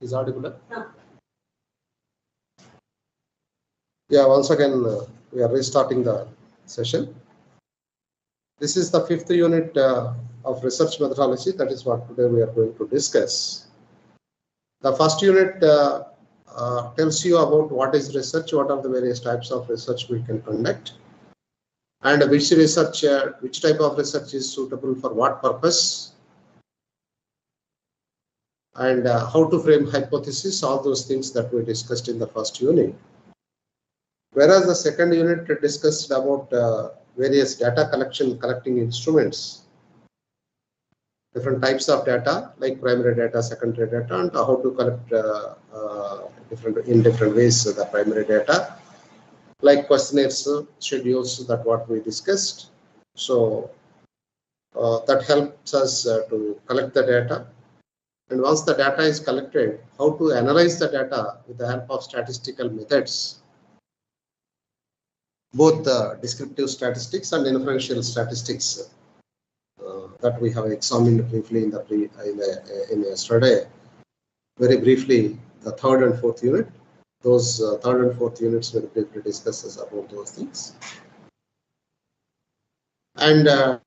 Is audible? No. Yeah, once again, we are restarting the session. This is the 5th unit of research methodology. That is what today we are going to discuss. The first unit tells you about what is research, what are the various types of research we can conduct, and which type of research is suitable for what purpose, and how to frame hypothesis, all those things that we discussed in the first unit. Whereas the second unit discussed about various data collecting instruments, different types of data like primary data, secondary data, and how to collect in different ways the primary data, like questionnaires, schedules, that what we discussed. So that helps us to collect the data. And once the data is collected, how to analyze the data with the help of statistical methods, both the descriptive statistics and inferential statistics that we have examined briefly in yesterday. Very briefly, the third and fourth unit. Those third and fourth units very briefly discusses about those things. And the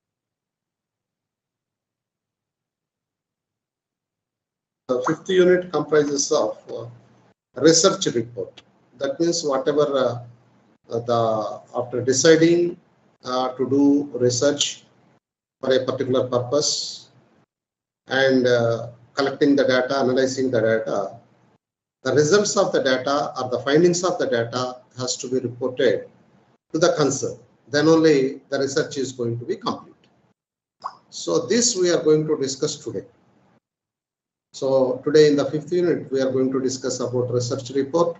fifth unit comprises of research report. That means whatever after deciding to do research for a particular purpose and collecting the data, analyzing the data, the results of the data or the findings of the data has to be reported to the concern. Then only the research is going to be complete. So this we are going to discuss today. So today in the fifth unit, we are going to discuss about research report,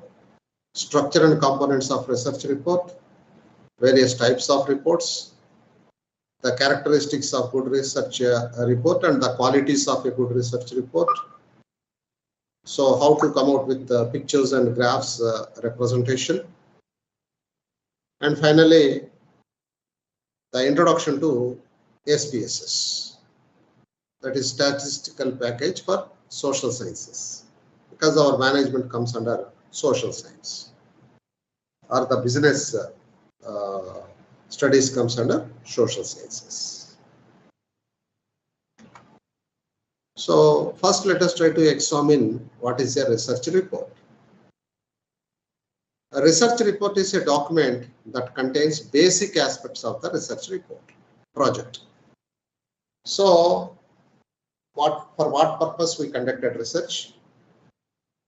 structure and components of research report, various types of reports, the characteristics of good research report and the qualities of a good research report. So how to come out with pictures and graphs representation. And finally, the introduction to SPSS, that is statistical package for social sciences, because our management comes under social science, or the business studies comes under social sciences. So first let us try to examine what is a research report. A research report is a document that contains basic aspects of the research report project. So for what purpose we conducted research,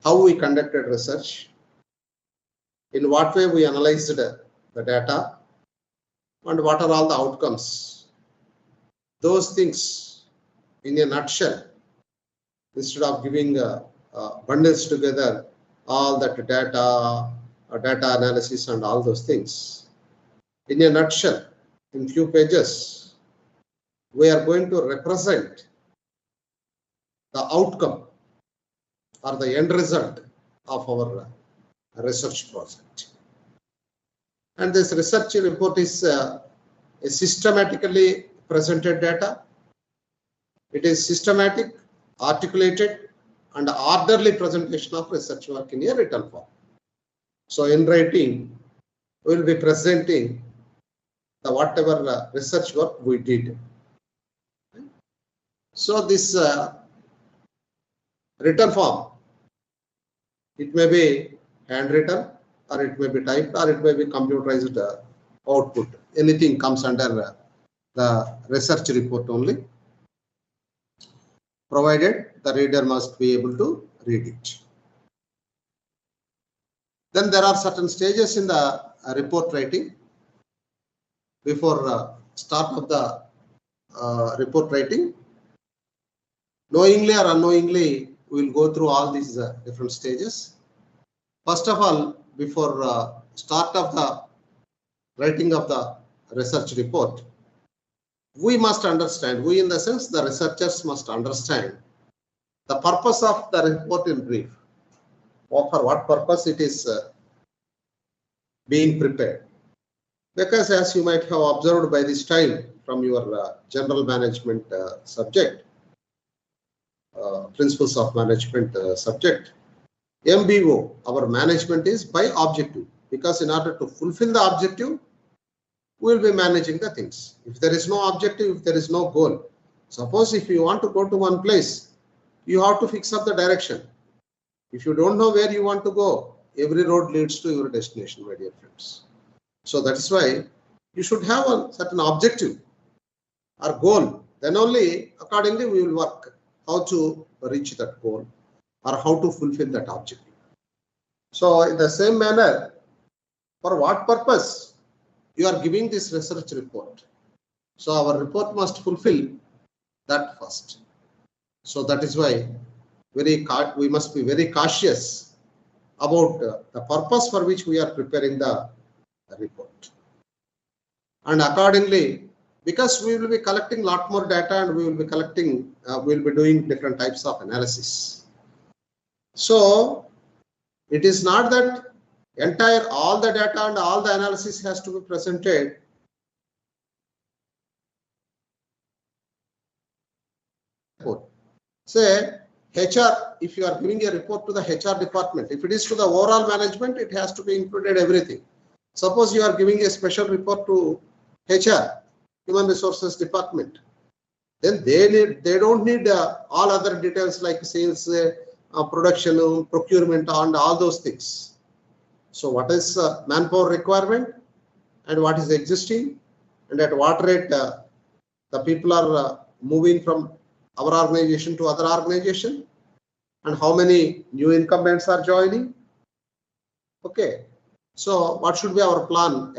how we conducted research, in what way we analyzed the data, and what are all the outcomes. Those things in a nutshell, instead of giving bundles together all that data, data analysis and all those things. In a nutshell, in few pages, we are going to represent the outcome or the end result of our research project. And this research report is a systematically presented data. It is systematic, articulated, and orderly presentation of research work in a written form. So in writing, we will be presenting the whatever research work we did. So this written form, it may be handwritten, or it may be typed, or it may be computerized output. Anything comes under the research report only, provided the reader must be able to read it. Then there are certain stages in the report writing. Before start of the report writing, knowingly or unknowingly, we will go through all these different stages. First of all, before start of the writing of the research report, we must understand, we in the sense the researchers must understand the purpose of the report in brief, or for what purpose it is being prepared. Because as you might have observed by this time from your general management subject, principles of management subject. MBO, our management is by objective, because in order to fulfill the objective, we will be managing the things. If there is no objective, if there is no goal, suppose if you want to go to one place, you have to fix up the direction. If you don't know where you want to go, every road leads to your destination, my dear friends. So that is why you should have a certain objective or goal. Then only accordingly we will work how to reach that goal or how to fulfill that objective. So in the same manner, for what purpose you are giving this research report? So our report must fulfill that first. So that is why we must be very cautious about the purpose for which we are preparing the report. And accordingly, because we will be collecting a lot more data and we will be collecting, we will be doing different types of analysis. So it is not that all the data and all the analysis has to be presented. Say HR, if you are giving a report to the HR department, if it is to the overall management, it has to be included everything. Suppose you are giving a special report to HR, Human Resources Department, then they don't need all other details like sales, production, procurement, and all those things. So what is manpower requirement and what is existing, and at what rate the people are moving from our organization to other organization, and how many new incumbents are joining. Okay, so what should be our plan,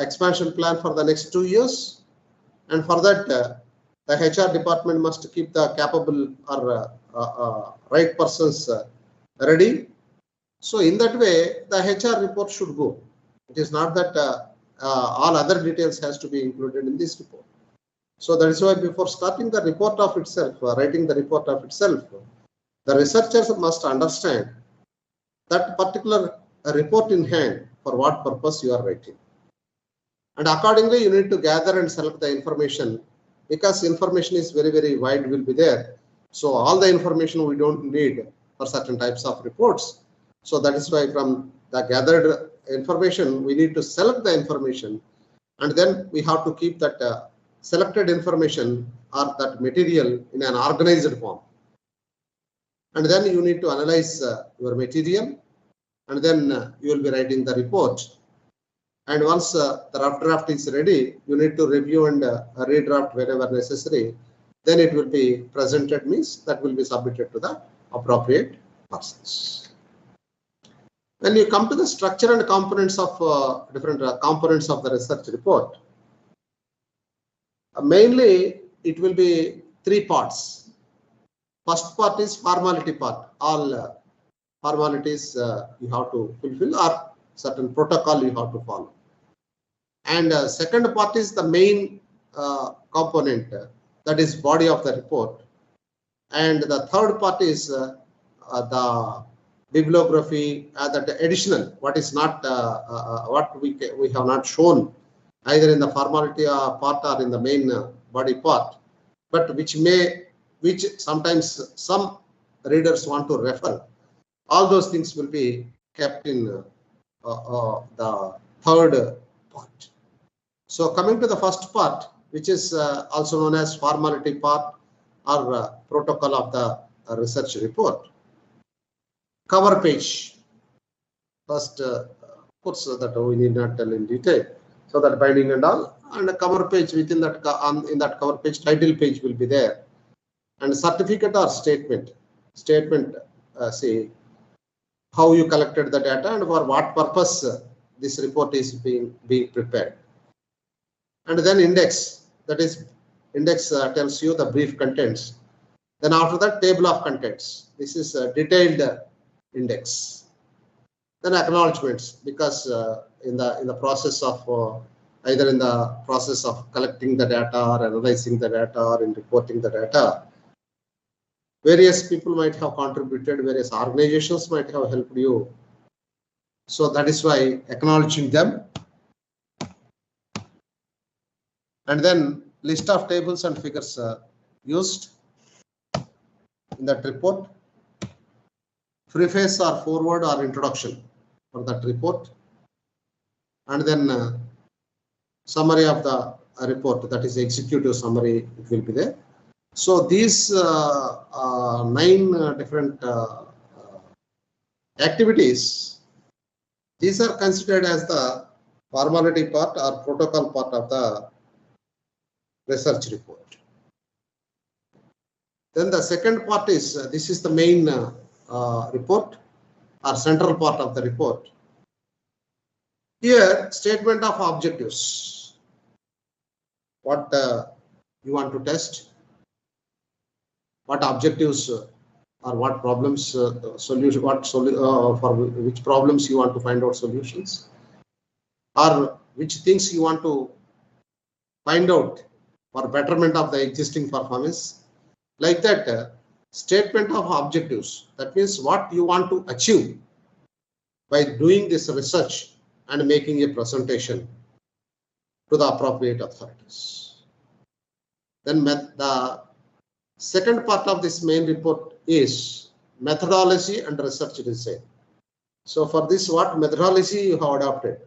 expansion plan for the next 2 years? And for that, the HR department must keep the capable or right persons ready. So in that way, the HR report should go. It is not that all other details has to be included in this report. So that is why before starting the report of itself, writing the report of itself, the researchers must understand that particular report in hand for what purpose you are writing. And accordingly, you need to gather and select the information, because information is very, very wide will be there. So all the information we don't need for certain types of reports. So that is why from the gathered information, we need to select the information, and then we have to keep that selected information or that material in an organized form. And then you need to analyze your material, and then you will be writing the report. And once the rough draft is ready, you need to review and redraft wherever necessary. Then it will be presented, means that will be submitted to the appropriate persons. When you come to the structure and components of different components of the research report, mainly it will be 3 parts. First part is formality part. All formalities you have to fulfill, or certain protocol you have to follow. And second part is the main component, that is body of the report. And the third part is the bibliography, that additional, what is not what we have not shown either in the formality part or in the main body part, but which sometimes some readers want to refer. All those things will be kept in the third part. So coming to the first part, which is also known as formality part or protocol of the research report. Cover page. First, of course, that we need not tell in detail. So that binding and all, and a cover page within that, in that cover page, title page will be there. And certificate or statement. Statement, say how you collected the data and for what purpose this report is being prepared. And then index, that is index tells you the brief contents. Then after that, table of contents. This is a detailed index. Then acknowledgements, because in the process of either in the process of collecting the data or analyzing the data or in reporting the data, various people might have contributed, various organizations might have helped you. So that is why acknowledging them. And then list of tables and figures used. in that report, preface or foreword or introduction for that report, and then summary of the report, that is executive summary, it will be there. So these 9 different activities, these are considered as the formality part or protocol part of the research report. Then the second part is, this is the main report or central part of the report. Here, statement of objectives. What you want to test, what objectives or what problems, solution, for which problems you want to find out solutions, or which things you want to find out for betterment of the existing performance. Like that, statement of objectives. That means what you want to achieve by doing this research and making a presentation to the appropriate authorities. Then the second part of this main report is methodology and research design. So for this, what methodology you have adopted?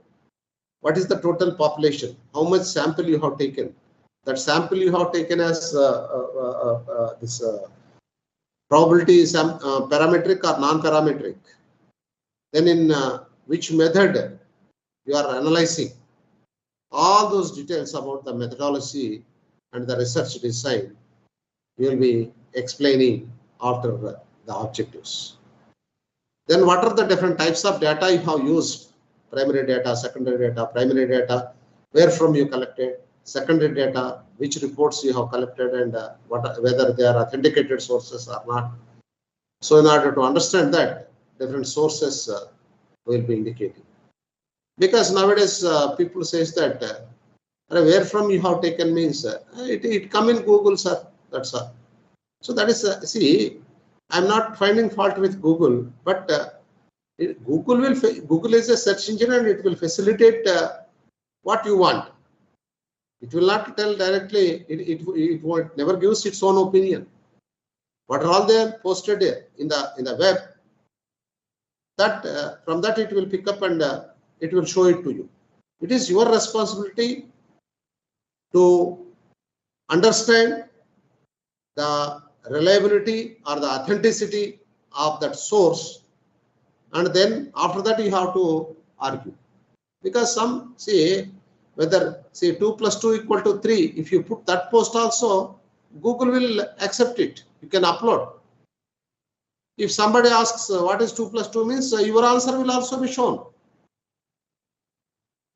What is the total population? How much sample you have taken? That sample you have taken as this probability is parametric or non-parametric. Then in which method you are analyzing. All those details about the methodology and the research design you will be explaining after the objectives. Then what are the different types of data you have used? Primary data, secondary data, primary data, where from you collected, secondary data, which reports you have collected, and whether they are authenticated sources or not. So in order to understand that, different sources will be indicated. Because nowadays people says that where from you have taken means it come in Google, sir. That's all. So that is see, I'm not finding fault with Google, but Google is a search engine and it will facilitate what you want. It will not tell directly. It won't never gives its own opinion. What are all there posted in the web? That from that it will pick up and it will show it to you. It is your responsibility to understand the reliability or the authenticity of that source, and then after that you have to argue. Because some say whether say 2 + 2 = 3, if you put that post also, Google will accept it. You can upload. If somebody asks what is 2 + 2 means, your answer will also be shown.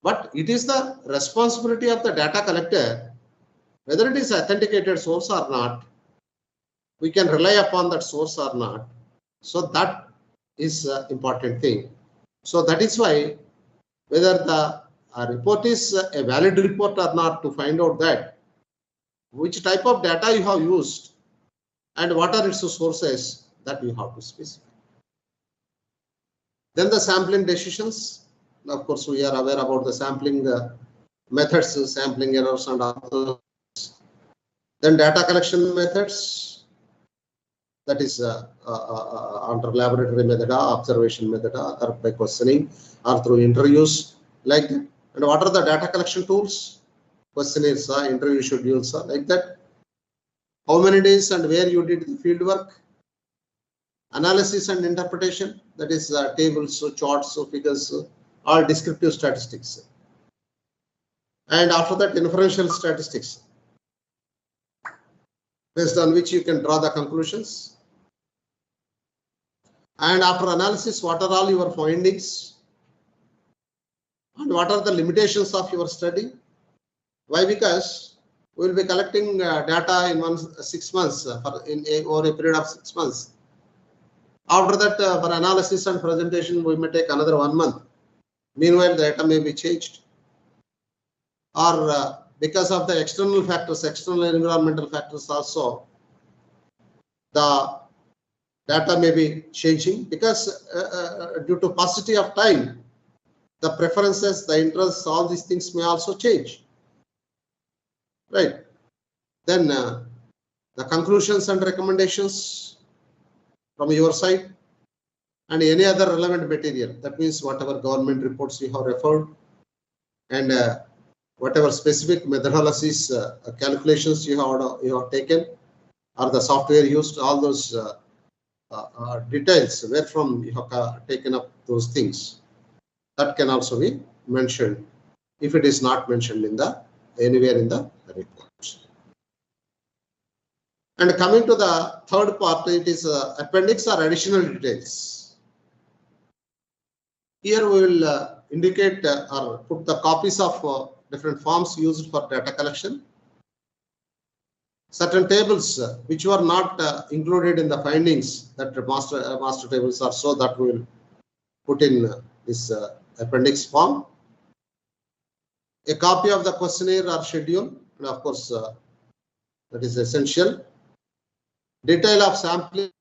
But it is the responsibility of the data collector, whether it is authenticated source or not, we can rely upon that source or not. So that is an important thing. So that is why whether the report is a valid report or not, to find out that which type of data you have used and what are its sources, that you have to specify. Then the sampling decisions. Of course, we are aware about the sampling methods, sampling errors and others. Then data collection methods, that is under laboratory method, observation method, or by questioning or through interviews, like that. And what are the data collection tools? Questionnaires, interview schedules, like that. How many days and where you did the field work? Analysis and interpretation, that is tables, charts, figures, all descriptive statistics. And after that, inferential statistics, based on which you can draw the conclusions. And after analysis, what are all your findings? And what are the limitations of your study? Why? Because we will be collecting data in 6 months, over a period of 6 months. After that, for analysis and presentation, we may take another 1 month. Meanwhile, the data may be changed. Or because of the external factors, external environmental factors also, the data may be changing, because due to paucity of time, the preferences, the interests, all these things may also change. Right. Then the conclusions and recommendations, from your side, and any other relevant material. That means whatever government reports you have referred, and whatever specific methodologies, calculations you have taken, or the software used, all those details where from you have taken up those things, that can also be mentioned if it is not mentioned in the anywhere in the report. And coming to the third part, it is appendix or additional details. Here we will indicate or put the copies of different forms used for data collection. Certain tables which were not included in the findings, that master tables are, so that we will put in this appendix form. A copy of the questionnaire or schedule, and of course that is essential. Detail of sampling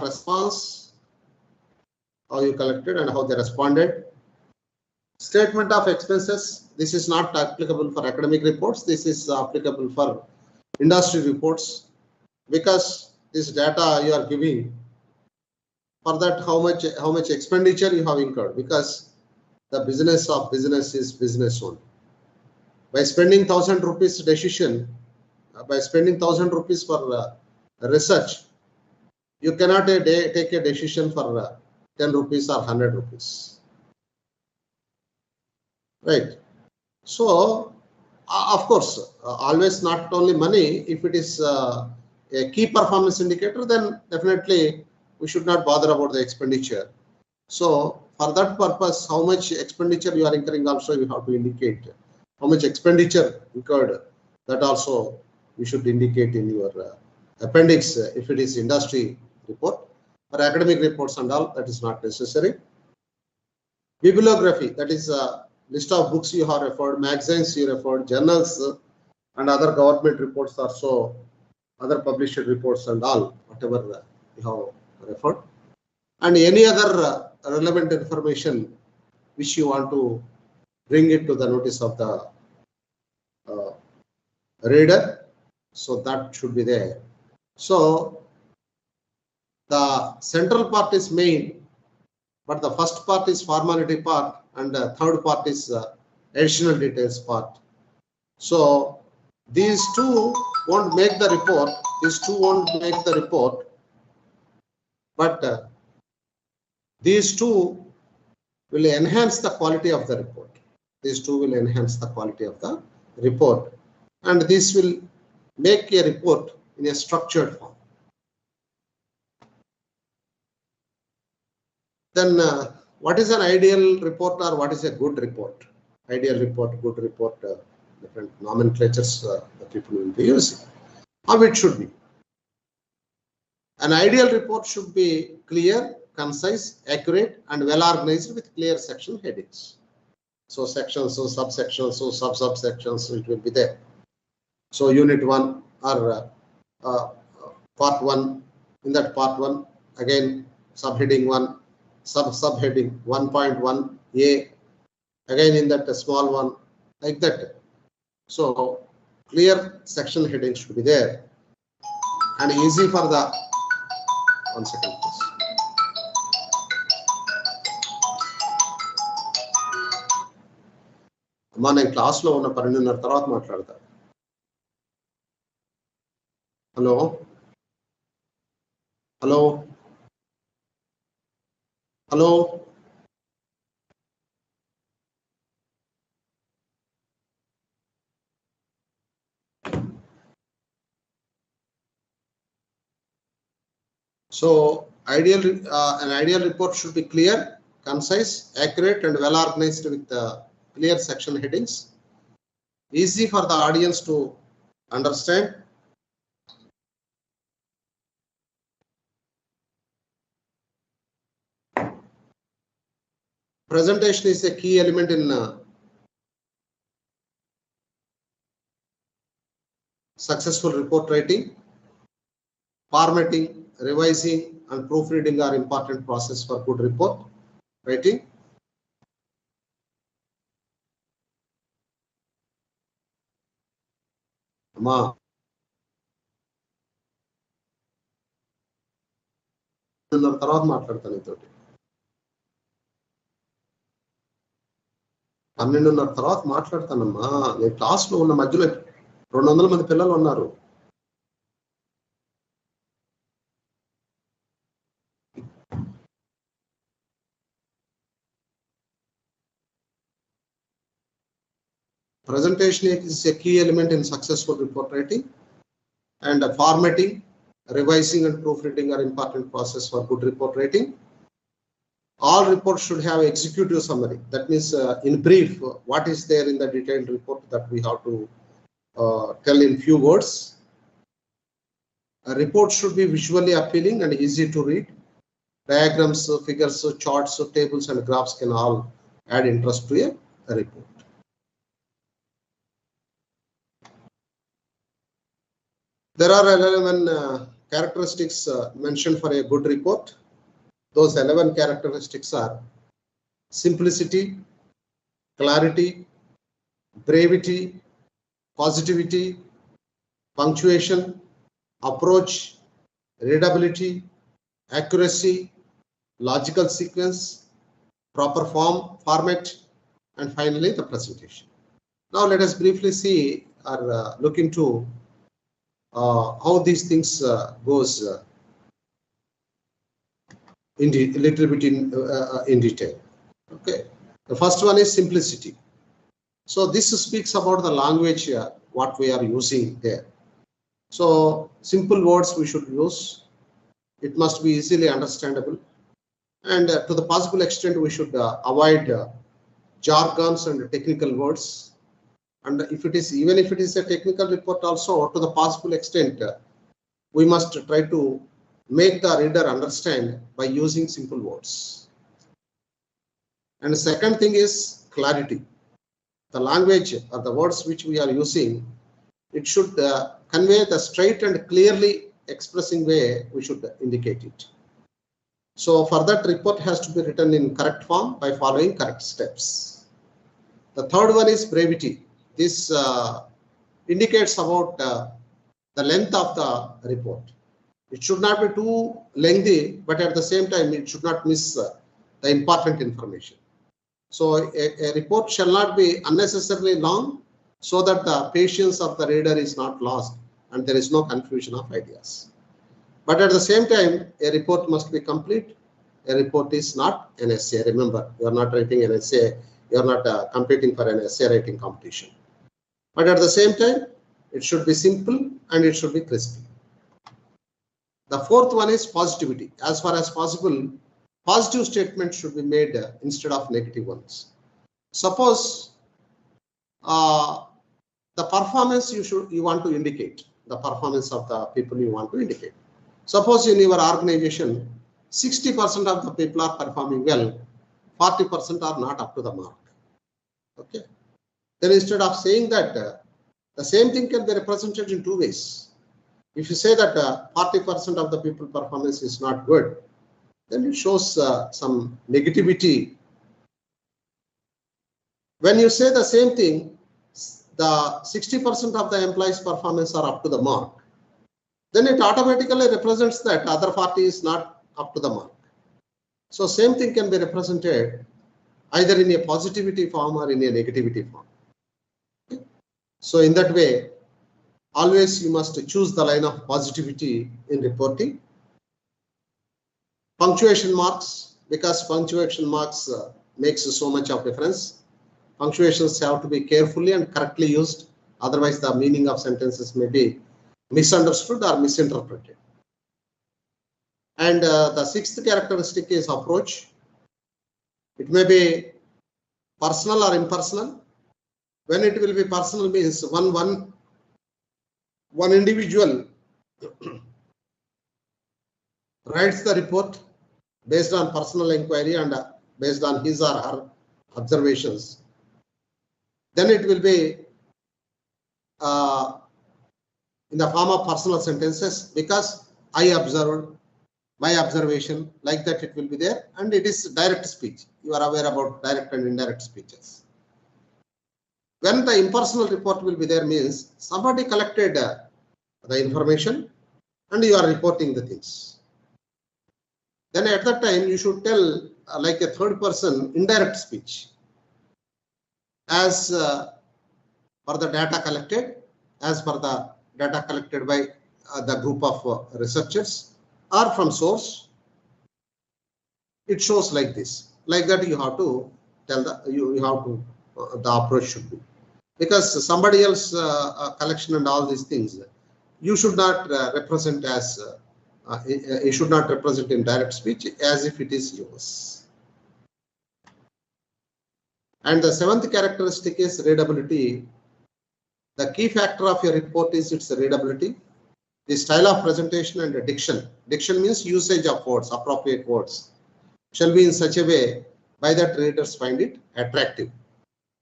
response, how you collected and how they responded. Statement of expenses. This is not applicable for academic reports. This is applicable for industry reports, because this data you are giving, for that how much expenditure you have incurred, because the business of business is business only. By spending 1,000 rupees decision, by spending 1,000 rupees for research, you cannot take a decision for 10 rupees or 100 rupees. Right. So, of course, always not only money. If it is a key performance indicator, then definitely we should not bother about the expenditure. So, for that purpose, how much expenditure you are incurring also you have to indicate. How much expenditure incurred, that also you should indicate in your appendix if it is industry report. For academic reports and all, that is not necessary. Bibliography, that is a list of books you have referred, magazines you referred, journals and other government reports also, other published reports and all, whatever you have referred. And any other relevant information which you want to bring it to the notice of the reader, so that should be there. So the central part is main, but the first part is formality part, and the third part is additional details part. So these two won't make the report. These two won't make the report, but these two will enhance the quality of the report. These two will enhance the quality of the report, and this will make a report in a structured form. Then what is an ideal report or what is a good report? Ideal report, good report, different nomenclatures the people will be using. How it should be? An ideal report should be clear, concise, accurate, and well organized with clear section headings. So sections, so subsections, so sub-subsections, it will be there. So unit 1 or part 1, in that part 1, again subheading 1, subheading 1.1a, again in that small one, like that. So clear section headings should be there, and easy for the, one second please. అమ్మా నేను క్లాస్లో ఉన్న 12:30 తర్వాత మాట్లాడతా. Hello hello hello So an ideal report should be clear, concise, accurate, and well organized with clear section headings, easy for the audience to understand. Presentation is a key element in successful report writing. Formatting, revising, and proofreading are important process for good report writing. Amma. 12:30 తర్వాత మాట్లాడతాను నీతోటి. 12:30 తర్వాత మాట్లాడతానమ్మా. నేను క్లాస్లో ఉన్న మధ్యలో 200 మంది పిల్లలు ఉన్నారు. Presentation is a key element in successful report writing, and formatting, revising and proofreading are important process for good report writing. All reports should have executive summary. That means in brief, what is there in the detailed report that we have to tell in few words. A report should be visually appealing and easy to read. Diagrams, figures, charts, tables and graphs can all add interest to a report. There are 11 characteristics mentioned for a good report. Those 11 characteristics are simplicity, clarity, brevity, positivity, punctuation, approach, readability, accuracy, logical sequence, proper format, and finally the presentation. Now let us briefly see or look into how these things goes in little bit in detail. Okay, the first one is simplicity. So this speaks about the language what we are using there. So simple words we should use. It must be easily understandable, and to the possible extent we should avoid jargons and technical words. And if it is, even if it is a technical report also, to the possible extent, we must try to make the reader understand by using simple words. And the second thing is clarity. The language or the words which we are using, it should convey the straight and clearly expressing way we should indicate it. So for that, report has to be written in correct form by following correct steps. The third one is brevity. This indicates about the length of the report. It should not be too lengthy, but at the same time, it should not miss the important information. So a report shall not be unnecessarily long, so that the patience of the reader is not lost and there is no confusion of ideas. But at the same time, a report must be complete. A report is not an essay. Remember, you are not writing an essay. You are not competing for an essay writing competition. But at the same time, it should be simple and it should be crispy. The fourth one is positivity. As far as possible, positive statements should be made instead of negative ones. Suppose the performance you want to indicate, the performance of the people you want to indicate. Suppose in your organization, 60% of the people are performing well, 40% are not up to the mark. Okay. Then instead of saying that, the same thing can be represented in two ways. If you say that 40% of the people performance is not good, then it shows some negativity. When you say the same thing, the 60% of the employees' performance are up to the mark, then it automatically represents that other party is not up to the mark. So same thing can be represented either in a positivity form or in a negativity form. Okay. So in that way, always you must choose the line of positivity in reporting. Punctuation marks, because punctuation marks makes so much of difference. Punctuations have to be carefully and correctly used, otherwise the meaning of sentences may be misunderstood or misinterpreted. And the sixth characteristic is approach. It may be personal or impersonal. When it will be personal means one individual writes the report based on personal inquiry and based on his or her observations. Then it will be in the form of personal sentences, because I observed, my observation, like that it will be there, and it is direct speech. You are aware about direct and indirect speeches. When the impersonal report will be there means somebody collected the information and you are reporting the things. then at that time you should tell like a third person indirect speech as per the data collected, as per the data collected by the group of researchers or from source. It shows like this. Like that you have to tell you have to the approach should be, because somebody else collection and all these things you should not represent as you should not represent in direct speech as if it is yours. And the seventh characteristic is readability. The key factor of your report is its readability, the style of presentation and the diction. Diction means usage of words, appropriate words, shall be in such a way by that readers find it attractive.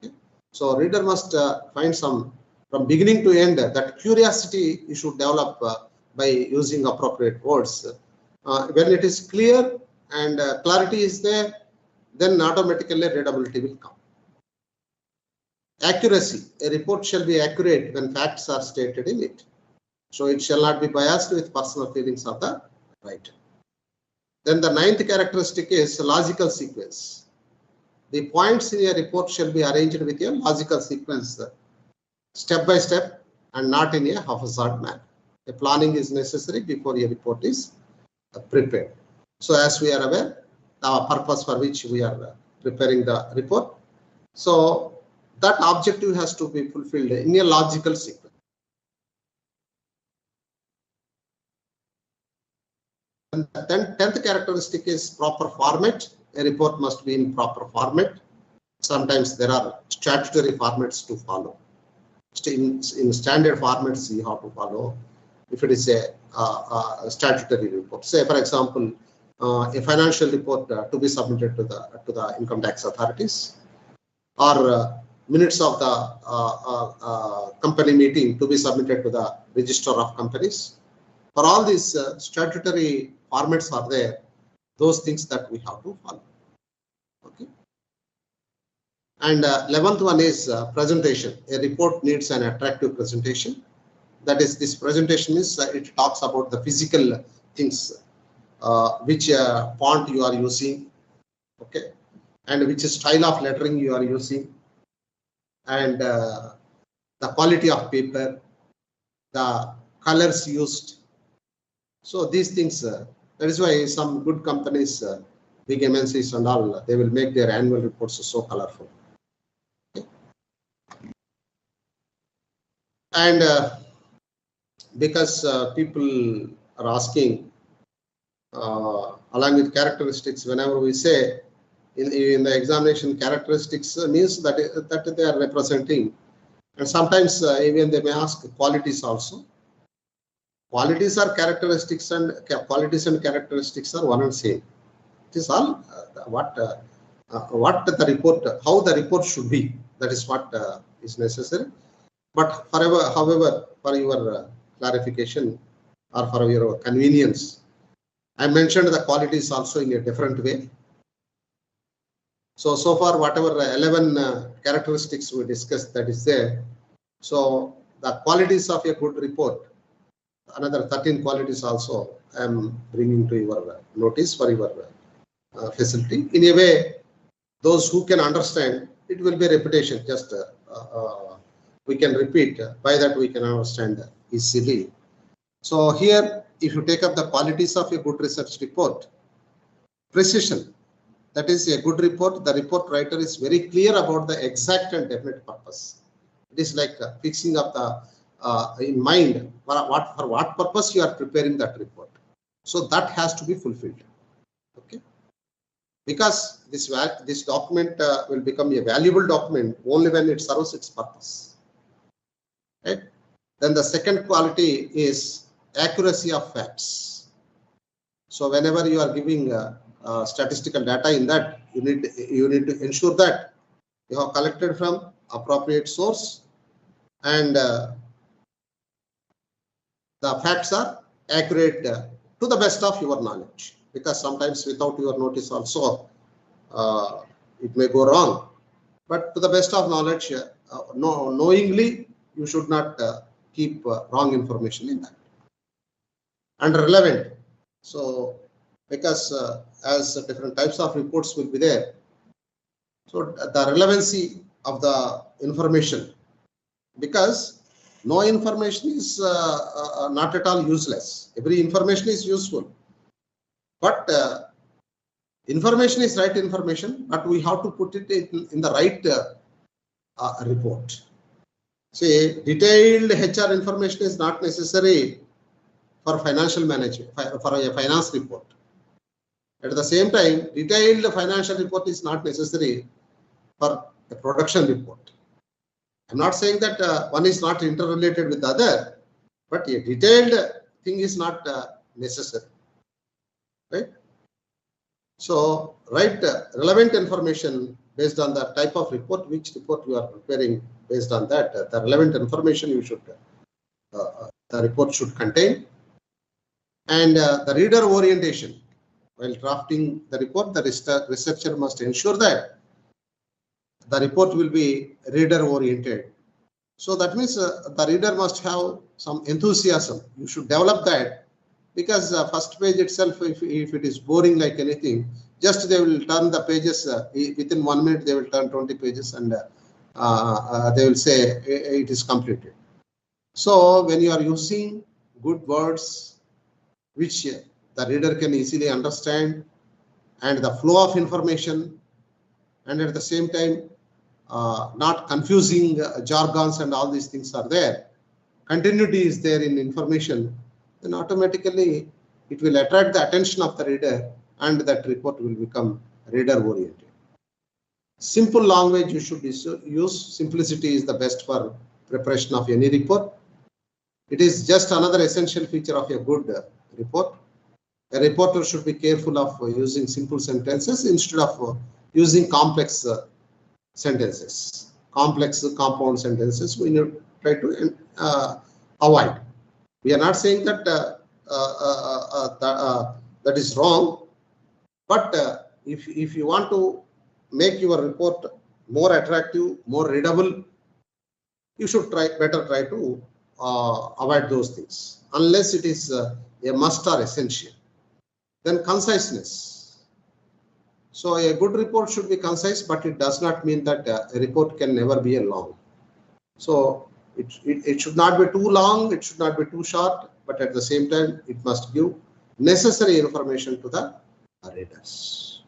Okay? So reader must find some, from beginning to end, that curiosity you should develop by using appropriate words. When it is clear and clarity is there, then automatically readability will come. Accuracy. A report shall be accurate when facts are stated in it. So it shall not be biased with personal feelings of the writer. Then the ninth characteristic is logical sequence. The points in a report shall be arranged with a logical sequence, step by step, and not in a haphazard manner. A planning is necessary before a report is prepared. So as we are aware, the purpose for which we are preparing the report. So that objective has to be fulfilled in a logical sequence. And then 10th characteristic is proper format. A report must be in proper format. Sometimes there are statutory formats to follow. In standard formats you have to follow. If it is a statutory report, say for example, a financial report to be submitted to the income tax authorities, or minutes of the company meeting to be submitted to the register of companies. For all these statutory formats are there, those things that we have to follow. Okay. And 11th one is presentation. A report needs an attractive presentation. That is, this presentation is it talks about the physical things, which font you are using, okay, and which style of lettering you are using, and the quality of paper, the colors used. So these things, that is why some good companies, big MNCs and all, they will make their annual reports so colorful. Okay. And because people are asking, along with characteristics, whenever we say in the examination, characteristics means that they are representing, and sometimes even they may ask qualities also. Qualities are characteristics, and qualities and characteristics are one and same. It is all what the report, how the report should be. That is what is necessary. But however, for your clarification or for your convenience, I mentioned the qualities also in a different way. So far, whatever 11 characteristics we discussed, that is there. So the qualities of a good report, another 13 qualities also I am bringing to your notice for your facility. In a way, those who can understand, it will be a repetition, just we can repeat, by that we can understand easily. So here, if you take up the qualities of a good research report, precision, that is a good report, the report writer is very clear about the exact and definite purpose. It is like fixing up the in mind for what purpose you are preparing that report. So that has to be fulfilled. Okay, because this document will become a valuable document only when it serves its purpose. Right? Then the second quality is accuracy of facts. So whenever you are giving statistical data in that, you need to ensure that you have collected from appropriate source, and the facts are accurate to the best of your knowledge, because sometimes without your notice also it may go wrong, but to the best of knowledge, knowingly you should not keep wrong information in that. And relevant. So because as different types of reports will be there. So the relevancy of the information, because no information is not at all useless. Every information is useful, but information is right information, but we have to put it in the right report. Say detailed HR information is not necessary for financial management, for a finance report. At the same time, detailed financial report is not necessary for a production report. I'm not saying that one is not interrelated with the other, but a detailed thing is not necessary, right? So write relevant information based on the type of report, which report you are preparing. Based on that, the relevant information you should, the report should contain. And the reader orientation. While drafting the report, the researcher must ensure that the report will be reader oriented. So that means the reader must have some enthusiasm. You should develop that, because first page itself, if it is boring like anything, just they will turn the pages within 1 minute. They will turn 20 pages and they will say it is completed. So when you are using good words which the reader can easily understand, and the flow of information, and at the same time not confusing jargons and all these things are there, continuity is there in information, then automatically it will attract the attention of the reader, and that report will become reader oriented. Simple language you should use. Simplicity is the best for preparation of any report. It is just another essential feature of a good report. A reporter should be careful of using simple sentences instead of using complex sentences. Complex compound sentences we need to try to avoid. We are not saying that that is wrong, but if you want to make your report more attractive, more readable, you should better try to avoid those things, unless it is a must or essential. Then conciseness. So a good report should be concise, but it does not mean that a report can never be a long. So it should not be too long, it should not be too short, but at the same time it must give necessary information to the readers.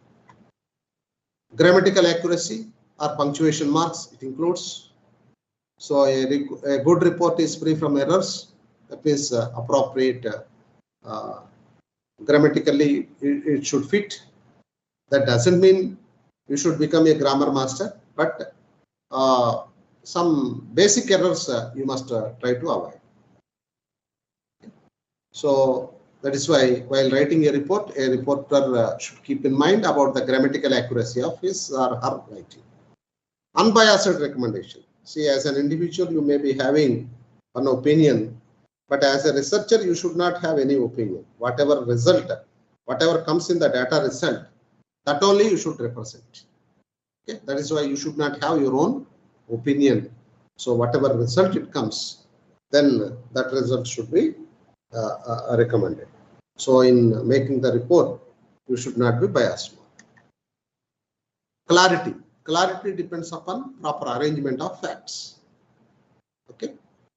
Grammatical accuracy or punctuation marks, it includes. So a good report is free from errors. That means appropriate, grammatically it should fit. That doesn't mean you should become a grammar master, but some basic errors you must try to avoid. So that is why while writing a reporter should keep in mind about the grammatical accuracy of his or her writing. Unbiased recommendation. See, as an individual, you may be having an opinion, but as a researcher, you should not have any opinion. Whatever result, whatever comes in the data result, that only you should represent. Okay, that is why you should not have your own opinion. So whatever result it comes, then that result should be recommended. So in making the report, you should not be biased. Clarity. Clarity depends upon proper arrangement of facts. Okay,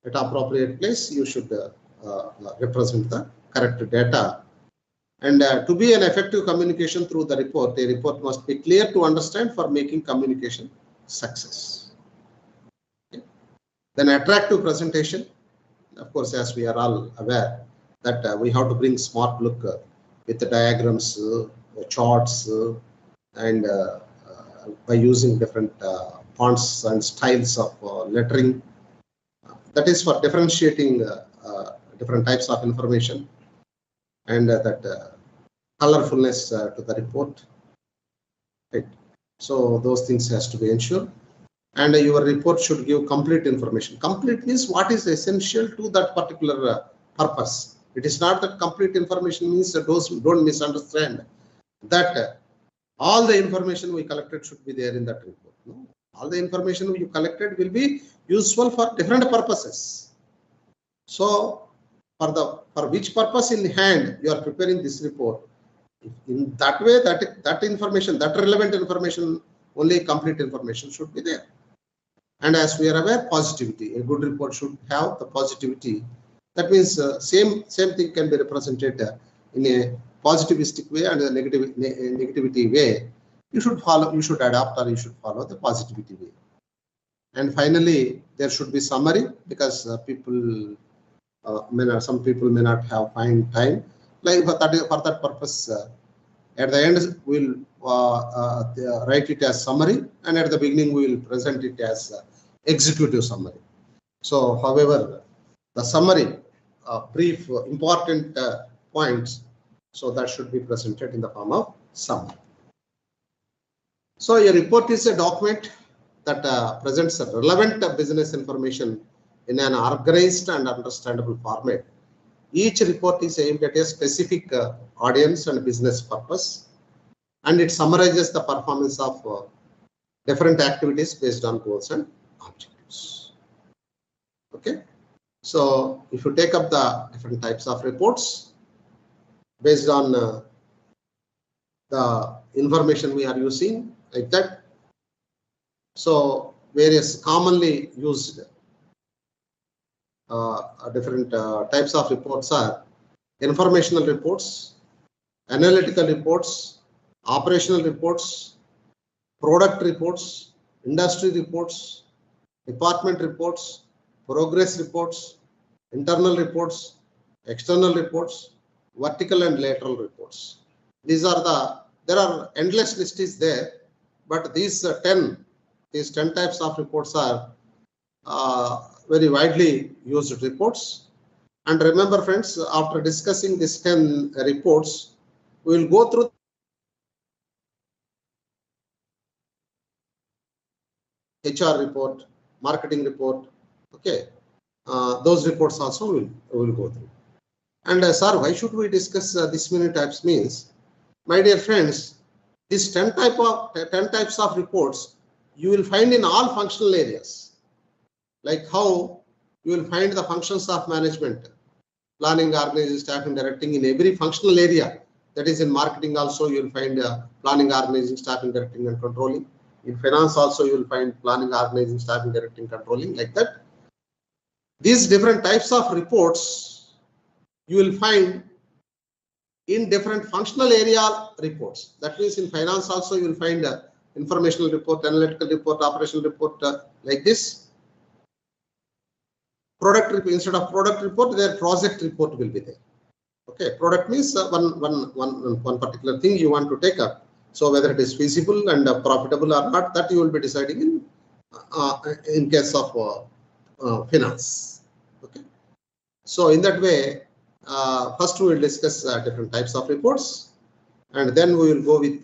at appropriate place, you should represent the correct data. And to be an effective communication through the report, a report must be clear to understand for making communication success. Okay. Then attractive presentation. Of course, as we are all aware that we have to bring smart look with the diagrams, charts, and by using different fonts and styles of lettering. That is for differentiating different types of information, and that colorfulness to the report. Right. So those things has to be ensured. And your report should give complete information. Complete means what is essential to that particular purpose. It is not that complete information means that those don't misunderstand that all the information we collected should be there in that report. No, all the information you collected will be useful for different purposes. So for which purpose in hand you are preparing this report, In that way, that information, that relevant information, only complete information should be there. And as we are aware, positivity, a good report should have the positivity. That means same thing can be represented in a positivistic way and a negativity way. You should adopt, or you should follow the positivity way. And finally, there should be summary, because some people may not have find time. Like for that purpose, at the end we'll write it as summary, and at the beginning we will present it as executive summary. So, however, the summary, brief, important points, so that should be presented in the form of summary. So, a report is a document that presents a relevant business information in an organized and understandable format. Each report is aimed at a specific audience and business purpose, and it summarizes the performance of different activities based on goals and objectives. Okay, so if you take up the different types of reports based on the information we are using, like that. So various commonly used different types of reports are informational reports, analytical reports, operational reports, product reports, industry reports, department reports, progress reports, internal reports, external reports, vertical and lateral reports. These are there are endless list is there, but these 10 types of reports are very widely used reports. And remember, friends, after discussing these 10 reports, we will go through HR report, marketing report. Okay, those reports also we will go through. And sir, why should we discuss this many types? Means, my dear friends, these 10 types of reports you will find in all functional areas. Like how you will find the functions of management, planning, organizing, staffing, directing in every functional area. That is in marketing also you will find planning, organizing, staffing, directing and controlling. In finance also you will find planning, organizing, staffing, directing, controlling, like that. These different types of reports you will find in different functional area reports. That means in finance also you will find informational report, analytical report, operational report, like this. Product report, instead of product report, their project report will be there. Okay, product means one particular thing you want to take up. So whether it is feasible and profitable or not, that you will be deciding in case of finance. Okay, so in that way, first we will discuss different types of reports, and then we will go with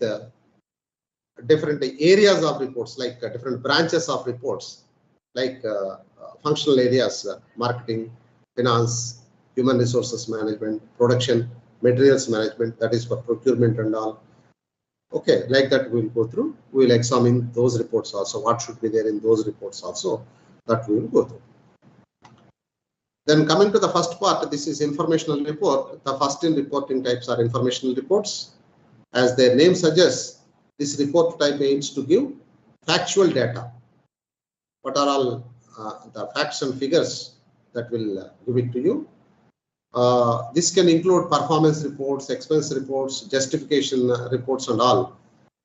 different areas of reports, like different branches of reports, like functional areas, marketing, finance, human resources management, production, materials management, that is for procurement and all. Okay, like that we will go through. We will examine those reports also. What should be there in those reports also, that we will go through. Then coming to the first part, this is informational report. The first in reporting types are informational reports. As their name suggests, this report type aims to give factual data. What are all the facts and figures that will give it to you? This can include performance reports, expense reports, justification reports and all.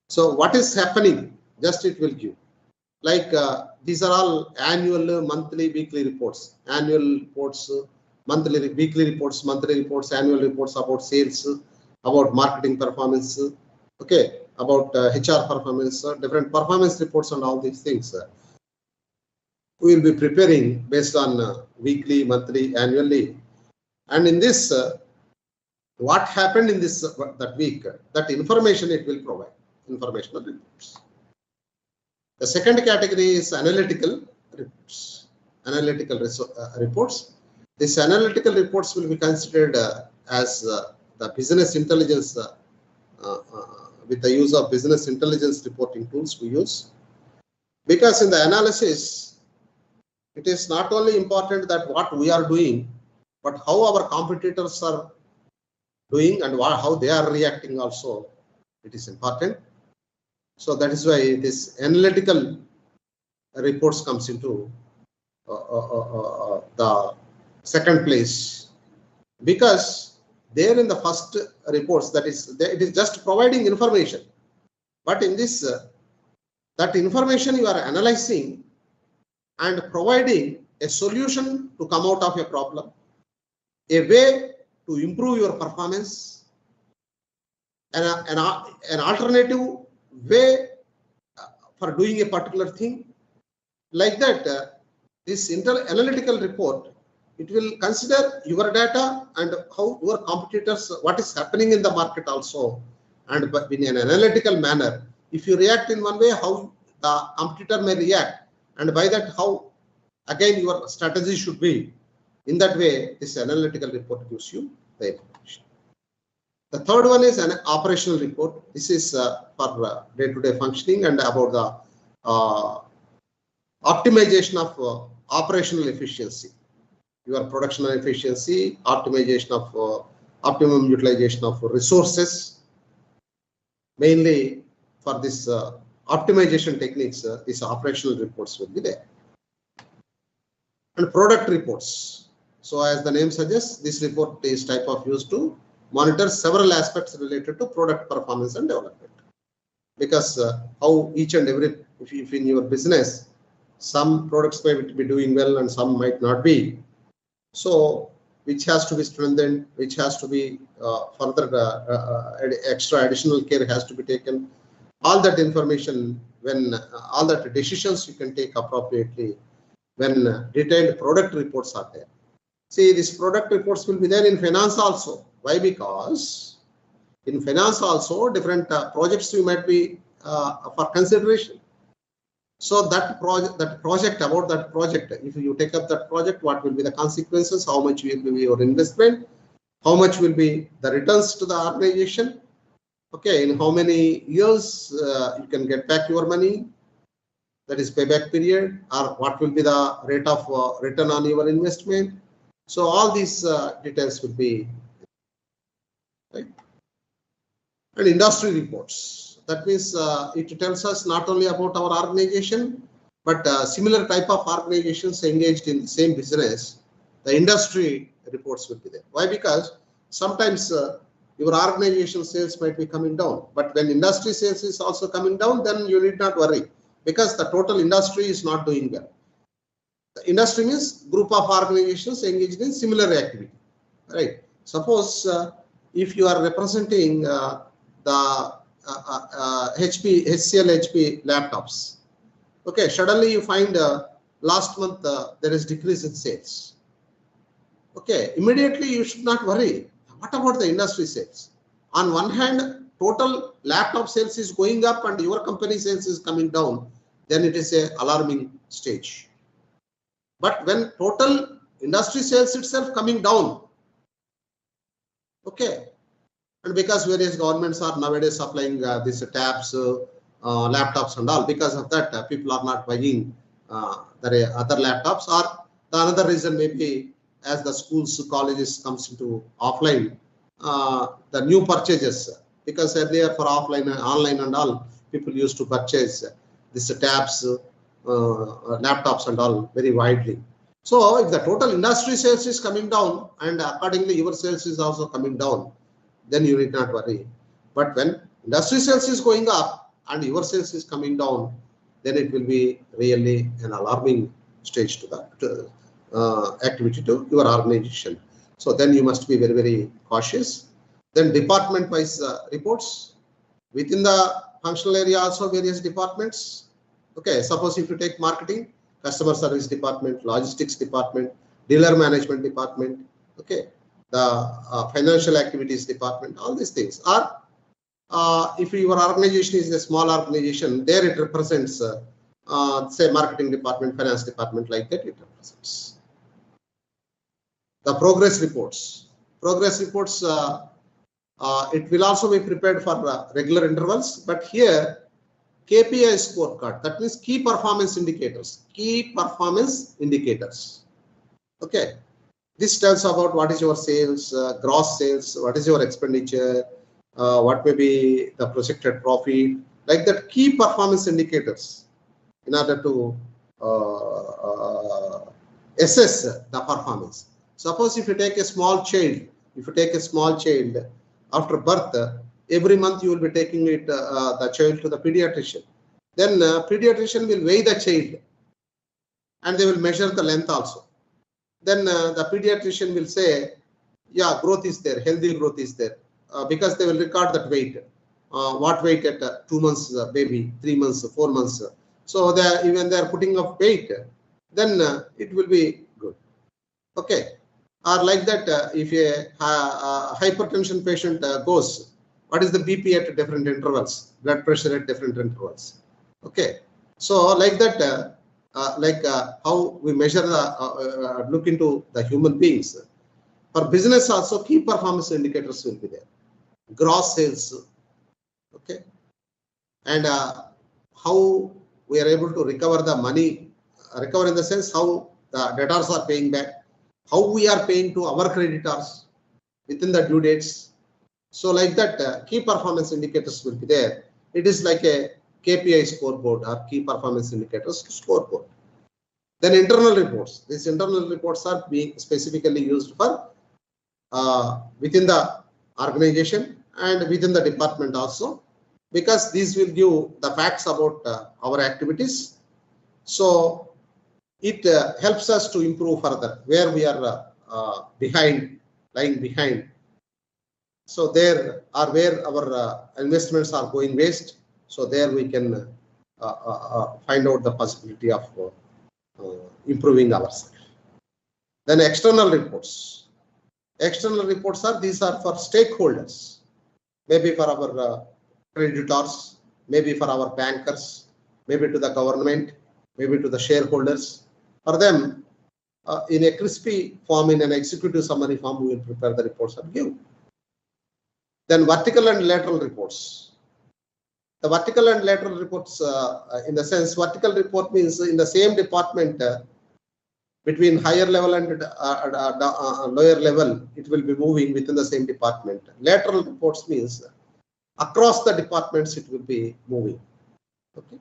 So what is happening, just it will give. Like these are all annual, monthly, weekly reports. Annual reports, monthly, weekly reports, monthly reports, annual reports about sales, about marketing performance, okay, about HR performance, different performance reports and all these things. We will be preparing based on weekly, monthly, annually. And in this, what happened in this that week, that information it will provide, informational reports. The second category is analytical reports. Analytical reports. These analytical reports will be considered as the business intelligence, with the use of business intelligence reporting tools we use. Because in the analysis, it is not only important that what we are doing, but how our competitors are doing and how they are reacting also, it is important. So that is why this analytical reports comes into the second place, because there in the first reports, that is, it is just providing information, but in this that information you are analyzing and providing a solution to come out of a problem, a way to improve your performance, and an alternative way for doing a particular thing. Like that, this analytical report, it will consider your data and how your competitors, what is happening in the market also, and in an analytical manner. If you react in one way, how the competitor may react, and by that how again your strategy should be. In that way, this analytical report gives you the information. The third one is an operational report. This is for day-to-day functioning and about the optimization of operational efficiency, your production efficiency, optimization of optimum utilization of resources. Mainly for this optimization techniques, these operational reports will be there. And product reports. So as the name suggests, this report is type of used to monitor several aspects related to product performance and development. Because how each and every, if in your business, some products may be doing well and some might not be. So which has to be strengthened, which has to be further extra additional care has to be taken. All that information, when all that decisions you can take appropriately when detailed product reports are there. See, these product reports will be there in finance also. Why? Because in finance also different projects you might be for consideration. So that project, if you take up that project, what will be the consequences? How much will be your investment? How much will be the returns to the organization? Okay, in how many years you can get back your money? That is payback period, or what will be the rate of return on your investment? So all these details will be right. And industry reports. That means it tells us not only about our organization, but similar type of organizations engaged in the same business. The industry reports will be there. Why? Because sometimes your organization sales might be coming down, but when industry sales is also coming down, then you need not worry, because the total industry is not doing well. The industry means group of organizations engaged in similar activity, right? Suppose if you are representing the HCL HP laptops, okay, suddenly you find last month there is decrease in sales. Okay, immediately you should not worry. What about the industry sales? On one hand, total laptop sales is going up and your company sales is coming down, then it is a alarming stage. But when total industry sales itself coming down, okay, and because various governments are nowadays supplying these tabs, laptops and all, because of that people are not buying the other laptops, or the another reason may be as the schools, colleges comes into offline, the new purchases, because earlier for offline and online and all, people used to purchase these tabs, laptops and all very widely. So if the total industry sales is coming down and accordingly your sales is also coming down, then you need not worry. But when industry sales is going up and your sales is coming down, then it will be really an alarming stage to that activity to your organization. So then you must be very, very cautious. Then department-wise reports. Within the functional area also various departments. Okay, suppose if you take marketing, customer service department, logistics department, dealer management department, okay, the financial activities department, all these things are, if your organization is a small organization, there it represents, say marketing department, finance department, like that it represents. The progress reports. Progress reports, it will also be prepared for regular intervals, but here KPI scorecard, that means key performance indicators. Key performance indicators. Okay. This tells about what is your sales, gross sales, what is your expenditure, what may be the projected profit, like that key performance indicators in order to assess the performance. Suppose if you take a small child, after birth, every month you will be taking the child to the pediatrician. Then pediatrician will weigh the child and they will measure the length also. Then the pediatrician will say, yeah, growth is there, healthy growth is there, because they will record that weight. What weight at 2 months baby, 3 months, 4 months. So even they are putting up weight, then it will be good. Okay. Or like that, if a hypertension patient goes, what is the BP at different intervals, blood pressure at different intervals. Okay. So like that, how we measure the look into the human beings. For business also, key performance indicators will be there. Gross sales, okay, and how we are able to recover the money, recover in the sense how the debtors are paying back, how we are paying to our creditors within the due dates. So like that, key performance indicators will be there. It is like a KPI scoreboard or key performance indicators scoreboard. Then internal reports. These internal reports are being specifically used for within the organization and within the department also, because these will give the facts about our activities. So it helps us to improve further where we are lying behind. So there are where our investments are going waste. So there we can find out the possibility of improving ourselves. Then external reports. External reports these are for stakeholders, maybe for our creditors, maybe for our bankers, maybe to the government, maybe to the shareholders. For them, in a crispy form, in an executive summary form, we will prepare the reports and give. Then vertical and lateral reports. The vertical and lateral reports, in the sense, vertical report means in the same department, between higher level and lower level, it will be moving within the same department. Lateral reports means across the departments it will be moving. Okay.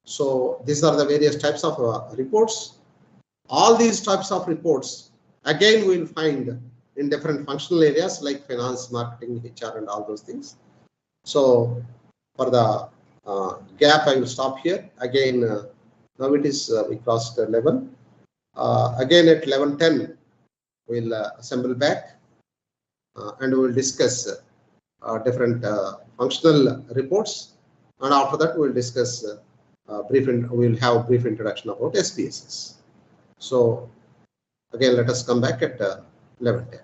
So these are the various types of reports. All these types of reports, again, we will find in different functional areas like finance, marketing, HR, and all those things. So for the gap, I will stop here. Again, now it is we crossed 11. Again at 11:10, we'll assemble back and we will discuss different functional reports, and after that we'll discuss we'll have a brief introduction about SPSS. So again, let us come back at 11:10.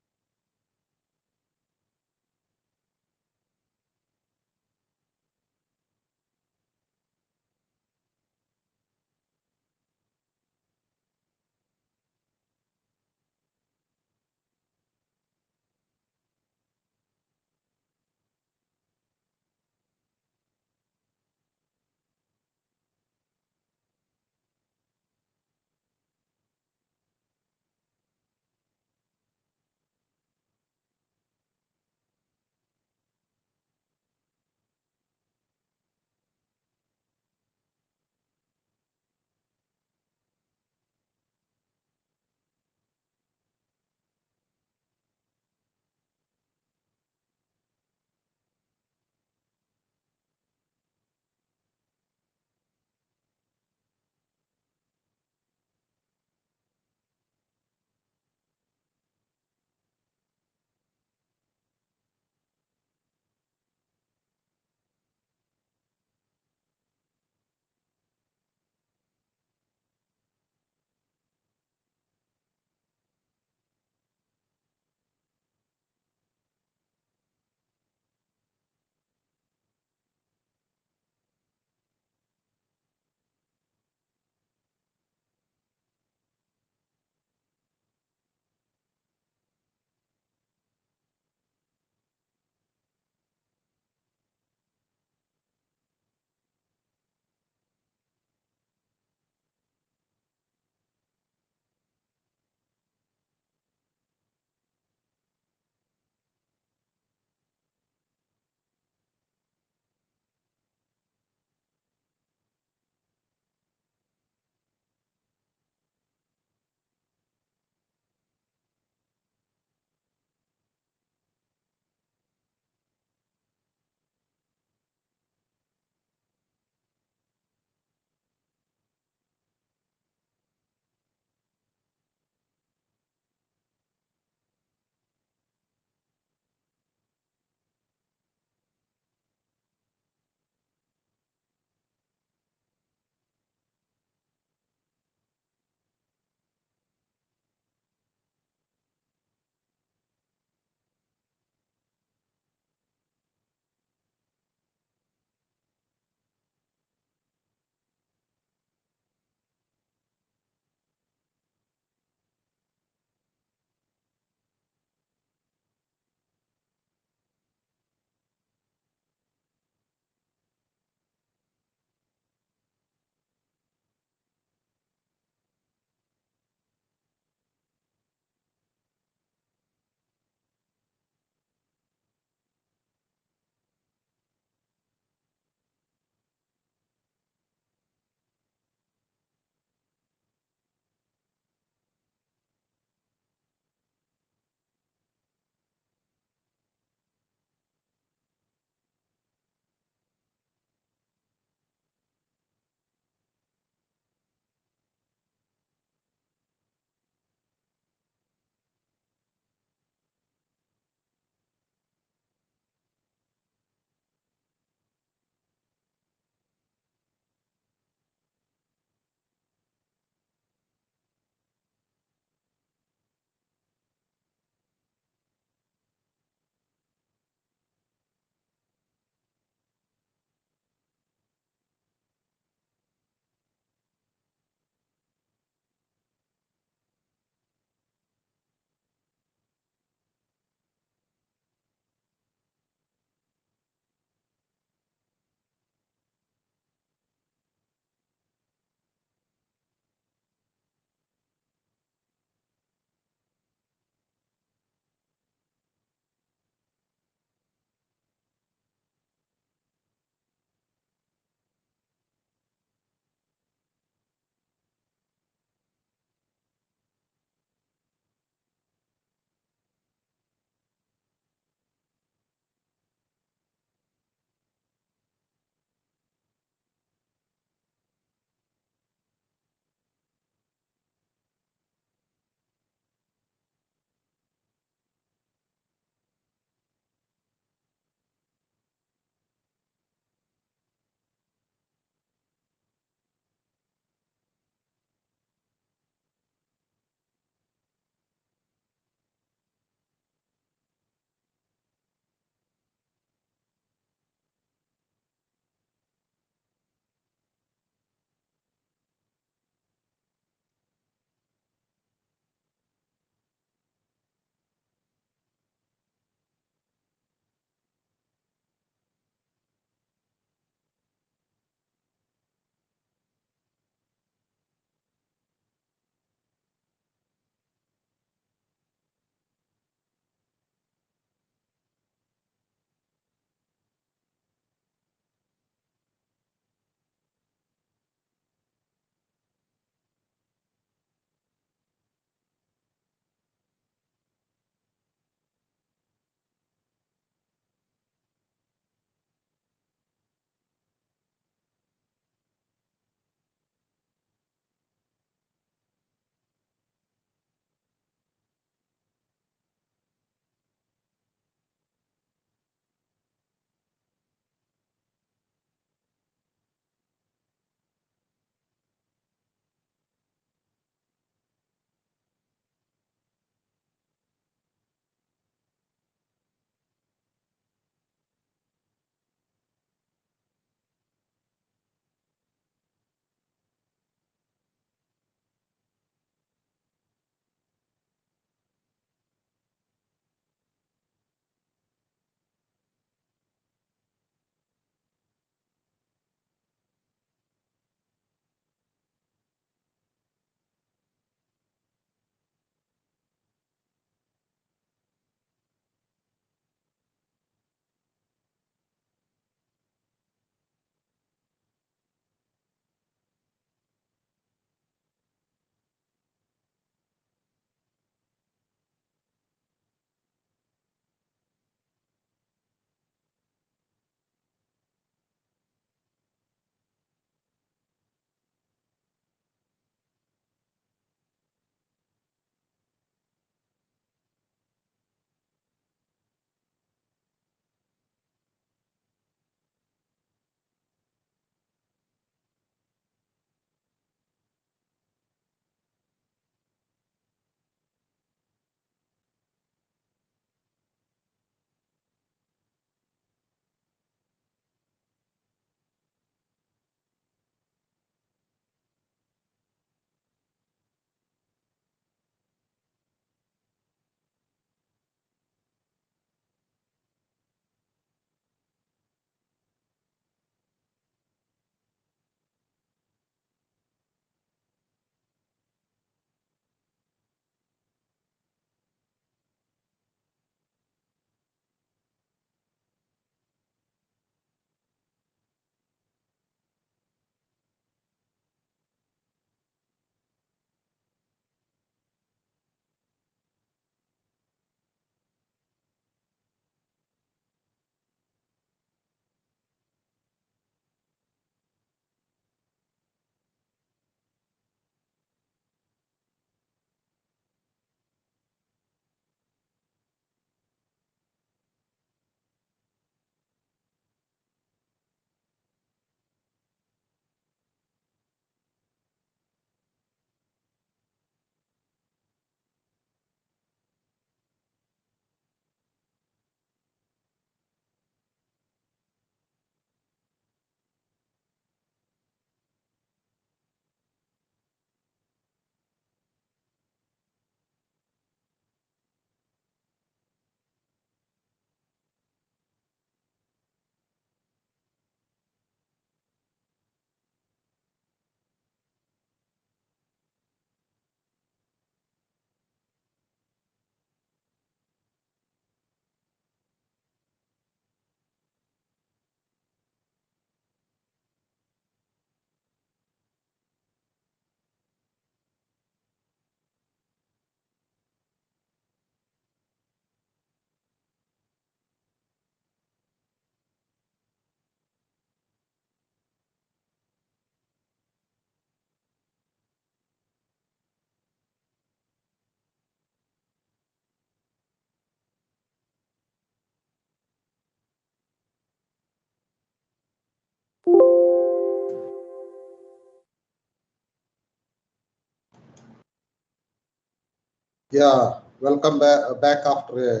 Yeah, welcome back after a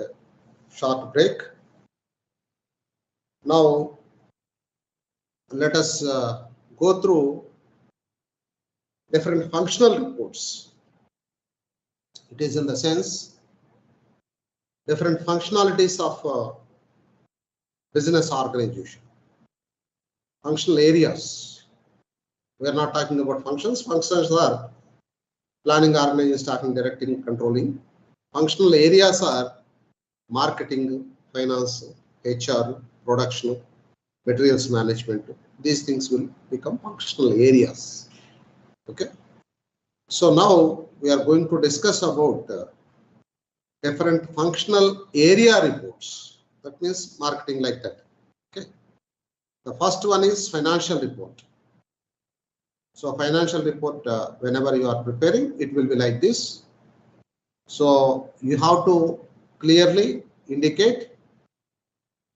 short break. Now, let us go through different functional reports. It is in the sense different functionalities of business organization, functional areas. We are not talking about functions. Functions are planning, organizing, staffing, directing, controlling. Functional areas are marketing, finance, HR, production, materials management. These things will become functional areas. Okay. So now we are going to discuss about different functional area reports. That means marketing like that. Okay. The first one is financial report. So financial report, whenever you are preparing, it will be like this. So you have to clearly indicate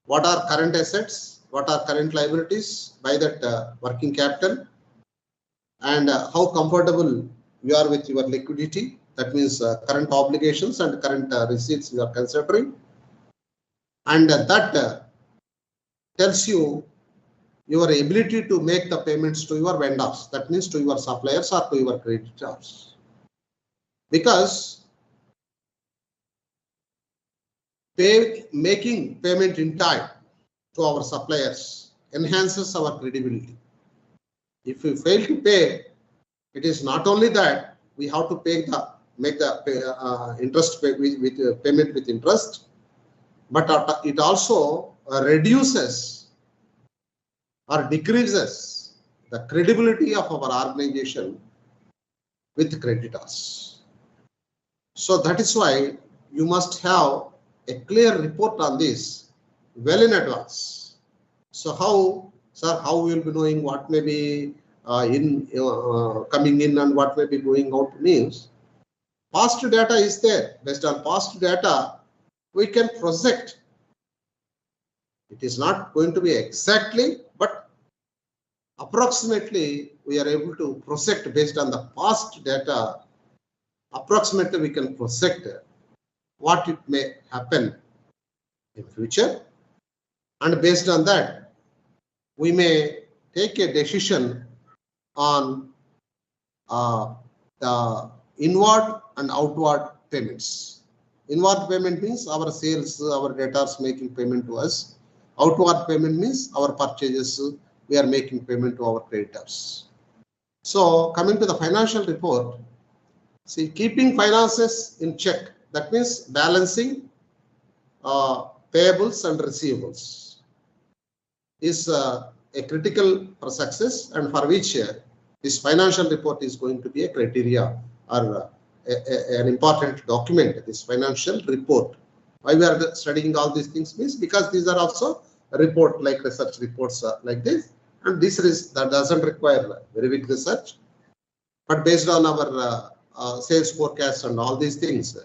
what are current assets, what are current liabilities by that working capital, and how comfortable you are with your liquidity. That means current obligations and current receipts you are considering. And that tells you your ability to make the payments to your vendors. That means to your suppliers or to your creditors. Because making payment in time to our suppliers enhances our credibility. If we fail to pay, it is not only that we have to make the interest with payment with interest, but it also reduces or decreases the credibility of our organization with creditors. So that is why you must have a clear report on this well in advance. So how, sir, how we will be knowing what may be coming in and what may be going out means past data is there. Based on past data, we can project. It is not going to be exactly, but approximately we are able to project based on the past data. Approximately we can project what it may happen in future, and based on that we may take a decision on the inward and outward payments. Inward payment means our sales, our debtors making payment to us. Outward payment means our purchases, we are making payment to our creditors. So coming to the financial report, see, keeping finances in check, that means balancing payables and receivables is a critical for success, and for which this financial report is going to be a criteria or an important document, this financial report. Why we are studying all these things means because these are also a report like research reports like this, and this is that doesn't require very big research, but based on our sales forecast and all these things,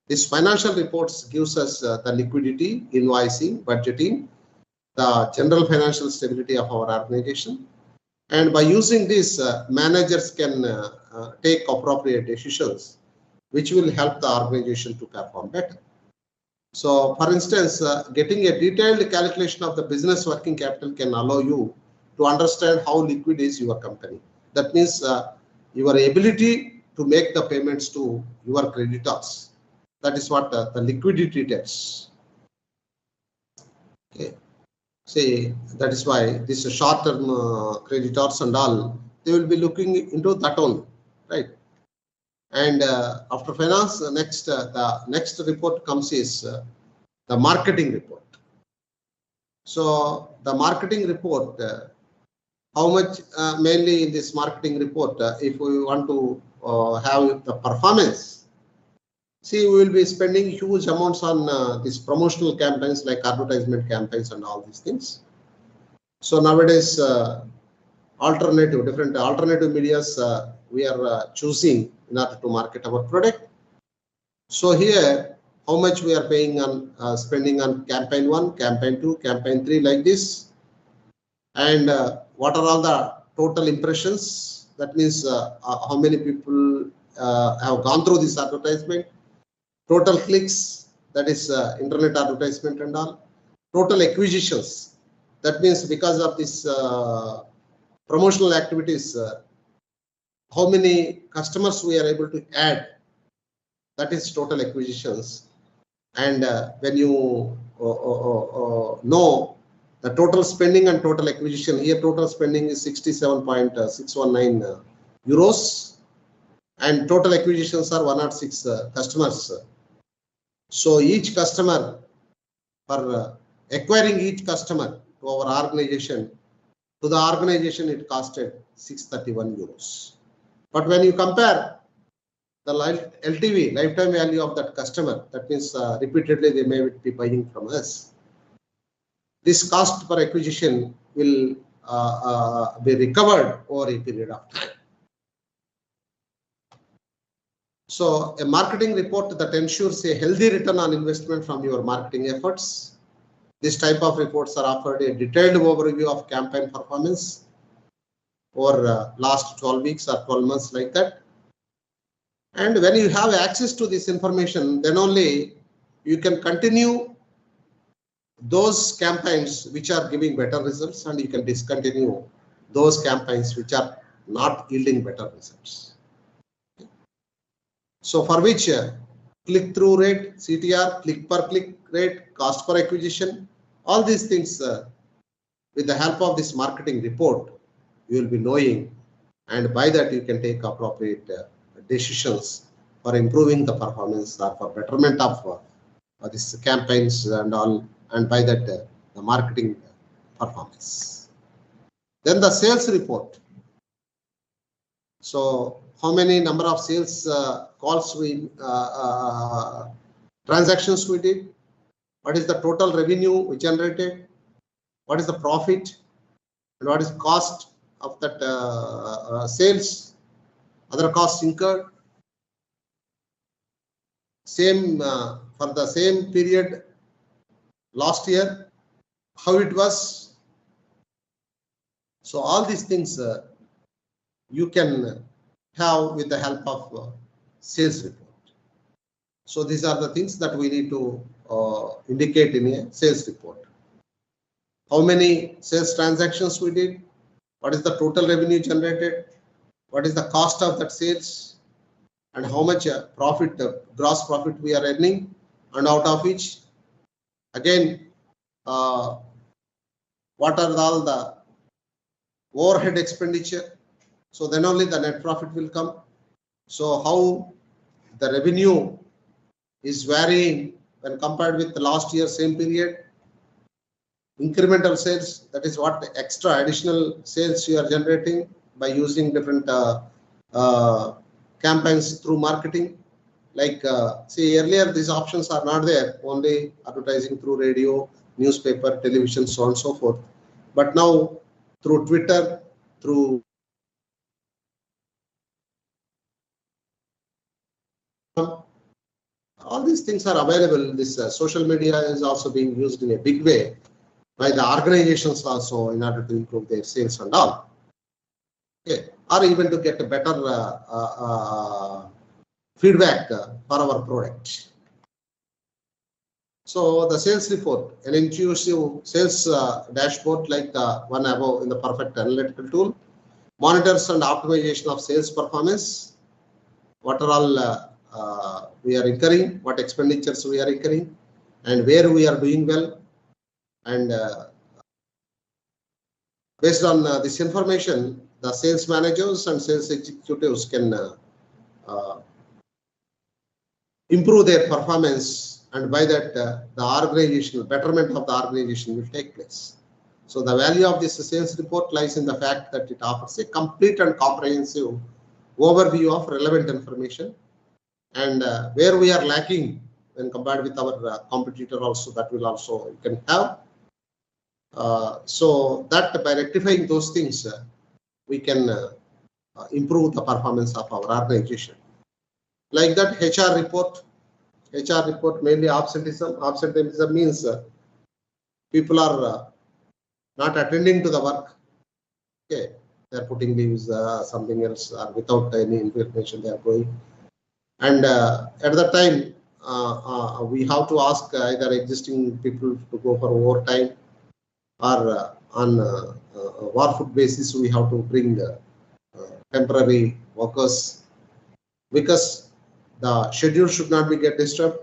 this financial reports gives us the liquidity, invoicing, budgeting, the general financial stability of our organization. And by using this, managers can take appropriate decisions, which will help the organization to perform better. So, for instance, getting a detailed calculation of the business working capital can allow you to understand how liquid is your company. That means your ability to make the payments to your creditors. That is what the liquidity tells. Okay. See, that is why this short-term creditors and all, they will be looking into that only, right? And after finance, the next report comes is the marketing report. So the marketing report, how much mainly in this marketing report, if we want to have the performance, see, we will be spending huge amounts on these promotional campaigns like advertisement campaigns and all these things. So nowadays, different alternative medias we are choosing in order to market our product. So here, how much we are paying on spending on campaign 1, campaign 2, campaign 3 like this, and what are all the total impressions? That means how many people have gone through this advertisement, total clicks, that is internet advertisement and all, total acquisitions, that means because of this promotional activities, how many customers we are able to add, that is total acquisitions. And when you know the total spending and total acquisition, here total spending is 67.619 euros and total acquisitions are 106 customers. So each customer, for acquiring each customer to our organization, to the organization it costed 631 euros. But when you compare the LTV, lifetime value of that customer, that means repeatedly they may be buying from us, this cost per acquisition will be recovered over a period of time. So a marketing report that ensures a healthy return on investment from your marketing efforts. This type of reports are offered a detailed overview of campaign performance over last 12 weeks or 12 months, like that. And when you have access to this information, then only you can continue those campaigns which are giving better results, and you can discontinue those campaigns which are not yielding better results. So for which click-through rate, CTR, click per click rate, cost per acquisition, all these things with the help of this marketing report, you will be knowing, and by that you can take appropriate decisions for improving the performance or for betterment of these campaigns and all, and by that the marketing performance. Then the sales report. So how many number of sales calls we transactions we did, what is the total revenue we generated, what is the profit, and what is the cost of that sales, other costs incurred. Same for the same period last year, how it was. So all these things you can have with the help of sales report. So these are the things that we need to indicate in a sales report. How many sales transactions we did, what is the total revenue generated, what is the cost of that sales, and how much profit, gross profit we are earning, and out of which, again, what are all the overhead expenditure. So then only the net profit will come. So how the revenue is varying when compared with the last year same period. Incremental sales, that is what extra additional sales you are generating by using different campaigns through marketing. Like see, earlier these options are not there, only advertising through radio, newspaper, television, so on and so forth. But now through Twitter, through all these things are available. This social media is also being used in a big way by the organizations also in order to improve their sales and all. Okay, or even to get a better feedback for our product. So the sales report, an intuitive sales dashboard like the one above in the perfect analytical tool, monitors and optimization of sales performance. What are all we are incurring, what expenditures we are incurring, and where we are doing well. And based on this information, the sales managers and sales executives can improve their performance, and by that the organizational betterment of the organization will take place. So the value of this sales report lies in the fact that it offers a complete and comprehensive overview of relevant information, and where we are lacking when compared with our competitor also, that will also you can have. So that by rectifying those things, we can improve the performance of our organization. Like that HR report mainly absenteeism. Absenteeism means people are not attending to the work. Okay, they are putting leaves, something else, or without any information they are going. And at that time, we have to ask either existing people to go for overtime, or on war-foot basis we have to bring temporary workers, because the schedule should not be get disturbed.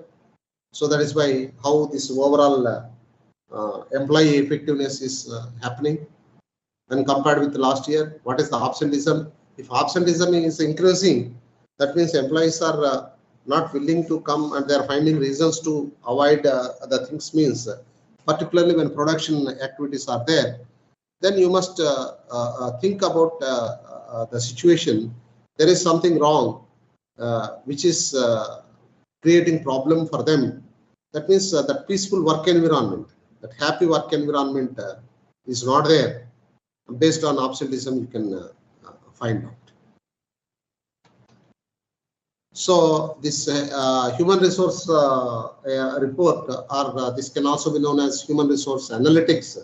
So that is why how this overall employee effectiveness is happening when compared with last year. What is the absenteeism? If absenteeism is increasing, that means employees are not willing to come and they are finding reasons to avoid the things. Means particularly when production activities are there, then you must think about the situation. There is something wrong which is creating problem for them. That means that peaceful work environment, that happy work environment is not there. Based on absenteeism, you can find out. So this human resource report, or this can also be known as human resource analytics.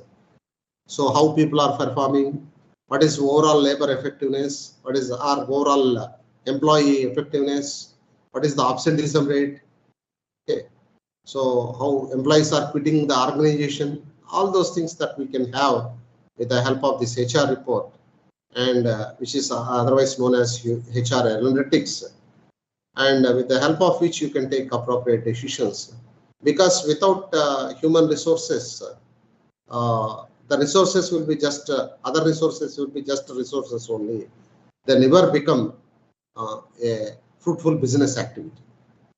So how people are performing, what is overall labor effectiveness, what is our overall employee effectiveness, what is the absenteeism rate. Okay. So how employees are quitting the organization, all those things that we can have with the help of this HR report, and which is otherwise known as HR analytics, and with the help of which you can take appropriate decisions. Because without human resources, the resources will be just other resources will be just resources only. They never become a fruitful business activity.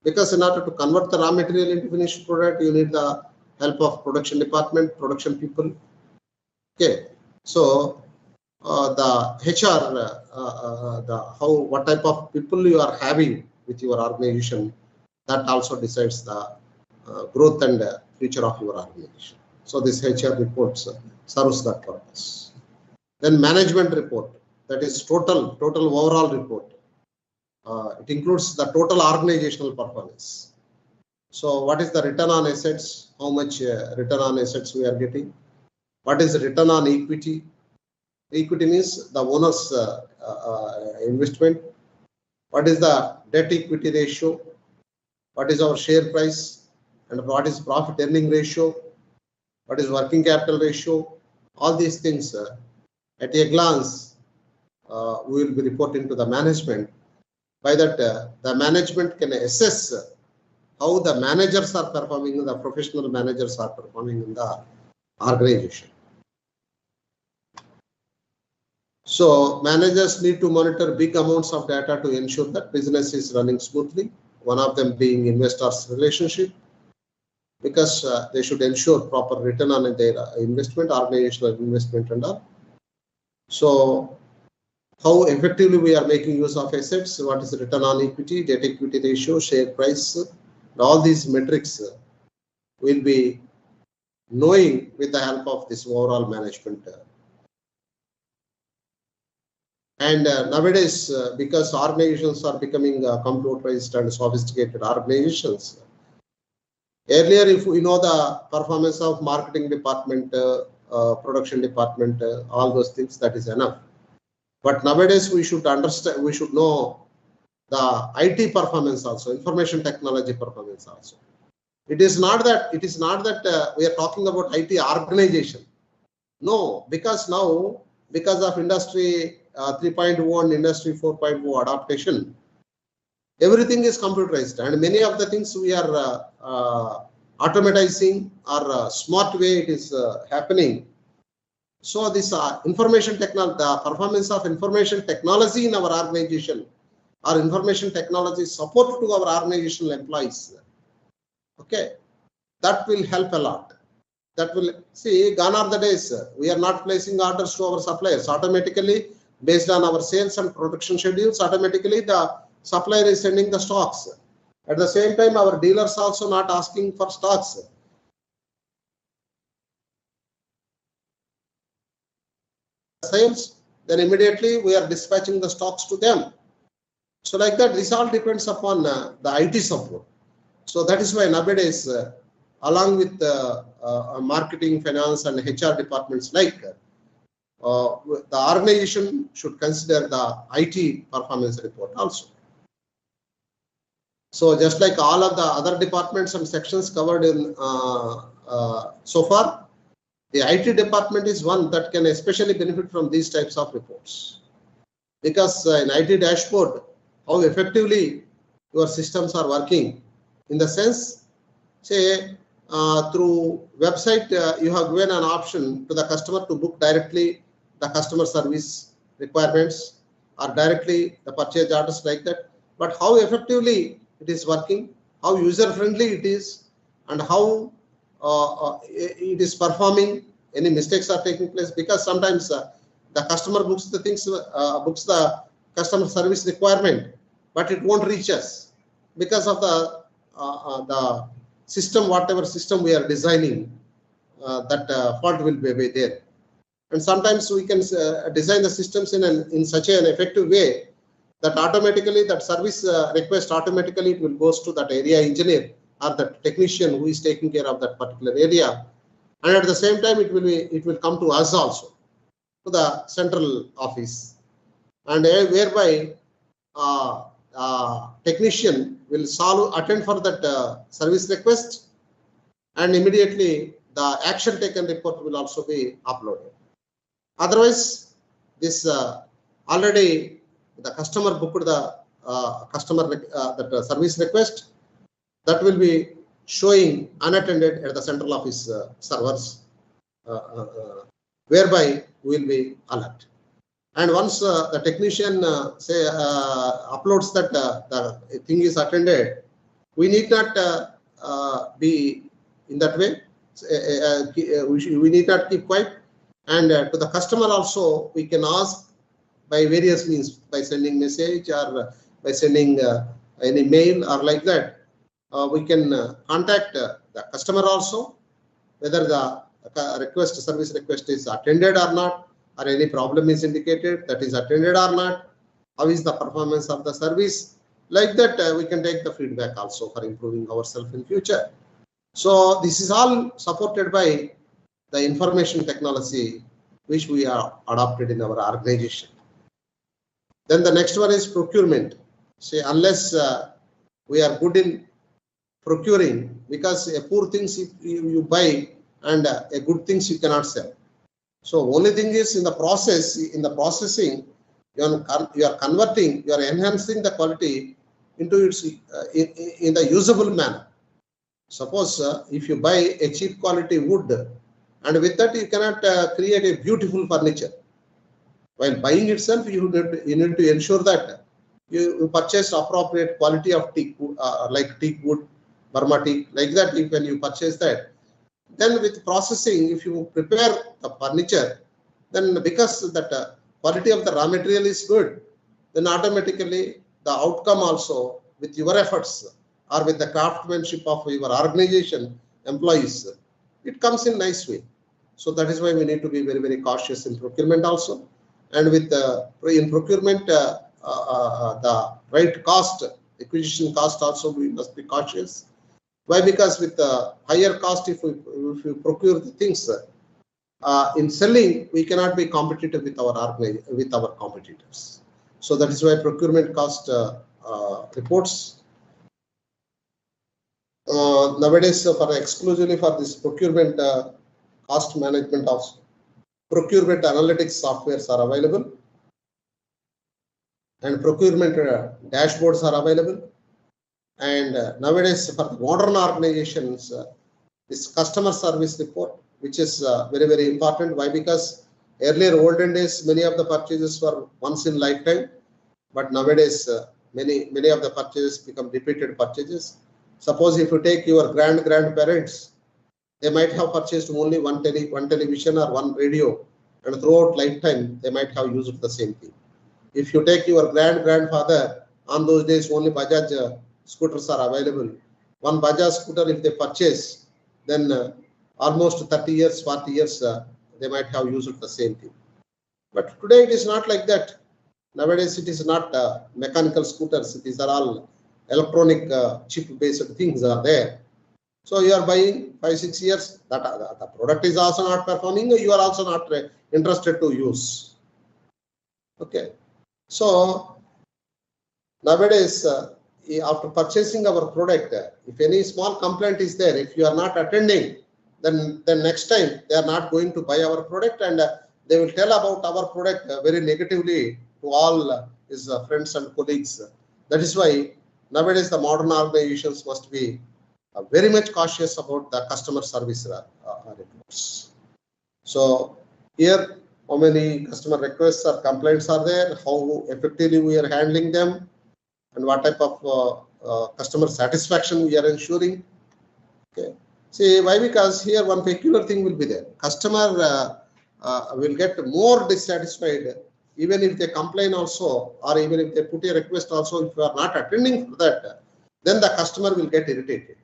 Because in order to convert the raw material into finished product, you need the help of production department, production people. Okay, so the HR, what type of people you are having with your organization, that also decides the growth and future of your organization. So this HR report serves that purpose. Then management report, that is total overall report. It includes the total organizational performance. So what is the return on assets? How much return on assets we are getting? What is the return on equity? Equity means the owner's investment. What is the debt equity ratio? What is our share price? And what is profit earning ratio? What is working capital ratio? All these things at a glance we will be reporting to the management. By that, the management can assess how the managers are performing, the professional managers are performing in the organization. So managers need to monitor big amounts of data to ensure that business is running smoothly. One of them being investors' relationship, because they should ensure proper return on their investment, organizational investment and all. So how effectively we are making use of assets, what is the return on equity, debt equity ratio, share price, all these metrics will be knowing with the help of this overall management. And nowadays, because organizations are becoming computerized and sophisticated organizations, earlier if we know the performance of marketing department, production department, all those things, that is enough. But nowadays we should understand, we should know the IT performance also, information technology performance also. It is not that we are talking about IT organization. No, because now, because of industry 3.1 and industry 4.0 adaptation, everything is computerized, and many of the things we are automatizing or smart way it is happening. So this information technology, the performance of information technology in our organization, or information technology support to our organizational employees, okay, that will help a lot. That will, see, gone are the days we are not placing orders to our suppliers automatically based on our sales and production schedules. Automatically the supplier is sending the stocks. At the same time, our dealers also not asking for stocks. Sales, then immediately we are dispatching the stocks to them. So like that, this all depends upon the IT support. So that is why nowadays, along with marketing, finance and HR departments, like the organization should consider the IT performance report also. So just like all of the other departments and sections covered in so far, the IT department is one that can especially benefit from these types of reports. Because in IT dashboard, how effectively your systems are working, in the sense, say, through website, you have given an option to the customer to book directly the customer service requirements or directly the purchase orders like that. But how effectively it is working, how user friendly it is, and how it is performing, any mistakes are taking place, because sometimes the customer books the things, books the customer service requirement, but it won't reach us because of the system, whatever system we are designing, that fault will be there. And sometimes we can design the systems in such an effective way that automatically that service request automatically it will goes to that area engineer or the technician who is taking care of that particular area, and at the same time it will come to us also, to the central office, and whereby technician will attend for that service request, and immediately the action taken report will also be uploaded. Otherwise, this already the customer booked the that service request, that will be showing unattended at the central office servers, whereby we will be alert. And once the technician say uploads that the thing is attended, we need not be in that way. We need not keep quiet. And to the customer also, we can ask by various means, by sending message or by sending any mail or like that. We can contact the customer also, whether the service request is attended or not, or any problem is indicated that is attended or not, how is the performance of the service, like that we can take the feedback also for improving ourselves in future. So this is all supported by the information technology which we are adopted in our organization. Then the next one is procurement. Say, unless we are good in procuring, because a poor things you buy and a good things you cannot sell. So only thing is in the processing, you are converting, you are enhancing the quality into its in the usable manner. Suppose if you buy a cheap quality wood, and with that you cannot create a beautiful furniture. While buying itself, you need to ensure that you purchase appropriate quality of teak, like teak wood, Burma teak, like that. When you purchase that, then with processing, if you prepare the furniture, then because that quality of the raw material is good, then automatically the outcome also with your efforts or with the craftsmanship of your organization employees, it comes in nice way. So that is why we need to be very, very cautious in procurement also. And with in procurement, the right cost, acquisition cost also, we must be cautious. Why? Because with the higher cost, if we procure the things, in selling, we cannot be competitive with our competitors. So that is why procurement cost reports nowadays for exclusively for this procurement cost management also. Procurement analytics softwares are available, and procurement dashboards are available. And nowadays for modern organizations, this customer service report, which is very, very important. Why? Because earlier olden days, many of the purchases were once in lifetime, but nowadays many of the purchases become repeated purchases. Suppose if you take your grandparents, they might have purchased only one television or one radio, and throughout lifetime they might have used the same thing. If you take your grandfather, on those days only Bajaj scooters are available. One Bajaj scooter, if they purchase, then almost 30 years, 40 years, they might have used the same thing. But today it is not like that. Nowadays it is not mechanical scooters. These are all electronic chip-based things are there. So you are buying 5-6 years, that the product is also not performing, you are also not interested to use. Okay. So nowadays, after purchasing our product, if any small complaint is there, if you are not attending, then next time they are not going to buy our product, and they will tell about our product very negatively to all his friends and colleagues. That is why nowadays the modern organizations must be very much cautious about the customer service reports. So here, how many customer requests or complaints are there, how effectively we are handling them, and what type of customer satisfaction we are ensuring. Okay. See, why? Because here one peculiar thing will be there. Customer will get more dissatisfied even if they complain also, or even if they put a request also. If you are not attending for that, then the customer will get irritated.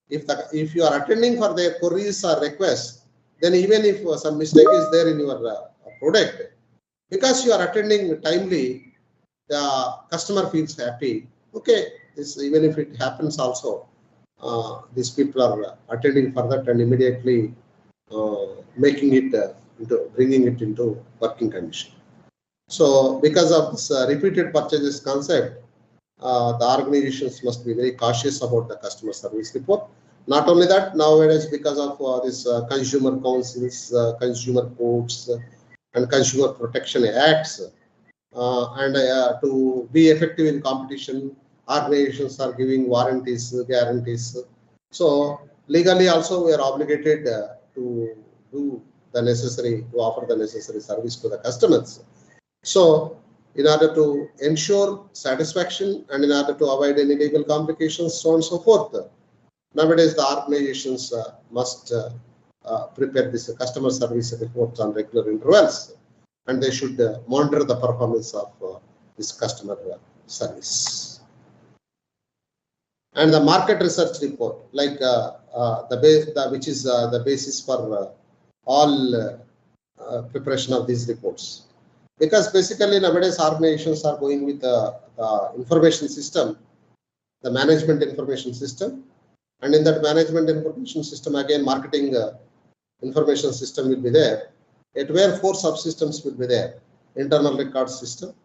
If you are attending for their queries or requests, then even if some mistake is there in your product, because you are attending timely, the customer feels happy. Okay, this even if it happens also, these people are attending for that and immediately making it bringing it into working condition. So because of this repeated purchases concept, the organizations must be very cautious about the customer service report. Not only that, nowadays because of this consumer councils, consumer courts, and consumer protection acts, and to be effective in competition, organizations are giving warranties, guarantees. So legally also we are obligated to do the necessary, to offer the necessary service to the customers. So in order to ensure satisfaction and in order to avoid any legal complications, so on and so forth, nowadays the organizations must prepare this customer service reports on regular intervals, and they should monitor the performance of this customer service. And the market research report, like which is the basis for all preparation of these reports. Because basically nowadays organizations are going with the information system, the management information system, and in that management information system again marketing information system will be there. At where 4 subsystems will be there: internal record system,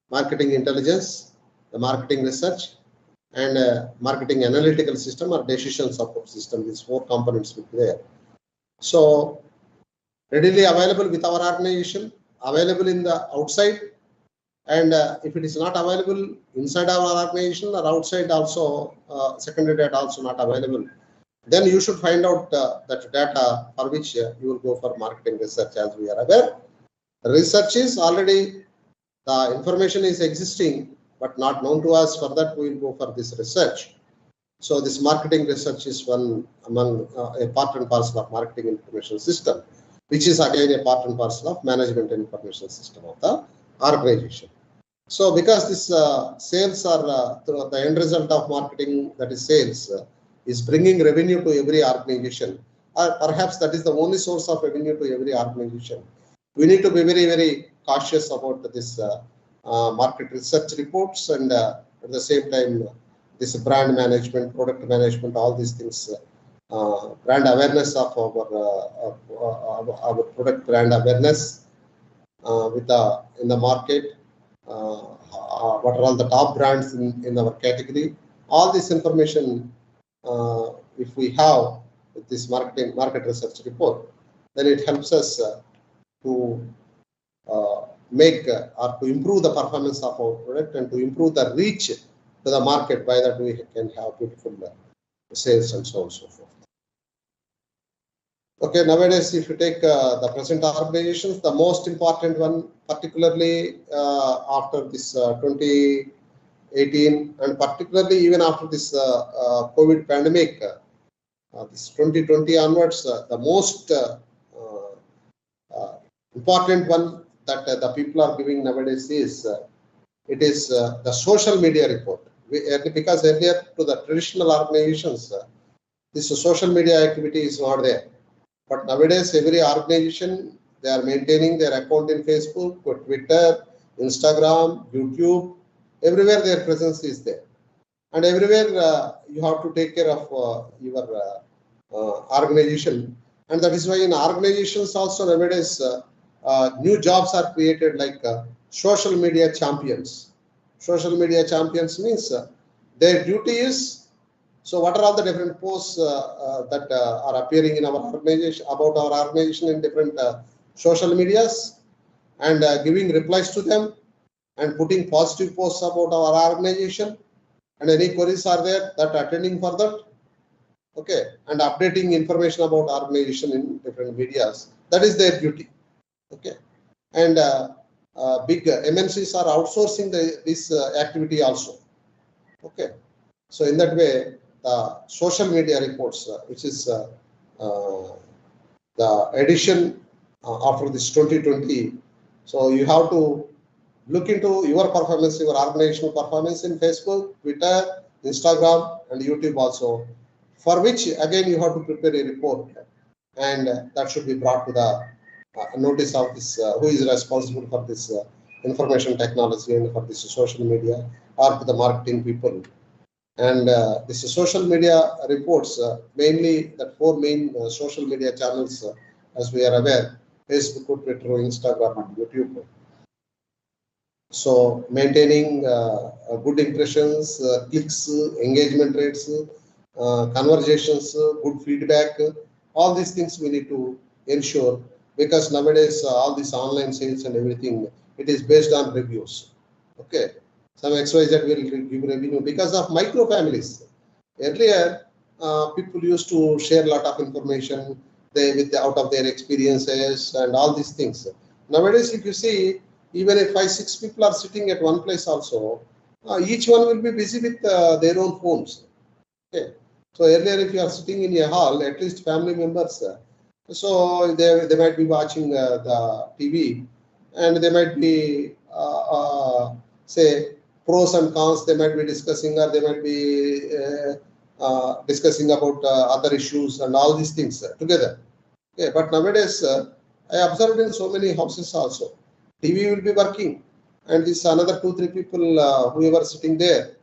marketing intelligence, the marketing research, and marketing analytical system or decision support system. These 4 components will be there. So readily available with our organization, available in the outside, and if it is not available inside our organization or outside also, secondary data also not available, then you should find out that data for which you will go for marketing research. As we are aware, research is already, the information is existing but not known to us. For that we will go for this research. So this marketing research is one among a part and parcel of marketing information system, which is again a part and parcel of management information system of the organization. So because this sales are the end result of marketing, that is sales, is bringing revenue to every organization, or perhaps that is the only source of revenue to every organization, we need to be very, very cautious about this market research reports, and at the same time this brand management, product management, all these things, brand awareness of our product brand awareness with in the market, what are all the top brands in our category. All this information, if we have this market research report, then it helps us to make or to improve the performance of our product and to improve the reach to the market. By that we can have beautiful sales and so on and so forth. Okay, nowadays if you take the present organizations, the most important one, particularly after this 2018 and particularly even after this COVID pandemic, this 2020 onwards, the most important one that the people are giving nowadays is it is the social media report. Because earlier to the traditional organizations, this social media activity is not there. But nowadays, every organization, they are maintaining their account in Facebook, Twitter, Instagram, YouTube. Everywhere their presence is there. And everywhere you have to take care of your organization. And that is why in organizations also nowadays, new jobs are created like social media champions. Social media champions means Their duty is, so what are all the different posts that are appearing in our organization, about our organization in different social medias, and giving replies to them and putting positive posts about our organization, and any queries are there that attending for that. Okay, and updating information about organization in different medias. That is their duty. Okay, and big MNCs are outsourcing this activity also. Okay, so in that way, the social media reports, which is the edition after this 2020. So you have to look into your performance, your organizational performance in Facebook, Twitter, Instagram, and YouTube also, for which again you have to prepare a report, and that should be brought to the notice of this who is responsible for this information technology and for this social media, or to the marketing people. And this social media reports, mainly the four main social media channels, as we are aware: Facebook, Twitter, Instagram, and YouTube. So maintaining good impressions, clicks, engagement rates, conversations, good feedback, all these things we need to ensure, because nowadays all these online sales and everything, it is based on reviews. Okay, some XYZ will give revenue because of micro families. Earlier, people used to share a lot of information out of their experiences and all these things. Nowadays, if you see, even if 5, 6 people are sitting at one place also, each one will be busy with their own phones. Okay. So earlier, if you are sitting in a hall, at least family members, so they might be watching the TV, and they might be say pros and cons. They might be discussing, or they might be discussing about other issues and all these things together. Okay. But nowadays, I observed in so many houses also, TV will be working, and this another 2, 3 people, whoever sitting there,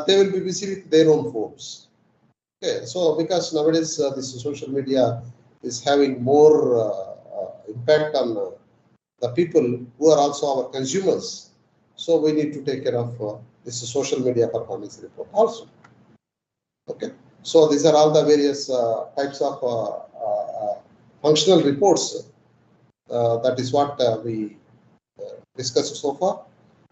they will be busy with their own phones. Okay, so because nowadays this social media is having more impact on the people who are also our consumers, so we need to take care of this social media performance report also. Okay, so these are all the various types of functional reports. That is what we discussed so far,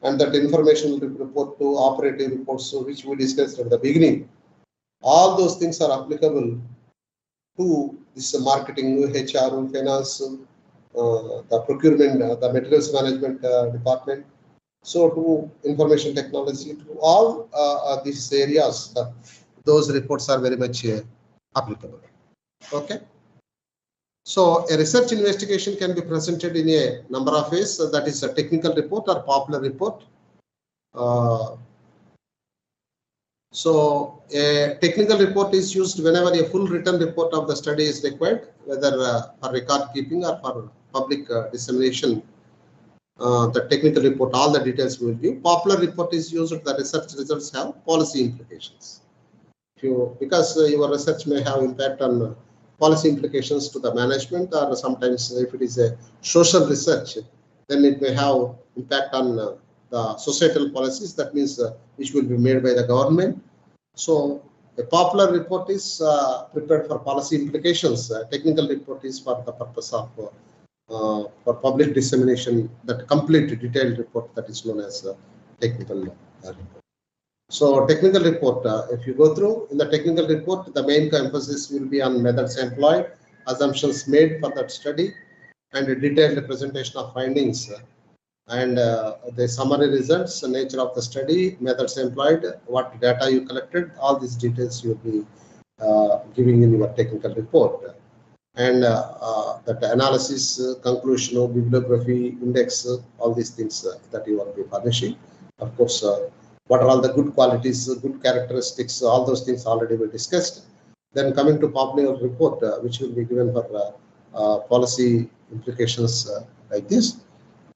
and that informational report to operative reports, which we discussed at the beginning. All those things are applicable to this marketing, HR, finance, the procurement, the materials management department. So to information technology, to all these areas, those reports are very much applicable. Okay. So a research investigation can be presented in a number of ways. So that is a technical report or popular report. So a technical report is used whenever a full written report of the study is required, whether for record keeping or for public dissemination. The technical report, all the details will give. Popular report is used if the research results have policy implications. Because your research may have impact on policy implications to the management, or sometimes if it is a social research, then it may have impact on the societal policies. That means which will be made by the government. So a popular report is prepared for policy implications. Technical report is for the purpose of for public dissemination. That complete detailed report, that is known as technical report. So technical report, if you go through in the technical report, the main emphasis will be on methods employed, assumptions made for that study, and a detailed presentation of findings, and the summary results, the nature of the study, methods employed, what data you collected, all these details you will be giving in your technical report. And that analysis, conclusion, bibliography, index, all these things that you will be furnishing. Of course, what are all the good qualities, good characteristics, all those things already were discussed. Then coming to popular report, which will be given for policy implications like this.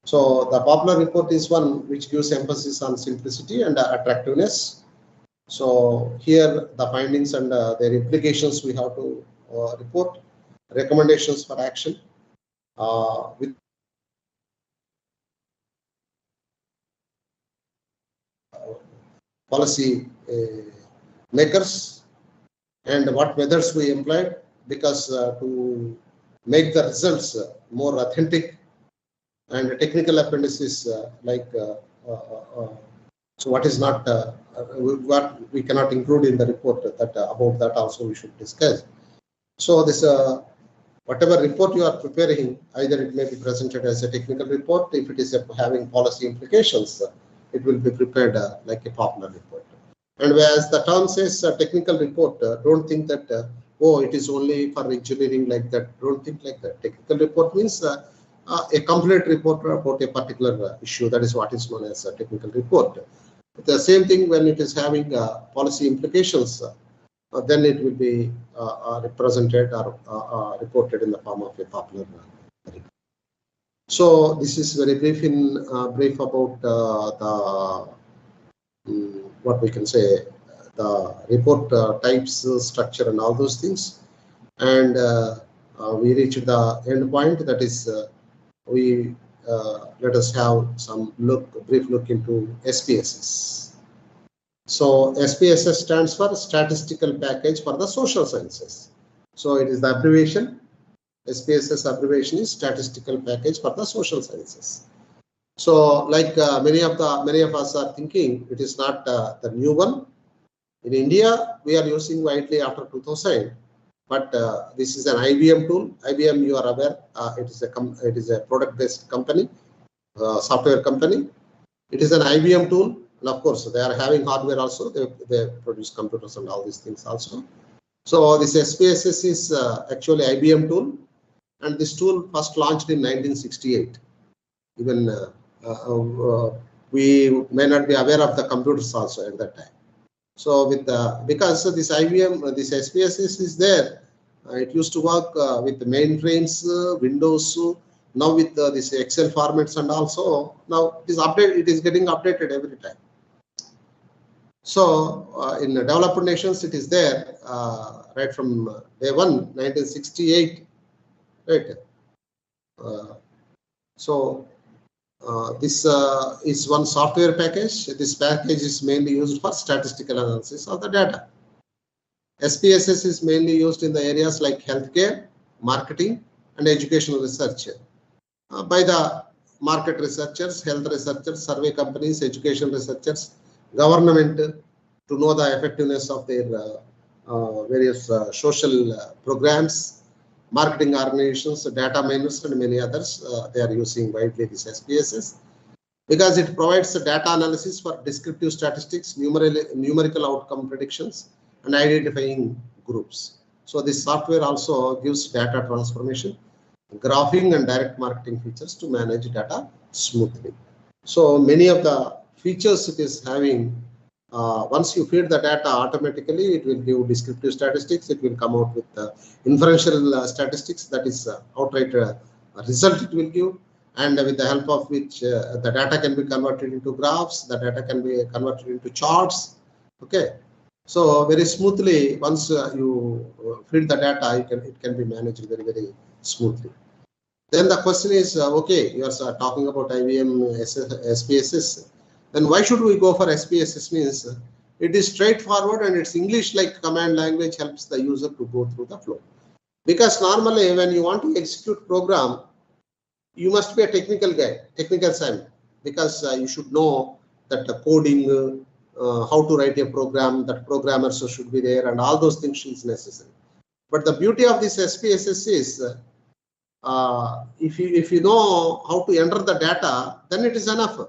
So the popular report is one which gives emphasis on simplicity and attractiveness. So here the findings and their implications we have to report. Recommendations for action with policy makers and what methods we employed, because to make the results more authentic, and technical appendices so what is not what we cannot include in the report, that about that also we should discuss. So this whatever report you are preparing, either it may be presented as a technical report. If it is having policy implications, it will be prepared like a popular report. And whereas the term says technical report, don't think that oh, it is only for engineering like that. Don't think like that. Technical report means a complete report about a particular issue. That is what is known as a technical report. The same thing when it is having policy implications, then it will be represented or reported in the form of a popular report. So this is very brief brief about what we can say, the report types, structure, and all those things. And we reached the end point. That is, we let us have some brief look into SPSS. So SPSS stands for Statistical Package for the Social Sciences. So it is the abbreviation. SPSS abbreviation is Statistical Package for the Social Sciences. So like many of us are thinking, it is not the new one. In India, we are using widely after 2000. But this is an IBM tool. IBM, you are aware, it is a product-based company, software company. It is an IBM tool, and of course they are having hardware also. They produce computers and all these things also. So this SPSS is actually IBM tool, and this tool first launched in 1968. Even we may not be aware of the computers also at that time. So with because this IBM, this SPSS is there, it used to work with the mainframes, Windows. Now with this Excel formats, and also now it is getting updated every time. So in developed nations, it is there right from day one, 1968, right? This is one software package. This package is mainly used for statistical analysis of the data. SPSS is mainly used in the areas like healthcare, marketing, and educational research by the market researchers, health researchers, survey companies, education researchers, government, to know the effectiveness of their various social programs, marketing organizations, data miners, and many others. They are using widely this SPSS because it provides data analysis for descriptive statistics, numerical outcome predictions, and identifying groups. So this software also gives data transformation, graphing, and direct marketing features to manage data smoothly. So many of the features it is having, once you feed the data, automatically it will give descriptive statistics. It will come out with inferential statistics, that is outright result it will give, and with the help of which the data can be converted into graphs, the data can be converted into charts. Okay, so very smoothly, once you feed the data, it can be managed very, very smoothly. Then the question is, okay, you are talking about IBM SPSS. Then why should we go for SPSS? Means it is straightforward and it's English like command language, helps the user to go through the flow. Because normally when you want to execute program, you must be a technical guy, technical savvy, because you should know that the coding, how to write a program, that programmers should be there, and all those things is necessary. But the beauty of this SPSS is, if you know how to enter the data, then it is enough.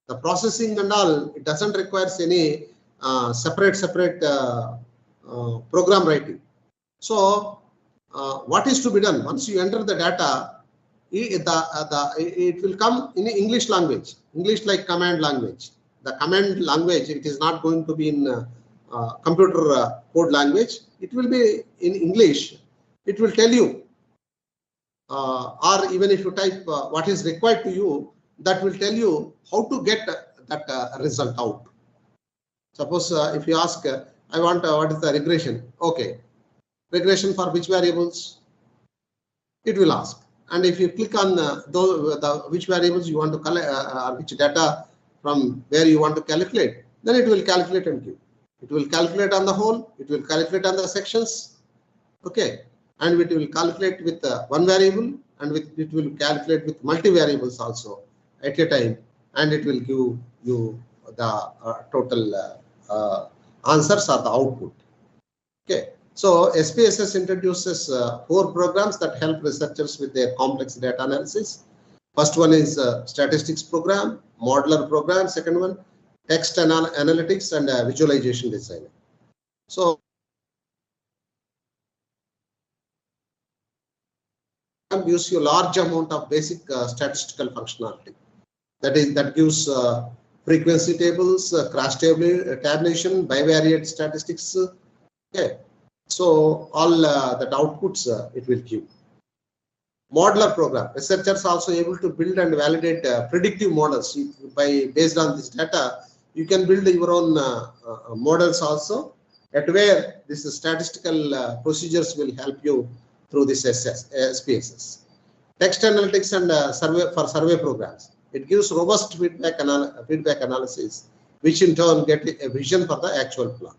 The processing and all, it doesn't require any separate program writing. So what is to be done? Once you enter the data, it will come in English language, English like command language. The command language, it is not going to be in computer code language. It will be in English. It will tell you, or even if you type what is required to you, that will tell you how to get that result out. Suppose if you ask, I want what is the regression? Okay, regression for which variables? It will ask. And if you click on which variables you want to collect, which data from where you want to calculate, then it will calculate and give. It will calculate on the whole, it will calculate on the sections, okay, and it will calculate with one variable, and it will calculate with multi-variables also at a time, and it will give you the total answers or the output. Okay, so SPSS introduces 4 programs that help researchers with their complex data analysis. First one is statistics program, modeler program. Second one, text analytics and visualization design. So gives you large amount of basic statistical functionality. That gives frequency tables, cross tabulation, bivariate statistics. Okay, so all that outputs it will give. Modeler program. Researchers also able to build and validate predictive models. Based on this data, you can build your own models also, at where this statistical procedures will help you through this SPSS. Text analytics and survey programs. It gives robust feedback analysis, which in turn get a vision for the actual plan.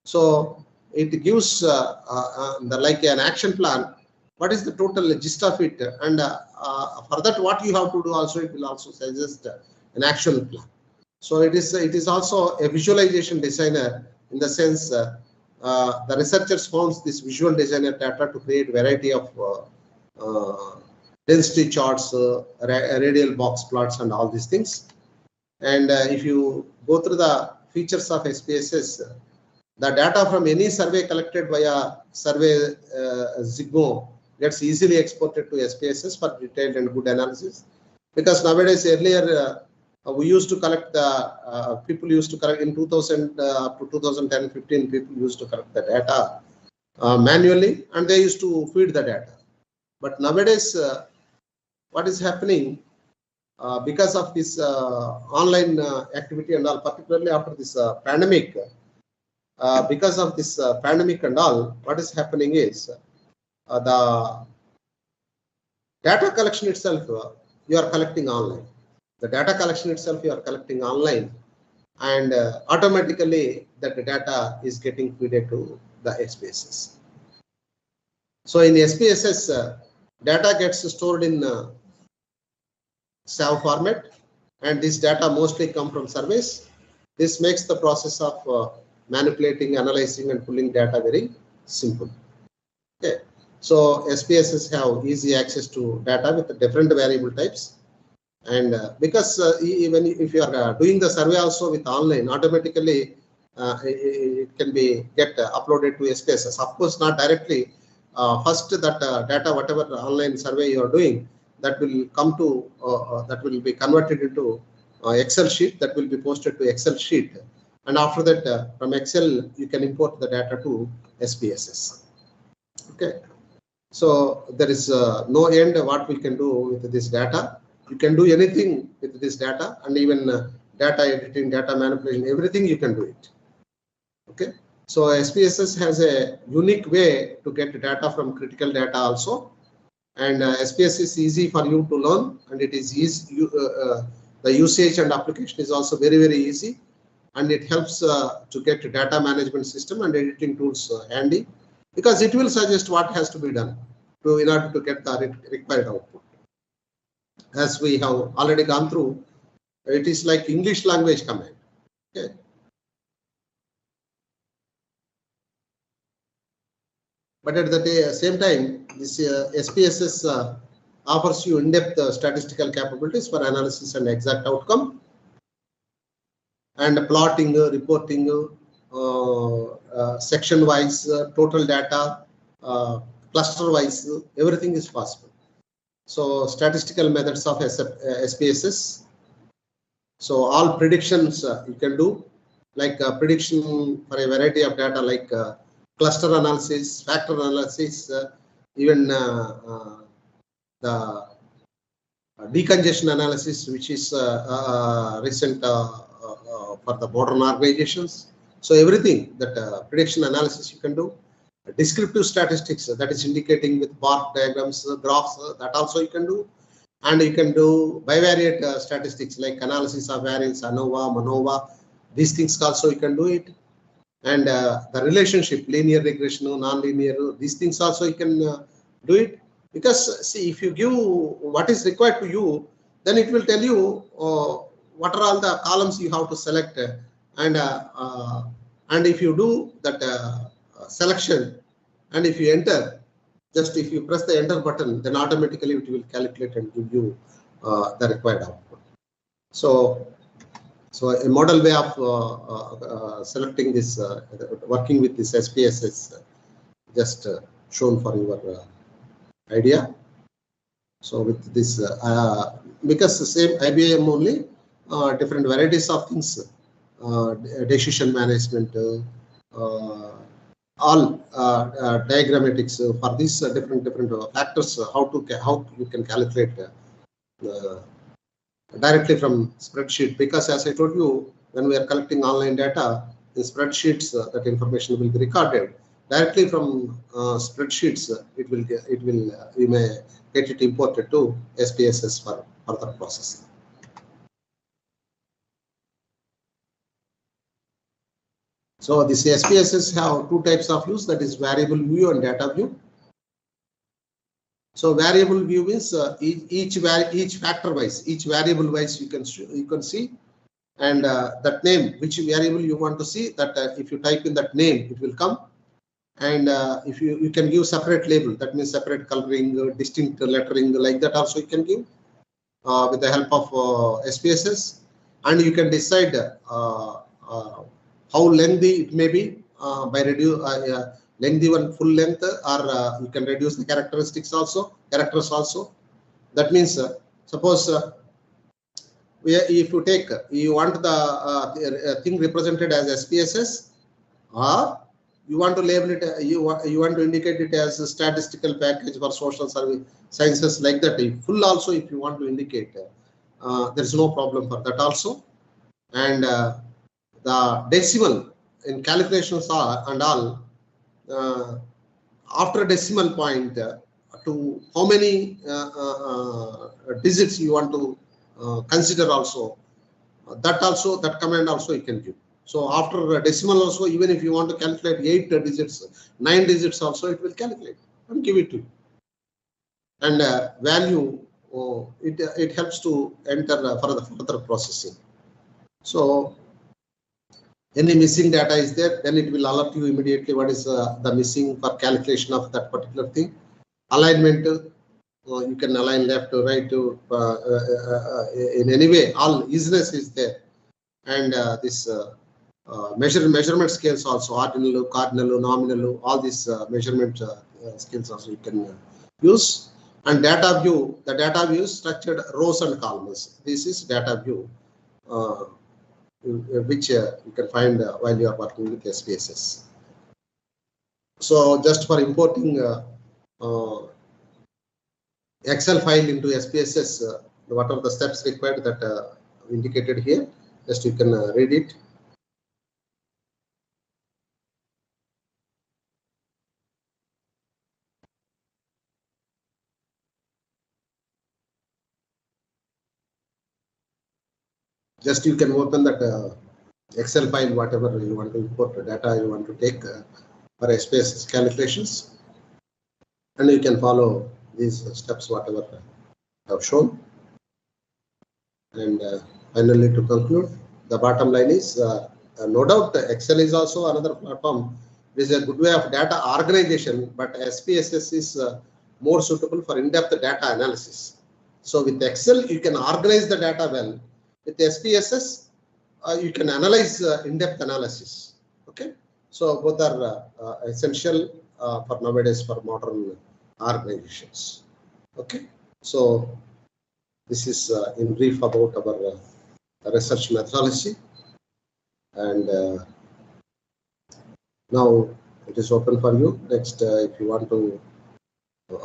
So it gives like an action plan. What is the total gist of it, and for that what you have to do also, it will also suggest an action plan. So it is also a visualization designer, in the sense the researchers found this visual designer data to create variety of density charts, radial box plots, and all these things. And if you go through the features of SPSS, the data from any survey collected via survey Zigmo gets easily exported to SPSS for detailed and good analysis. Because nowadays, earlier we used to collect the people used to collect in 2000 up to 2010-15, people used to collect the data manually, and they used to feed the data. But nowadays, what is happening because of this online activity and all, particularly after this pandemic, because of this pandemic and all, what is happening is the data collection itself you are collecting online. The data collection itself you are collecting online, and automatically that data is getting fed to the SPSS. So in SPSS, data gets stored in SAV format, and this data mostly come from surveys. This makes the process of manipulating, analyzing, and pulling data very simple. Okay, so SPSS have easy access to data with different variable types, and because even if you are doing the survey also with online, automatically it can be get uploaded to SPSS. Of course, not directly. First, that data, whatever online survey you are doing, that will come to that will be converted into Excel sheet, that will be posted to Excel sheet, and after that from Excel you can import the data to SPSS. Okay, so there is no end what we can do with this data. You can do anything with this data, and even data editing, data manipulation, everything you can do it. Okay, so SPSS has a unique way to get data from critical data also, and SPSS is easy for you to learn, and it is easy. The usage and application is also very easy, and it helps to get data management system and editing tools handy, because it will suggest what has to be done in order to get the required output. As we have already gone through, it is like English language command. Okay. But at the same time, this SPSS offers you in-depth statistical capabilities for analysis and exact outcome, and plotting, reporting, section-wise, total data, cluster-wise, everything is possible. So statistical methods of SPSS. So all predictions you can do, like prediction for a variety of data, like cluster analysis, factor analysis, even the decongestion analysis, which is recent for the modern organizations. So everything that prediction analysis you can do. Descriptive statistics, that is indicating with bar diagrams, graphs, that also you can do. And you can do bivariate statistics like analysis of variance, ANOVA, MANOVA, These things also you can do it. And the relationship, linear regression, non-linear, these things also you can do it. Because see, if you give what is required to you, then it will tell you what are all the columns you have to select, and if you do that selection, and if you enter, just if you press the enter button, then automatically it will calculate and give you the required output. So a model way of selecting this, working with this SPS is just shown for your idea. So with this, because the same IBM only, different varieties of things, decision management, all diagrammatics for these different factors, how you can calculate directly from spreadsheet. Because as I told you, when we are collecting online data in spreadsheets, that information will be recorded directly from spreadsheets. We may get it imported to SPSS for further processing. So this SPSS have two types of views, that is variable view and data view. So variable view means each factor wise, each variable wise you can see, and that name, which variable you want to see, that if you type in that name, it will come. And if you can give separate label, that means separate coloring, distinct lettering, like that also you can give with the help of SPSS. And you can decide how lengthy it may be by lengthy one full length, or you can reduce the characters also. That means suppose if you take, you want the thing represented as SPSS, or you want to label it, you want to indicate it as a statistical package for social sciences, like that. Full also, if you want to indicate, there is no problem for that also. And the decimal in calculations and all, after decimal point, to how many digits you want to consider also, that command also you can give. So after decimal also, even if you want to calculate 8 digits, 9 digits also, it will calculate and give it to you. And value, it helps to enter for the further processing. So any missing data is there, then it will alert you immediately what is the missing for calculation of that particular thing. Alignment, you can align left to right to in any way, all easiness is there. And this measurement scales also, ordinal, cardinal, nominal, all these measurement skills also you can use. And data view, the data view is structured rows and columns. This is data view, which you can find while you are working with SPSS. So just for importing Excel file into SPSS, what are the steps required that indicated here? Just you can read it. Just you can open that Excel file, whatever you want to import, the data you want to take for SPSS calculations, and you can follow these steps, whatever I have shown. And finally, to conclude, the bottom line is, no doubt Excel is also another platform. It is a good way of data organization, but SPSS is more suitable for in-depth data analysis. So with Excel, you can organize the data well. With SPSS, you can analyze in-depth analysis. Okay, so both are essential for nowadays for modern organizations. Okay, so this is in brief about our research methodology, and now it is open for you. Next, if you want to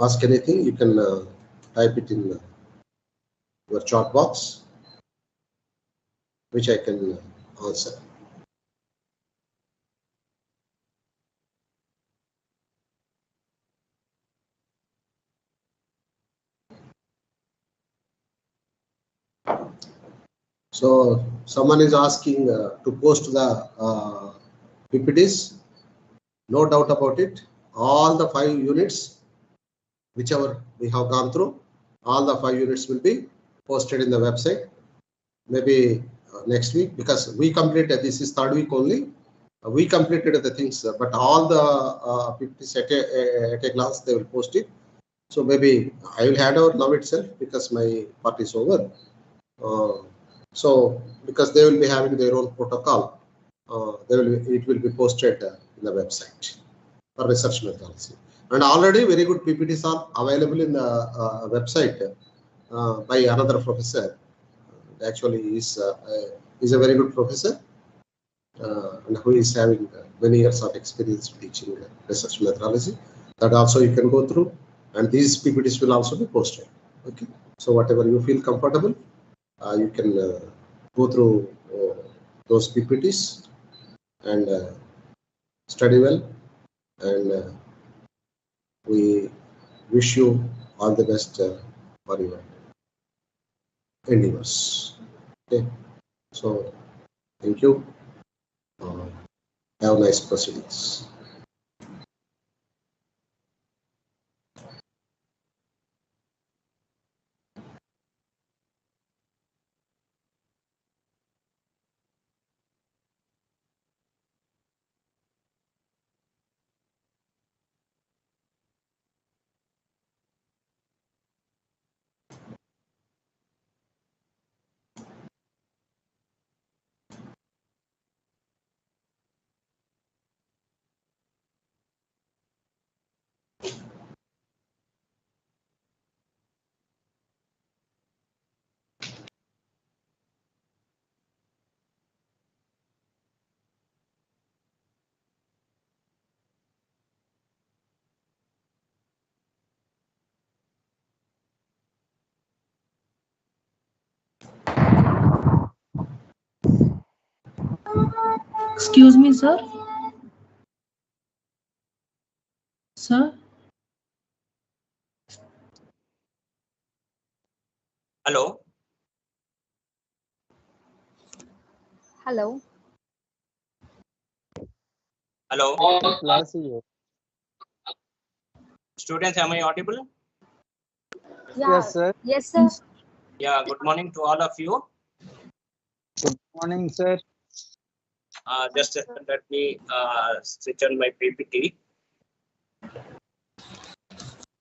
ask anything, you can type it in your chat box, which I can answer. So someone is asking to post the PPTs. No doubt about it. All the 5 units, whichever we have gone through, all the 5 units will be posted in the website. Maybe next week, because we completed, this is 3rd week only. We completed the things, but all the PPTs at a glance, they will post it. So maybe I will hand over now itself, because my part is over. So because they will be having their own protocol, it will be posted in the website for research methodology. And already very good PPTs are available in the website by another professor. Actually, is a very good professor, and who is having many years of experience teaching research methodology. That also you can go through, and these PPTs will also be posted. Okay, so whatever you feel comfortable, you can go through those PPTs and study well, and we wish you all the best for your endeavors. Okay, so thank you. Have nice proceedings. Excuse me, sir. Sir? Hello. Hello. Hello. Class here. Students, am I audible? Yeah. Yes, sir. Yes, sir. Yeah, good morning to all of you. Good morning, sir. Just let me switch on my PPT.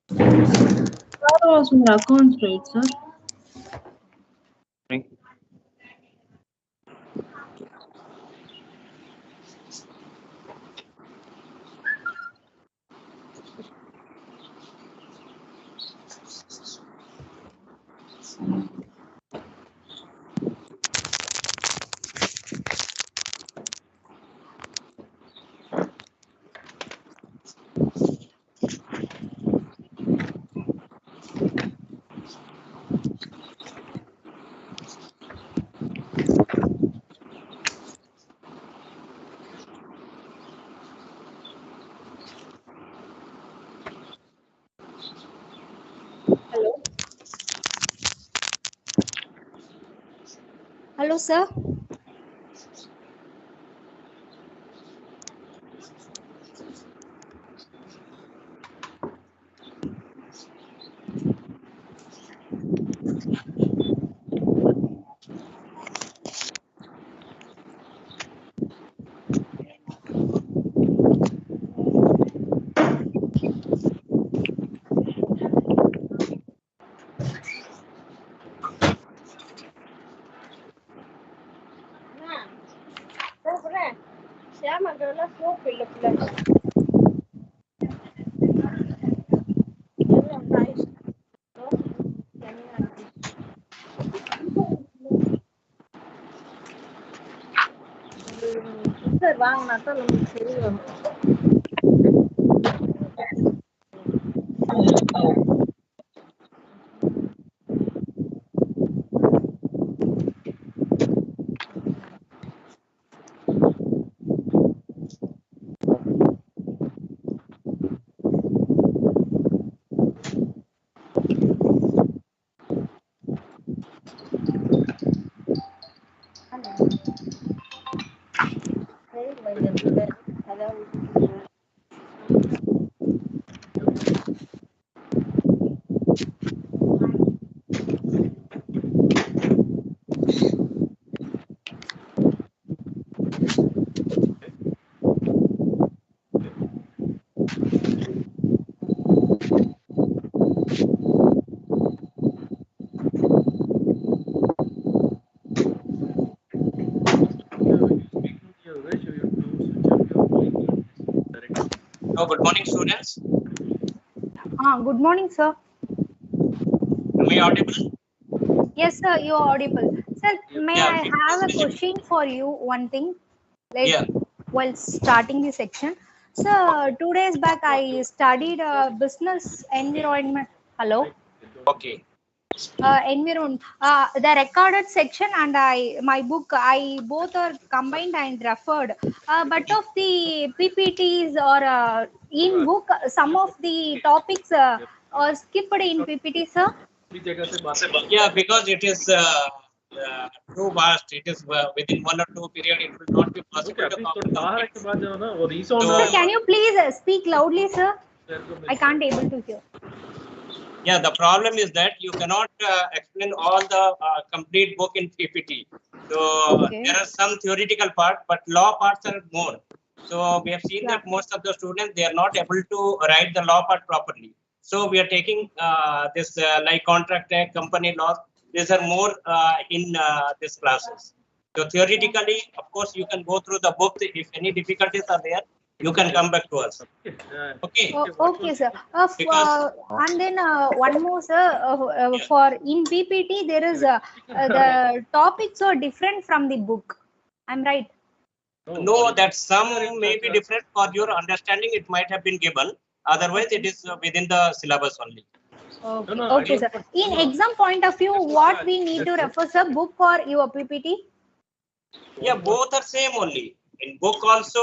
That was my account, right, sir? Hello. Hello, sir. Sir வாங்கினா தான் நமக்கு சரி வரும். So good morning, students. Good morning, sir. Am I audible? Yes, sir, you are audible. Sir, may Yeah, I have a question for you? One thing, like Yeah. while starting the section. Sir, 2 days back I studied business environment. Hello. Okay. Environment. The recorded section and my book. I both are combined and referred. But of the PPTs or in book, some of the topics are skipped in PPT, sir. Yeah, because it is too vast. It is within 1 or 2 period. It will not be possible to complete. Sir, can you please speak loudly, sir? I can't able to hear. Yeah, the problem is that you cannot explain all the complete book in PPT. So Okay. there are some theoretical part, but law parts are more. So we have seen Yeah. that most of the students, they are not able to write the law part properly. So we are taking this like contract act, company law. These are more in these classes. So theoretically, of course, you can go through the book. If any difficulties are there, you can come back to us. Okay. Okay, sir. Because And then one more, sir. For in PPT, there is the topics are different from the book. I'm right. no, that some may be different for your understanding. It might have been given. Otherwise, it is within the syllabus only. Okay, okay, sir. In exam point of view, what we need to refer, sir, book or your PPT? Yeah, both are same only. In book also,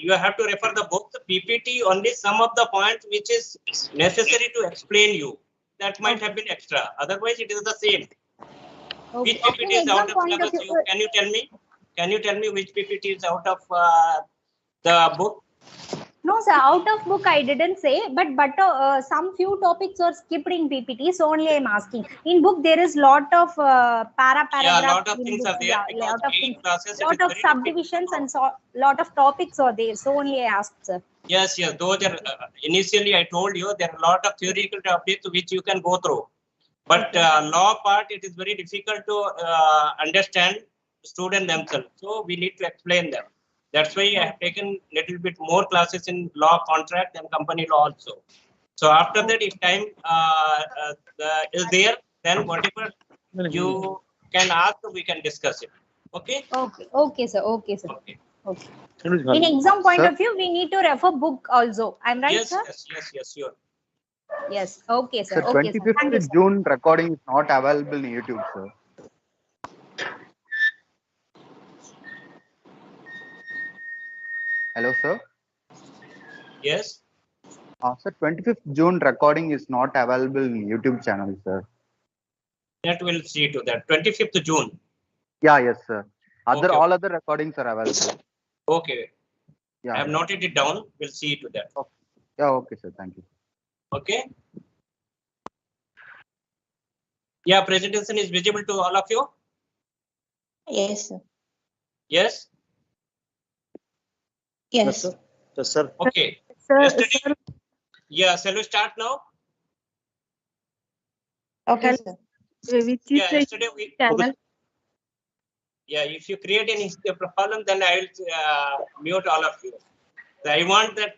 you have to refer the book. The PPT only some of the points which is necessary to explain you. That might have been extra. Otherwise, it is the same. Okay. Which PPT In is out exam of point of syllabus? view, Can you tell me? Can you tell me which PPT is out of the book? no, sir. Out of book, I didn't say, but some few topics are skipped in PPT. So only I'm asking. In book, there is lot of Yeah, a paragraph lot of in things books. are there Yeah, because lot of 8 things, classes, it is lot of very difficult. subdivisions and so lot of topics are there. So only I asked, sir. Yes, yes. Those are initially I told you there are a lot of theoretical topics which you can go through, but law part it is very difficult to understand student themselves. So we need to explain them. That's why I have taken little bit more classes in law, contract, and company law also. So after that, if time is there, then whatever you can ask, we can discuss it. Okay. Okay, okay, sir. Okay, sir. Okay. Okay. In exam point Sir? of view, we need to refer book also. I'm right, Yes, sir? yes, yes, yes, sure. Yes. Okay, sir. Sir, Okay, sir. Thank you, 25th sir. June recording is not available in YouTube, sir. Hello, sir. Yes. Sir, 25th June recording is not available in YouTube channel, sir. That will see to that. 25th June. Yeah, yes, sir. Okay. All other recordings are available. Okay. Yeah. I have noted it down. We'll see to that. Yeah, okay, sir. Thank you. Okay. Yeah, presentation is visible to all of you. Yes, sir. Yes. Yes. Yes, sir. Okay. Sir, Yesterday. sir, Yeah. Shall we start now? Okay, sir. Which is Yeah. the Yesterday we. channel? Yeah. If you create any problem, then I will mute all of you. So I want that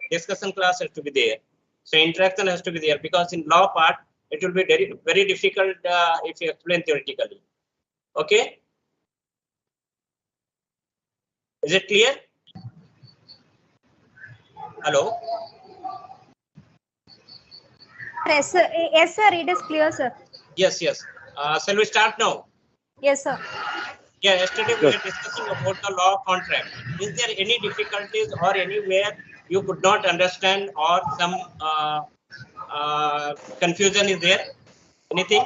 discussion class has to be there. So interaction has to be there because in law part it will be very very difficult if you explain theoretically. Okay. Is it clear? Hello. yes, sir. Yes, sir. It is clear, sir. Yes, yes. Shall we start now? Yes, sir. Yeah, yesterday we were discussing about the law of contract. Is there any difficulties or anywhere you could not understand or some confusion is there? Anything?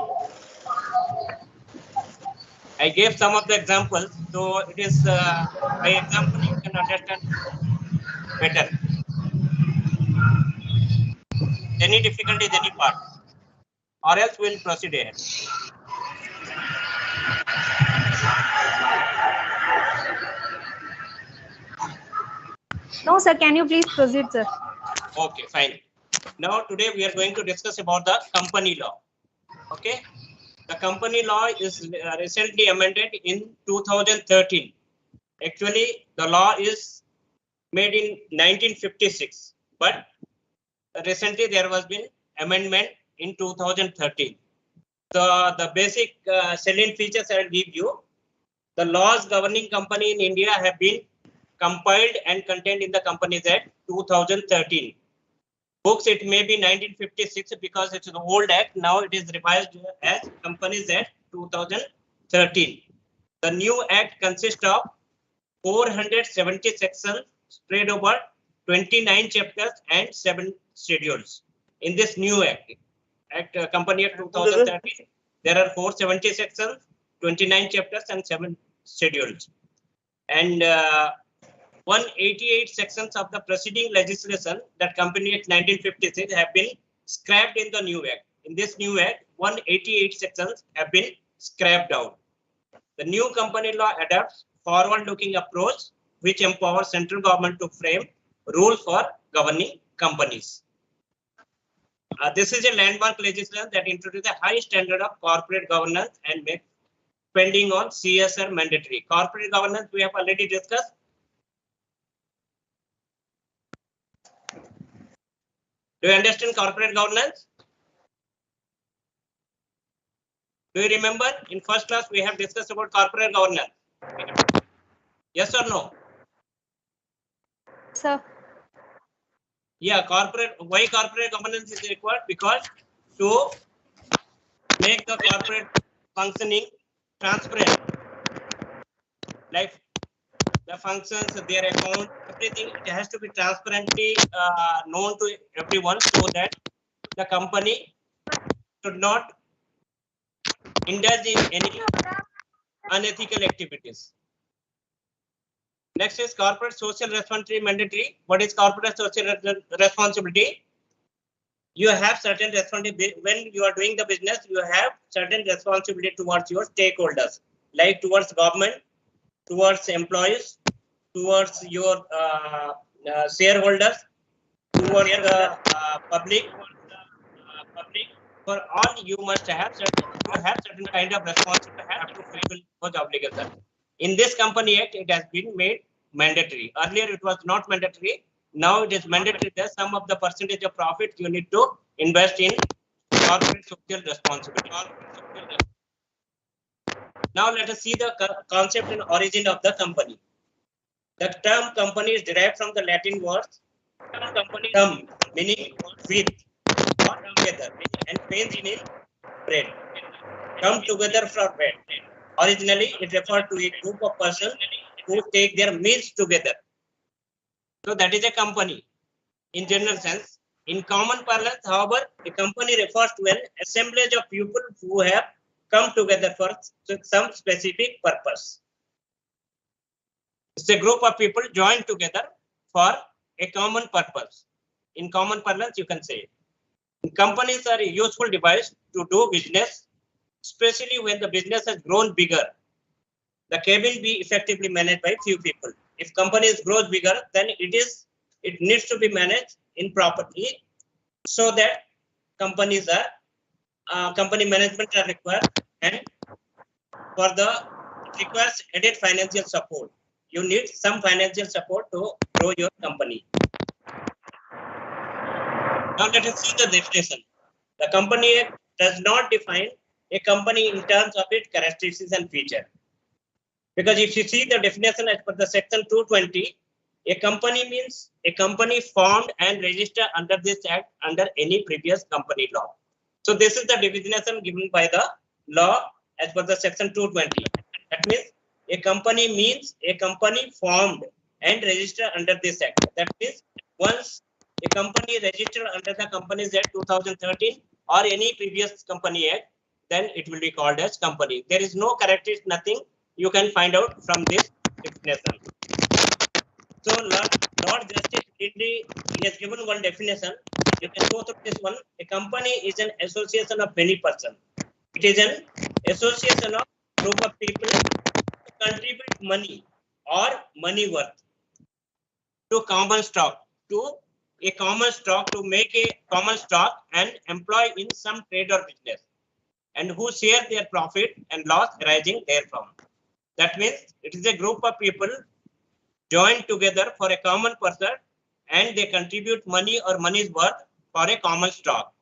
I gave some of the examples, so it is by example you can understand better. Any difficulties, any part, or else we'll proceed ahead. No, sir. Can you please proceed, sir? Okay, fine. Now today we are going to discuss about the company law. Okay, the company law is recently amended in 2013. Actually, the law is made in 1956, but recently there was been amendment in 2013. So the basic salient features I will give you. The laws governing company in India have been compiled and contained in the Companies Act 2013. Books, it may be 1956 because it's an old act. Now it is revised as Companies Act 2013. The new act consists of 470 sections spread over 29 chapters and 7 schedules. In this new act, Company Act 2013, there are 470 sections, 29 chapters and 7 schedules. And 188 sections of the preceding legislation that Company Act 1956 have been scrapped in the new act. In this new act, 188 sections have been scrapped out. The new company law adopts forward-looking approach which empowers central government to frame rules for governing companies. This is a landmark legislation that introduces a high standard of corporate governance and makes spending on CSR mandatory. Corporate governance we have already discussed. Do you understand corporate governance? Do you remember in first class we have discussed about corporate governance? Yes or no? Sir. Yeah, why corporate governance is required? Because to make the corporate functioning transparent, like the functions, their account, everything, it has to be transparently known to everyone so that the company should not indulge in any unethical activities. Next is corporate social responsibility mandatory. What is corporate social responsibility? You have certain responsibility when you are doing the business. You have certain responsibility towards your stakeholders, like towards government, towards employees, towards your shareholders, towards the public. For all, you must have certain kind of responsibility to fulfill those obligations. In this Company Act, it has been made mandatory. Earlier, it was not mandatory. Now it is mandatory that some of the percentage of profit you need to invest in corporate social responsibility. Now let us see the concept and origin of the company. The term company is derived from the Latin words "cum," meaning with or together, and pains meaning bread. Come together for bread. Originally, it referred to a group of persons who take their meals together. So that is a company in general sense. In common parlance, however, a company refers to an assemblage of people who have come together for some specific purpose. It's a group of people joined together for a common purpose. In common parlance, you can say. Companies are a useful device to do business, especially when the business has grown bigger. The can be effectively managed by few people. If companies grows bigger, then it needs to be managed improperly, so that company management are required, and it requires added financial support. You need some financial support to grow your company. Now let us see the definition. The Company Act does not define a company in terms of its characteristics and feature. Because if you see the definition as per the section 220, a company means a company formed and registered under this act under any previous company law. So this is the definition given by the law as per the section 220. That means a company means a company formed and registered under this act. That means once a company registered under the Companies Act 2013 or any previous Company Act, then it will be called as company. There is no characteristic, nothing you can find out from this definition. So Lord Justice Ridley has given one definition. You can go through this one. A company is an association of many persons. It is an association of group of people who contribute money or money worth to common stock, to make a common stock and employ in some trade or business, and who share their profit and loss arising therefrom. That means it is a group of people join together for a common purpose and they contribute money or money's worth for a common stock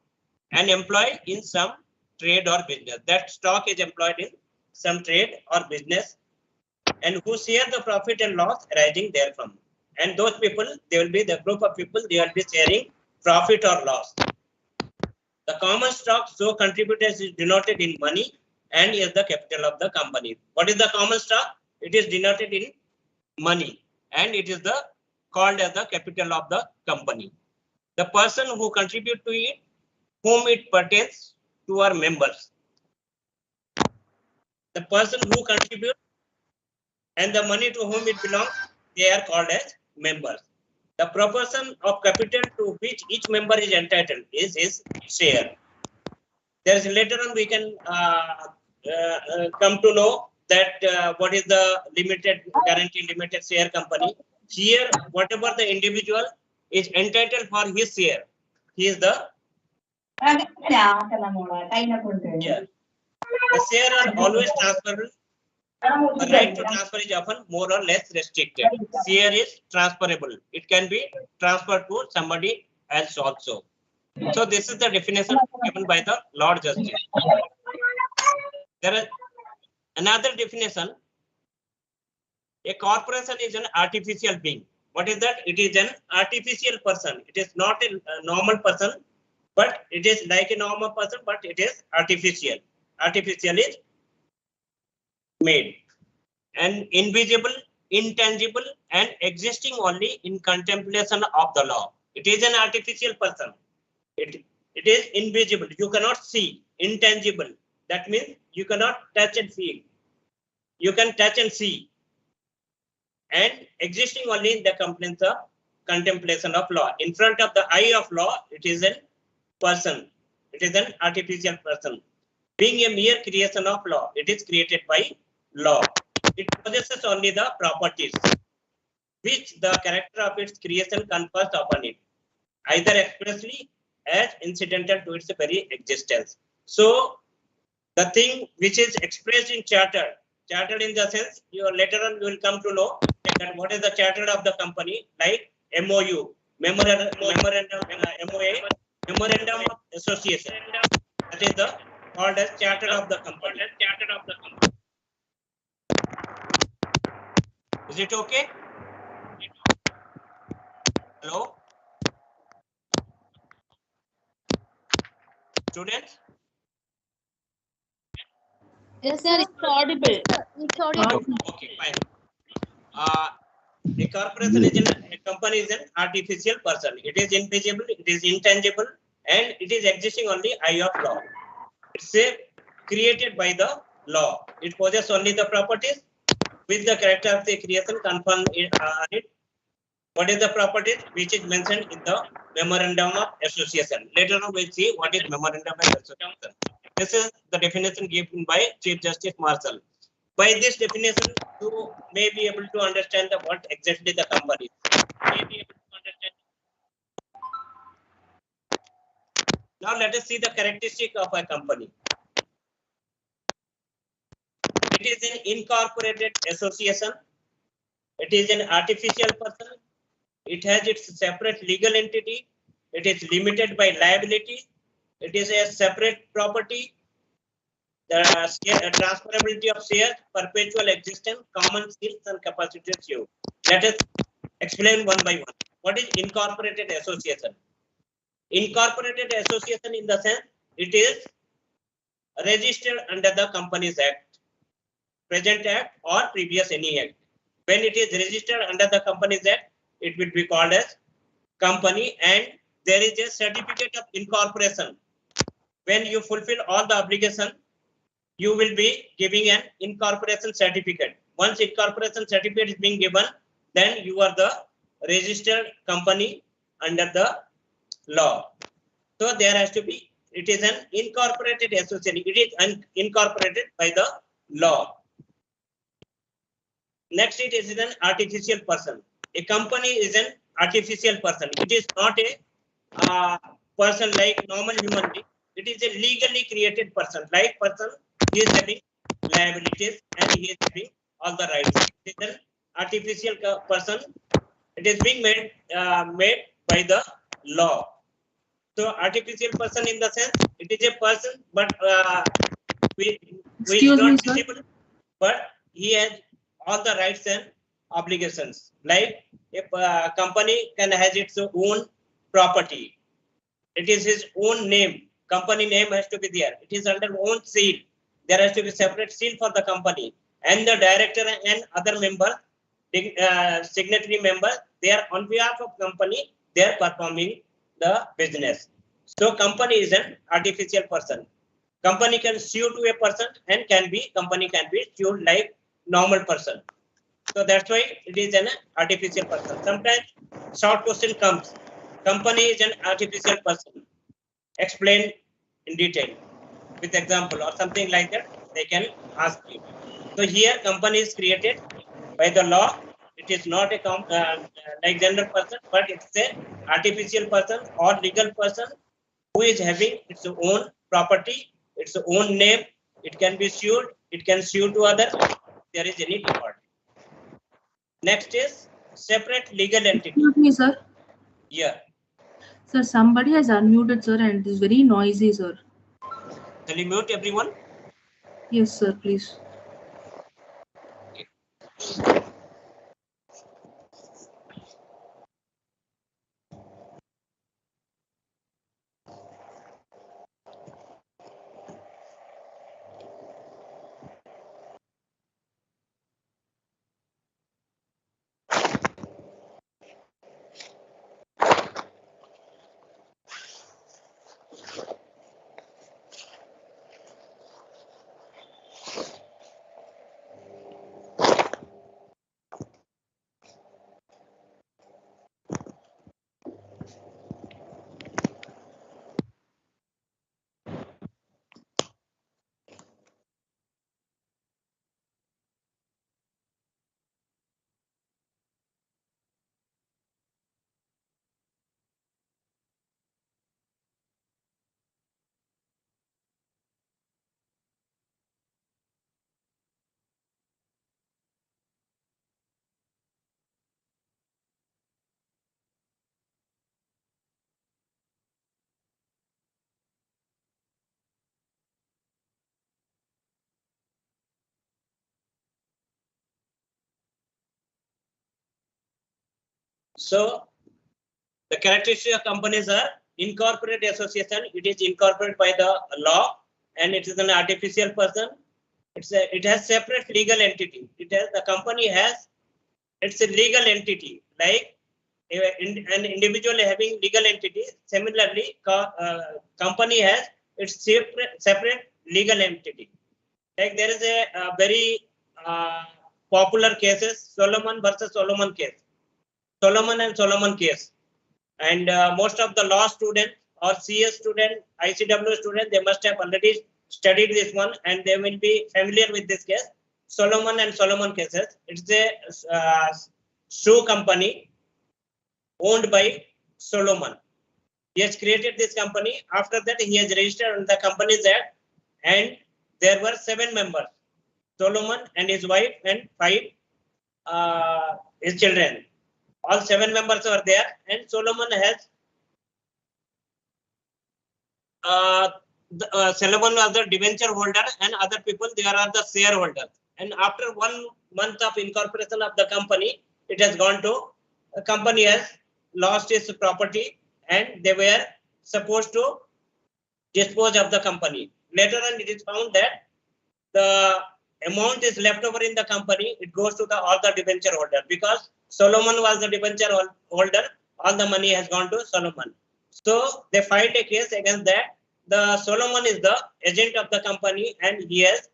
and employ in some trade or business. That stock is employed in some trade or business and who share the profit and loss arising therefrom. And those people, they will be the group of people, they will be sharing profit or loss. The common stock so contributors is denoted in money and is the capital of the company. What is the common stock? It is denoted in money and it is the called as the capital of the company. The person who contribute to it, whom it pertains to are members. The person who contribute and the money to whom it belongs, they are called as members. The proportion of capital to which each member is entitled is his share. There is later on we can come to know that what is the limited guarantee limited share company. Here, whatever the individual is entitled for his share, he is the yeah. The share are always transferable. The right to transfer is often more or less restricted. Share is transferable. It can be transferred to somebody else also. So this is the definition given by the Lord Justice. There is another definition. A corporation is an artificial being. What is that? It is an artificial person. It is not a normal person, but it is like a normal person, but it is artificial. Artificial is made and invisible, intangible, and existing only in contemplation of the law. It is an artificial person. It is invisible. You cannot see. Intangible. That means you cannot touch and feel. You can touch and see. And existing only in the contemplation of law. In front of the eye of law, it is a person. It is an artificial person. Being a mere creation of law, it is created by law. It possesses only the properties which the character of its creation confers upon it, either expressly as incidental to its very existence. So, the thing which is expressed in charter in the sense, later on you will come to know that what is the charter of the company, like MOU, memorandum, MOA, memorandum of association. That is the called as charter of the company. Is it okay? Hello? Students? Yes, sir. It's audible. It's audible. Okay, fine. The corporation is a company is an artificial person. It is invisible, it is intangible, and it is existing on the eye of law. It's created by the law. It possesses only the properties with the character of the creation confirmed in it. What is the properties which is mentioned in the memorandum of association? Later on we'll see what is memorandum of association. This is the definition given by Chief Justice Marshall. By this definition, you may be able to understand what exactly the company is. Now let us see the characteristic of a company. It is an incorporated association. It is an artificial person. It has its separate legal entity. It is limited by liability. It is a separate property. The transferability of shares, perpetual existence, common seals, and capacity to sue. Let us explain one by one. What is incorporated association? Incorporated association in the sense it is registered under the Companies Act, present act or previous any act. When it is registered under the Companies Act, it will be called as company, and there is a certificate of incorporation. When you fulfill all the obligation, you will be giving an incorporation certificate. Once incorporation certificate is being given, then you are the registered company under the law. So there has to be, it is an incorporated association. It is incorporated by the law. Next, it is an artificial person. A company is an artificial person. It is not a person like normal human being. It is a legally created person. Like person, he is having liabilities and he is having all the rights. It is an artificial person. It is being made by the law. So artificial person in the sense it is a person, but we is not visible, but he has all the rights and obligations. Like if a company can has its own property, it is his own name. Company name has to be there. It is under own seal. There has to be separate seal for the company, and the director and other member, signatory member, they are on behalf of company. They are performing the business. So company is an artificial person. Company can sue to a person and company can be sued like normal person. So that's why it is an artificial person. Sometimes short question comes. Company is an artificial person. Explain in detail with example or something like that. They can ask you. So here company is created by the law. It is not a like general person, but it's a artificial person or legal person who is having its own property, its own name. It can be sued. It can sue to others. There is any default. Next is separate legal entity. Excuse me, sir. Yeah. Sir, somebody has unmuted, sir, and it is very noisy, sir. Can you mute everyone? Yes, sir, please. So the characteristic of companies are incorporated association. It is incorporated by the law, and it is an artificial person. It has separate legal entity. The company has its a legal entity, like an individual having legal entity. Similarly, company has its separate legal entity. Like there is a very popular cases, Solomon versus Solomon case. Solomon and Solomon case. And most of the law students or CS student, ICW student, they must have already studied this one and they will be familiar with this case. Solomon and Solomon cases. It's a shoe company owned by Solomon. He has created this company. After that, he has registered on the Companies Act, and there were 7 members: Solomon and his wife and 5 his children. All 7 members were there, and Solomon has Solomon was the debenture holder, and other people there are the shareholders. And after 1 month of incorporation of the company, it has gone to the company has lost its property, and they were supposed to dispose of the company. Later on, it is found that the amount is left over in the company. It goes to all the debenture holder, because Solomon was the debenture holder. All the money has gone to Solomon. So they filed a case against that. The Solomon is the agent of the company, and he has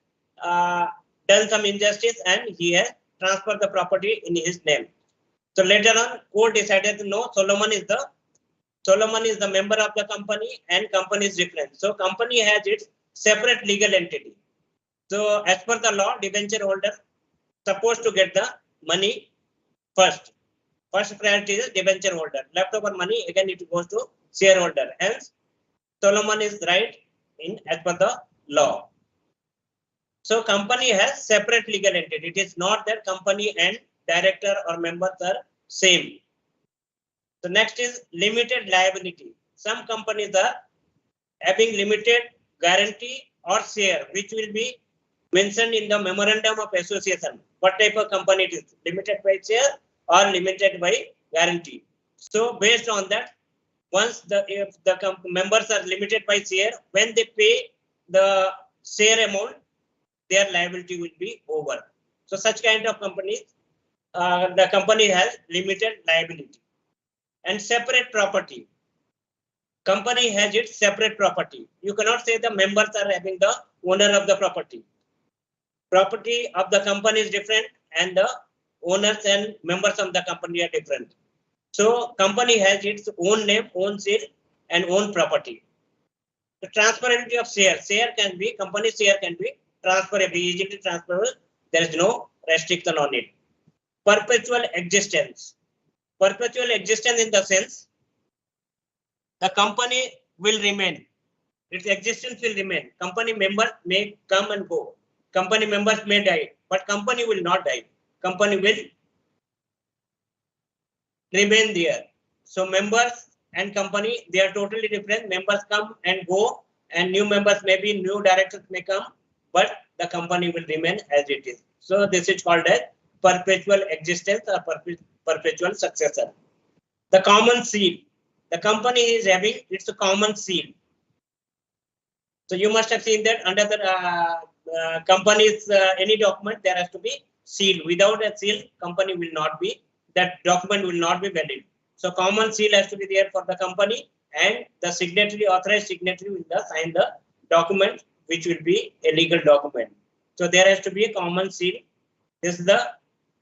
done some injustice, and he has transferred the property in his name. So later on, court decided no, Solomon is the member of the company, and company is different. So company has its separate legal entity. So as per the law, debenture holder supposed to get the money first. First priority is debenture holder. Leftover money again it goes to shareholder. Hence, Solomon is right in as per the law. So company has separate legal entity. It is not that company and director or members are same. So next is limited liability. Some companies are having limited guarantee or share, which will be mentioned in the memorandum of association. What type of company it is, limited by share or limited by guarantee. So based on that, once if the members are limited by share, when they pay the share amount, their liability will be over. So such kind of companies, the company has limited liability. And separate property. Company has its separate property. You cannot say the members are having the owner of the property. Property of the company is different and the owners and members of the company are different. So company has its own name, own seal and own property. The transferability of share. Share can be, company share can be transferable, easily transferable. There is no restriction on it. Perpetual existence. Perpetual existence in the sense, the company will remain. Its existence will remain. Company members may come and go. Company members may die, but company will not die. Company will remain there. So members and company, they are totally different. Members come and go, and new members may be, new directors may come, but the company will remain as it is. So this is called as perpetual existence or perpetual successor. The common seal. The company is having its common seal. So you must have seen that under the company's any document, there has to be seal. Without a seal, company will not be, that document will not be valid. So common seal has to be there for the company, and the signatory, authorized signatory will sign the document, which will be a legal document. So there has to be a common seal. This is the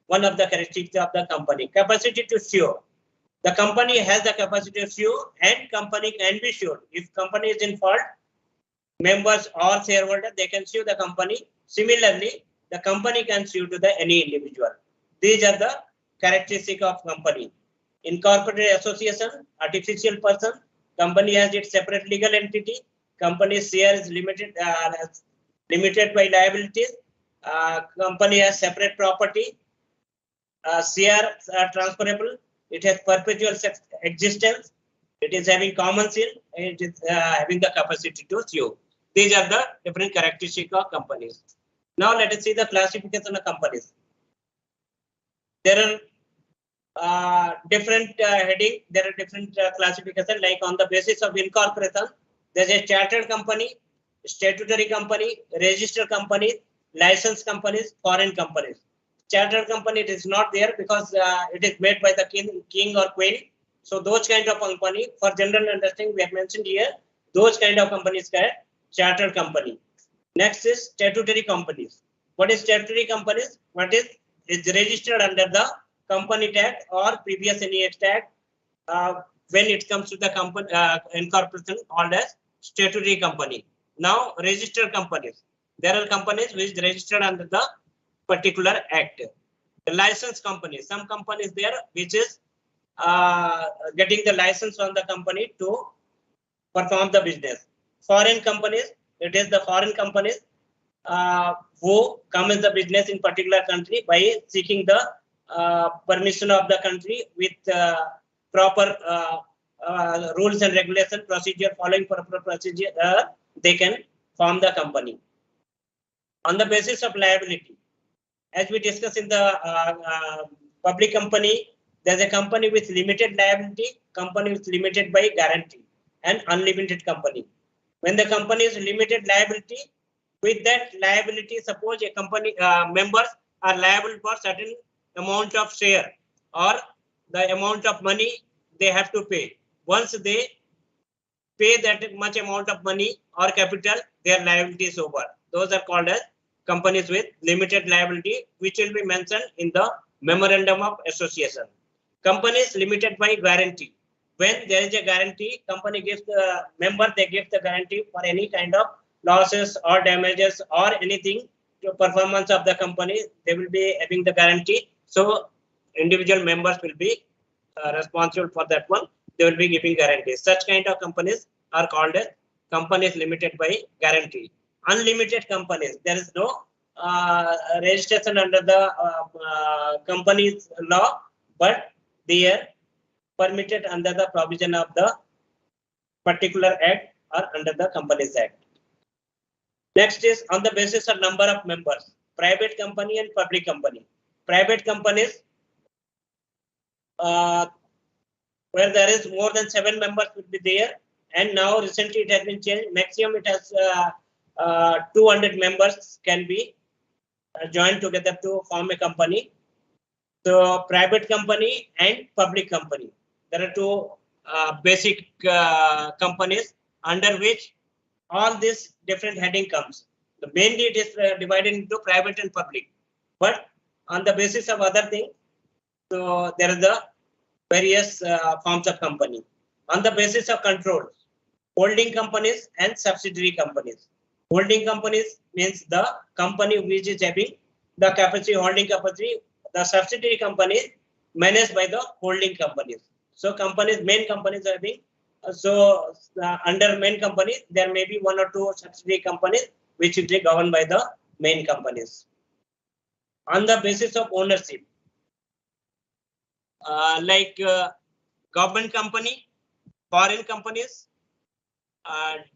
one of the characteristics of the company. Capacity to sue. The company has the capacity to sue, and company can be sued. If company is in fault, members or shareholder, they can sue the company. Similarly, the company can sue to the any individual. These are the characteristics of company. Incorporated association, artificial person, company has its separate legal entity, company's share is limited by liabilities, company has separate property, shares are transferable, it has perpetual existence, it is having common seal, and it is having the capacity to sue. These are the different characteristics of companies. Now let us see the classification of companies. There are different heading, there are different classification, like on the basis of incorporation, there is a chartered company, statutory company, registered companies, licensed companies, foreign companies. Chartered company, it is not there because it is made by the king or queen. So those kind of company, for general understanding, we have mentioned here, those kind of companies are chartered company. Next is statutory companies. What is statutory companies? What is registered under the Company Act or previous any Act when it comes to the company incorporation called as statutory company. Now registered companies. There are companies which registered under the particular act. The licensed companies. Some companies there which is getting the license from the company to perform the business. Foreign companies. It is the foreign companies who come in the business in particular country by seeking the permission of the country with proper rules and regulation procedure, following proper procedure, they can form the company. On the basis of liability, as we discussed in the public company, there's a company with limited liability, company with limited by guarantee, and unlimited company. When the company is limited liability, with that liability, suppose a company members are liable for certain amount of share or the amount of money they have to pay. Once they pay that much amount of money or capital, their liability is over. Those are called as companies with limited liability, which will be mentioned in the memorandum of association. Companies limited by guarantee. When there is a guarantee, company gives the member, they give the guarantee for any kind of losses or damages or anything to performance of the company, they will be having the guarantee. So individual members will be responsible for that one. They will be giving guarantees. Such kind of companies are called as companies limited by guarantee. Unlimited companies, there is no registration under the company's law, but they are permitted under the provision of the particular act or under the Companies Act. Next is on the basis of number of members, private company and public company. Private companies where there is more than 7 members would be there, and now recently it has been changed. Maximum it has 200 members can be joined together to form a company. So private company and public company. There are two basic companies under which all this different heading comes. The mainly it is divided into private and public, but on the basis of other things, so there are the various forms of company. On the basis of control, holding companies and subsidiary companies. Holding companies means the company which is having the capacity, holding capacity. The subsidiary companies managed by the holding companies. So companies, main companies are having, under main company, there may be 1 or 2 subsidiary companies which will be governed by the main companies. On the basis of ownership, like government company, foreign companies,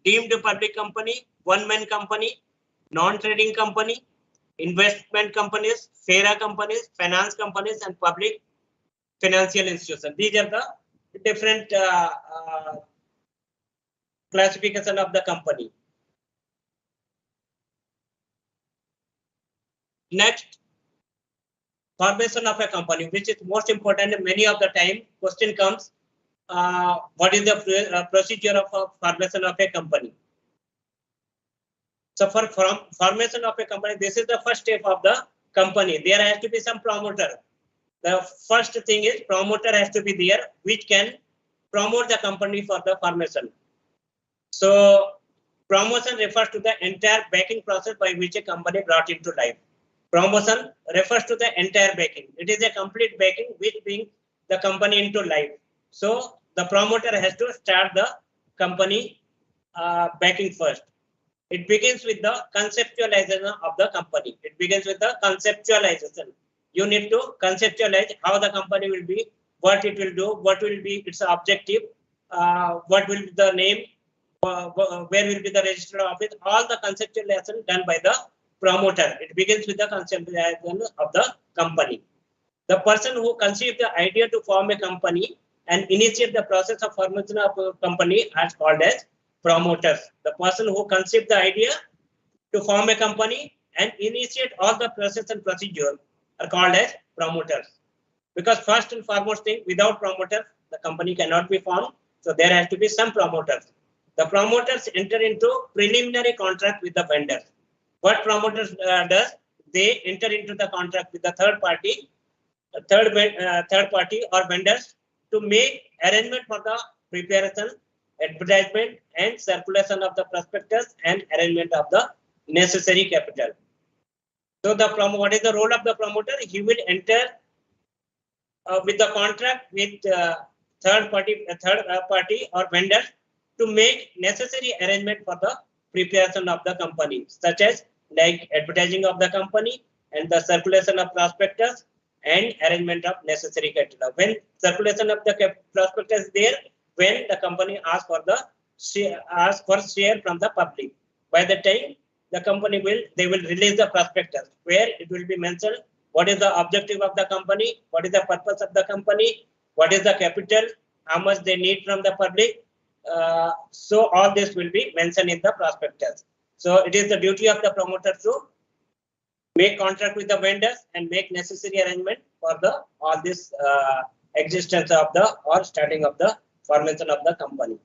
deemed public company, one-man company, non-trading company, investment companies, FERA companies, finance companies, and public financial institutions. These are the different classification of the company. Next, formation of a company, which is most important. Many of the time, question comes, what is the procedure of a formation of a company? So for formation of a company, this is the first step of the company. There has to be some promoter. The first thing is promoter has to be there, which can promote the company for the formation. So promotion refers to the entire backing process by which a company brought into life. Promotion refers to the entire backing. It is a complete backing which brings the company into life. So the promoter has to start the company backing first. It begins with the conceptualization of the company. It begins with the conceptualization. You need to conceptualize how the company will be, what it will do, what will be its objective, what will be the name, where will be the registered office, all the conceptualization done by the promoter. It begins with the conceptualization of the company. The person who conceived the idea to form a company and initiate the process of formation of a company is called as promoters. The person who conceived the idea to form a company and initiate all the process and procedure are called as promoters. Because first and foremost thing, without promoters, the company cannot be formed. So there has to be some promoters. The promoters enter into preliminary contract with the vendors. What promoters does? They enter into the contract with the third party or vendors to make arrangement for the preparation, advertisement, and circulation of the prospectus and arrangement of the necessary capital. So what is the role of the promoter? He will enter with the contract with third party or vendors to make necessary arrangement for the preparation of the company, such as like advertising of the company and the circulation of prospectus and arrangement of necessary capital. When circulation of the prospectus is there, when the company asks for share from the public, by the time the company they will release the prospectus, where it will be mentioned what is the objective of the company, what is the purpose of the company, what is the capital, how much they need from the public. So all this will be mentioned in the prospectus. So it is the duty of the promoter to make contract with the vendors and make necessary arrangement for the all this existence of the or starting of the formation of the company.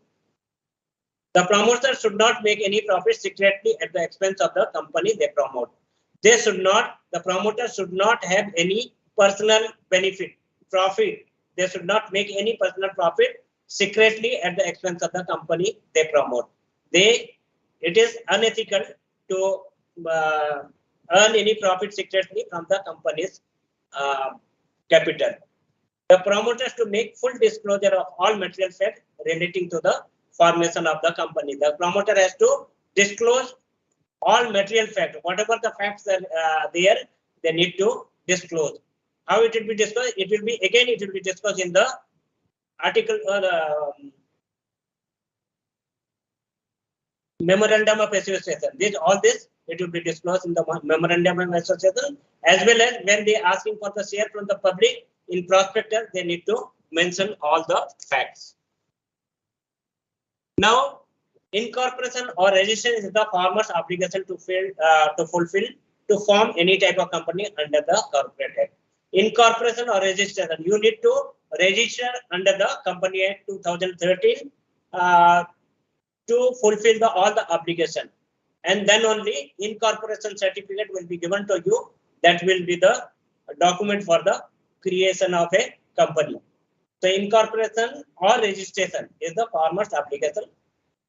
The promoter should not make any profit secretly at the expense of the company they promote. The promoter should not have any personal profit. They should not make any personal profit secretly at the expense of the company they promote. It is unethical to earn any profit secretly from the company's capital. The promoters to make full disclosure of all material facts relating to the formation of the company. The promoter has to disclose all material facts, whatever the facts are there, they need to disclose. How it will be disclosed? It will be discussed in the article or memorandum of association. All this it will be disclosed in the memorandum of association, as well as when they are asking for the share from the public in prospectus, they need to mention all the facts. Now, incorporation or registration is the farmer's obligation to fulfill to form any type of company under the Corporate Act. Incorporation or registration, you need to register under the Company Act 2013 to fulfill all the obligation, and then only incorporation certificate will be given to you. That will be the document for the creation of a company. So incorporation or registration is the farmer's obligation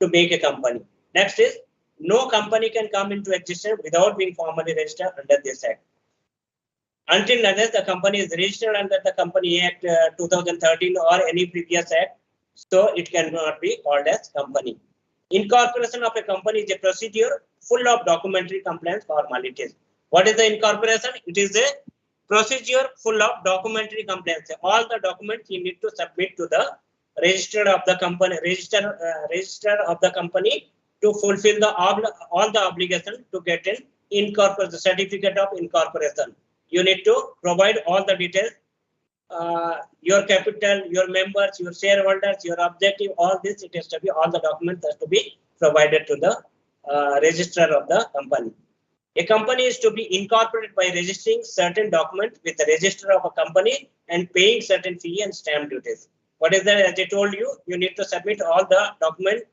to make a company. Next is, no company can come into existence without being formally registered under this act. Until unless the company is registered under the Company Act 2013 or any previous act, so it cannot be called as company. Incorporation of a company is a procedure full of documentary compliance formalities. What is the incorporation? It is a procedure full of documentary compliance. All the documents you need to submit to the register of the company, register of the company to fulfill all the obligation to get an incorporation certificate of incorporation. You need to provide all the details, your capital, your members, your shareholders, your objective, all this. It has to be, all the documents has to be provided to the registrar of the company. A company is to be incorporated by registering certain documents with the register of a company and paying certain fee and stamp duties. What is that? As I told you, you need to submit all the documents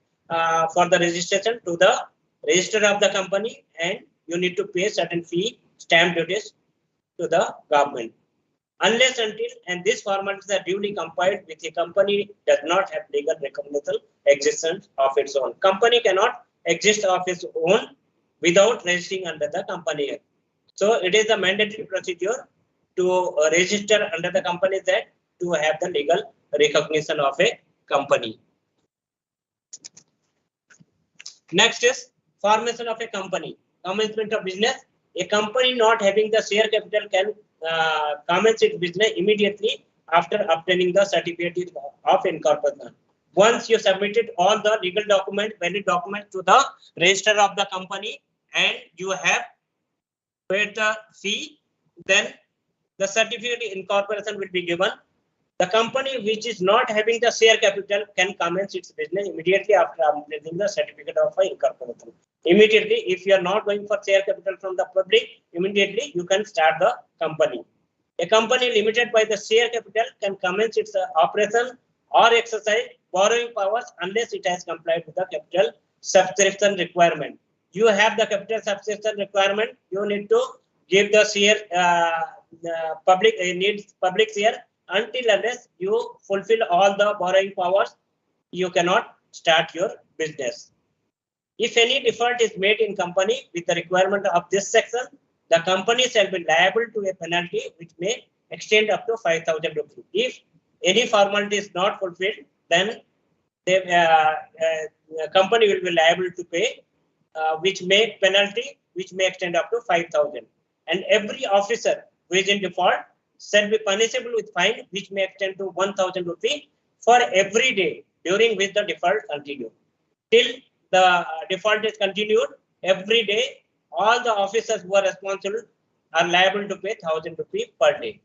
for the registration to the register of the company, and you need to pay certain fee, stamp duties to the government. Unless until and these formalities are duly complied with, a company does not have legal recognition existence of its own. Company cannot exist of its own without registering under the Company Act. So it is a mandatory procedure to register under the Companies Act to have the legal recognition of a company. Next is formation of a company. Commencement of business. A company not having the share capital can commence its business immediately after obtaining the certificate of incorporation. Once you submitted all the legal document, valid documents to the register of the company, and you have paid the fee, then the certificate of incorporation will be given. The company which is not having the share capital can commence its business immediately after obtaining the certificate of incorporation. Immediately, if you are not going for share capital from the public, immediately you can start the company. A company limited by the share capital can commence its operation or exercise borrowing powers unless it has complied with the capital subscription requirement. You have the capital subscription requirement. You need to give the share public needs public share. Until unless you fulfill all the borrowing powers, you cannot start your business. If any default is made in company with the requirement of this section, the company shall be liable to a penalty which may extend up to 5,000 rupees. If any formality is not fulfilled, then the company will be liable to pay, which may extend up to 5,000. And every officer who is in default shall be punishable with fine which may extend to 1,000 rupees for every day during which the default continues. Till the default is continued, every day all the officers who are responsible are liable to pay 1,000 rupees per day.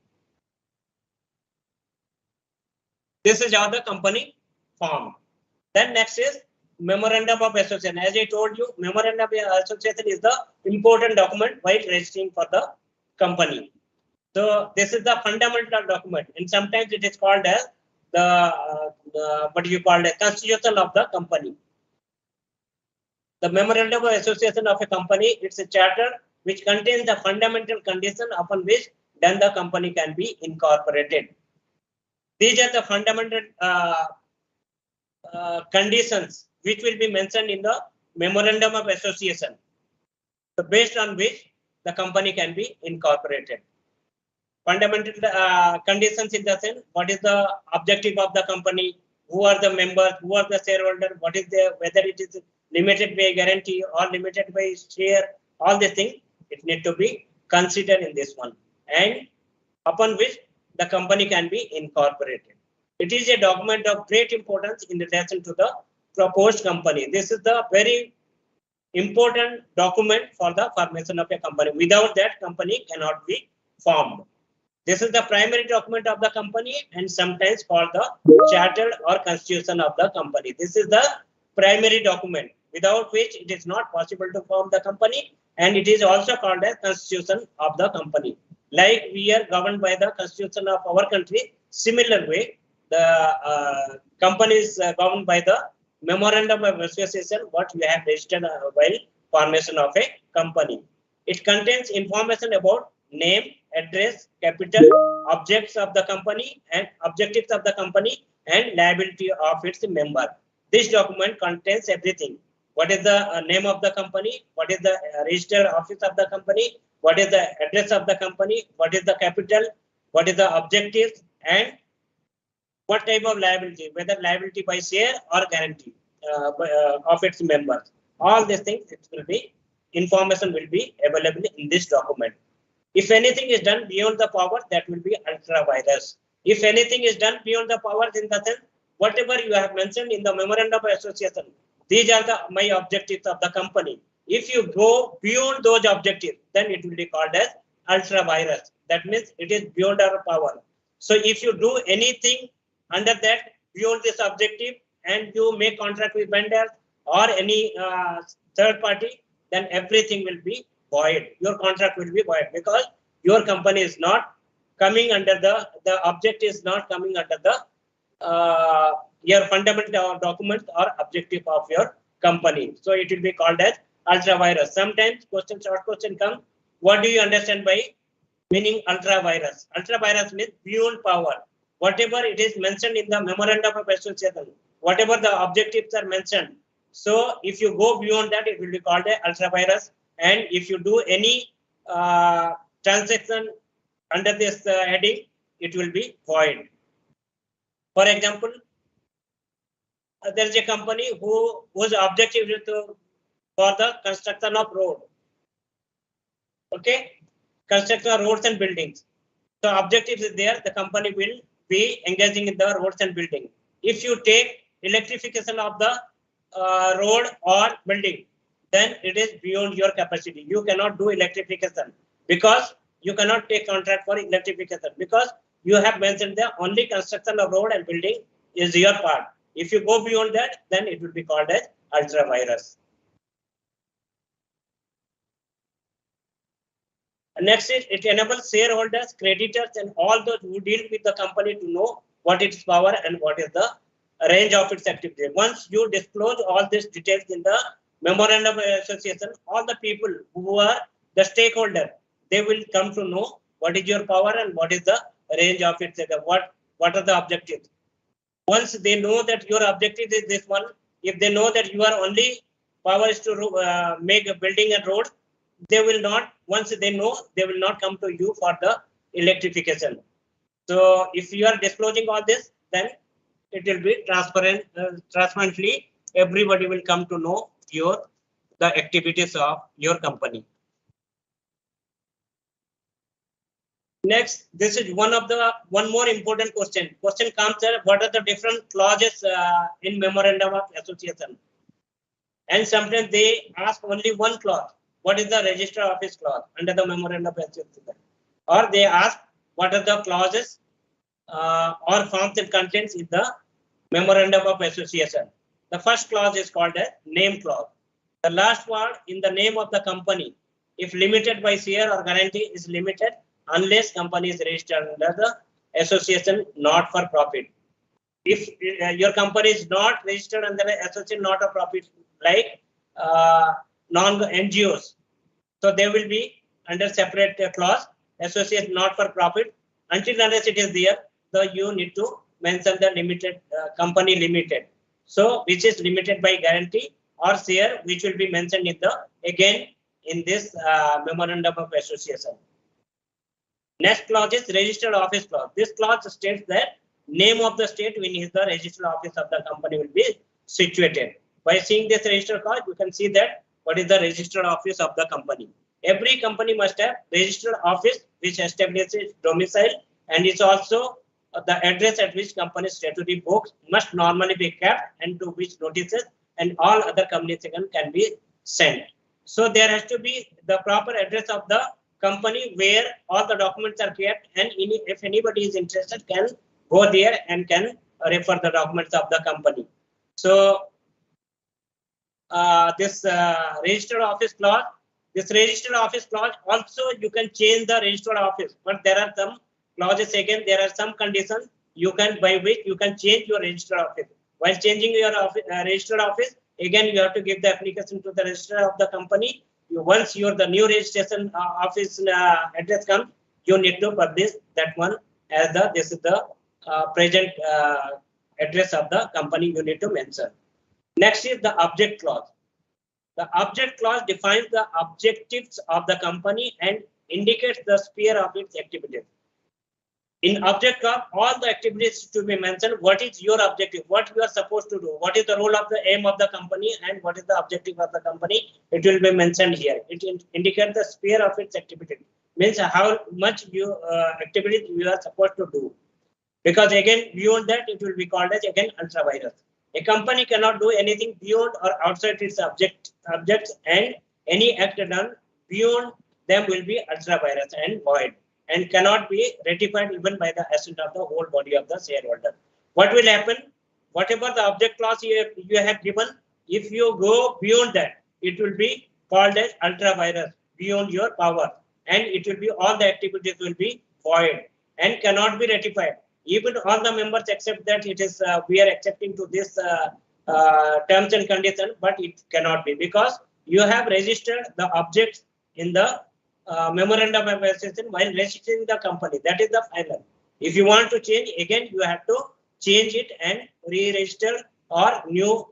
This is how the company formed. Then next is Memorandum of Association. As I told you, Memorandum of Association is the important document while registering for the company. So this is the fundamental document, and sometimes it is called as the constitution of the company. The Memorandum of Association of a company, it's a charter which contains the fundamental condition upon which then the company can be incorporated. These are the fundamental conditions which will be mentioned in the Memorandum of Association, so based on which the company can be incorporated. Fundamental conditions in the sense, what is the objective of the company, who are the members, who are the shareholders, what is the, whether it is limited by guarantee or limited by share, all the things, it need to be considered in this one, and upon which the company can be incorporated. It is a document of great importance in relation to the proposed company. This is the very important document for the formation of a company. Without that, company cannot be formed. This is the primary document of the company and sometimes called the charter or constitution of the company. This is the primary document without which it is not possible to form the company, and it is also called as constitution of the company. Like we are governed by the constitution of our country, similar way, the company is governed by the memorandum of association, what we have registered while formation of a company. It contains information about name, address, capital, objects of the company and objectives of the company and liability of its member. This document contains everything. What is the name of the company? What is the registered office of the company? What is the address of the company? What is the capital? What is the objectives? And what type of liability, whether liability by share or guarantee of its members. All these things, it will be, information will be available in this document. If anything is done beyond the power, that will be ultra virus. If anything is done beyond the powers, in the sense, whatever you have mentioned in the memorandum of association, these are the my objectives of the company. If you go beyond those objectives, then it will be called as ultra virus. That means it is beyond our power. So if you do anything under that beyond this objective and you make contract with vendors or any third party, then everything will be void. Your contract will be void because your company is not coming under the object is not coming under the your fundamental documents or objective of your company. So it will be called as ultra virus. Sometimes short question comes, what do you understand by meaning ultra virus? Ultra virus means beyond power. Whatever it is mentioned in the memorandum of association, whatever the objectives are mentioned. So if you go beyond that, it will be called a ultra virus. And if you do any transaction under this heading, it will be void. For example, there is a company whose objective is for the construction of road. Okay, construction of roads and buildings. So objective is there. The company will be engaging in the roads and building. If you take electrification of the road or building, then it is beyond your capacity. You cannot do electrification because you cannot take contract for electrification because you have mentioned the only construction of road and building is your part. If you go beyond that, then it will be called as ultra virus. Next is it enables shareholders, creditors, and all those who deal with the company to know what its power and what is the range of its activity. Once you disclose all these details in the memorandum of association, all the people who are the stakeholder, they will come to know what is your power and what is the range of its what are the objectives. Once they know that your objective is this one, if they know that your only power is to make a building and road, they will not, once they know, they will not come to you for the electrification. So if you are disclosing all this, then it will be transparent, transparently, everybody will come to know the activities of your company. Next, this is one more important question. Question comes there, what are the different clauses in memorandum of association? And sometimes they ask only one clause. What is the register office clause under the memorandum of association? Or they ask what are the clauses or forms and contents in the memorandum of association. The first clause is called a name clause. The last word in the name of the company, if limited by share or guarantee, is limited unless company is registered under the association not for profit. If your company is not registered under the association not for profit, like non-NGOs, so they will be under separate clause, association not for profit. Until unless it is there, so you need to mention the limited company limited. So which is limited by guarantee or share, which will be mentioned in the again in this memorandum of association. Next clause is registered office clause. This clause states that name of the state in which the registered office of the company will be situated. By seeing this registered clause, you can see that what is the registered office of the company. Every company must have registered office which establishes domicile, and it's also the address at which company's statutory books must normally be kept and to which notices and all other communication can be sent. So there has to be the proper address of the company where all the documents are kept, and if anybody is interested can go there and can refer the documents of the company. So this registered office clause, also you can change the registered office, but there are some clauses again, there are some conditions you can by which you can change your registered office. While changing your office, registered office, again you have to give the application to the registrar of the company. Once the new registration office address comes, you need to publish that one as this is the present address of the company you need to mention. Next is the object clause. The object clause defines the objectives of the company and indicates the sphere of its activities. In object clause, all the activities to be mentioned. What is your objective? What you are supposed to do? What is the role of the aim of the company? And what is the objective of the company? It will be mentioned here. It indicates the sphere of its activity. Means how much activities you are supposed to do. Because again, beyond that, it will be called as again ultra virus. A company cannot do anything beyond or outside its objects, and any act done beyond them will be ultra virus and void, and cannot be ratified even by the assent of the whole body of the shareholder. What will happen? Whatever the object clause you have given, if you go beyond that, it will be called as ultra virus, beyond your power, and it will be all the activities will be void and cannot be ratified. Even all the members accept that it is we are accepting to this terms and conditions, but it cannot be because you have registered the objects in the memorandum of association while registering the company. That is the final. If you want to change, again you have to change it and re-register or new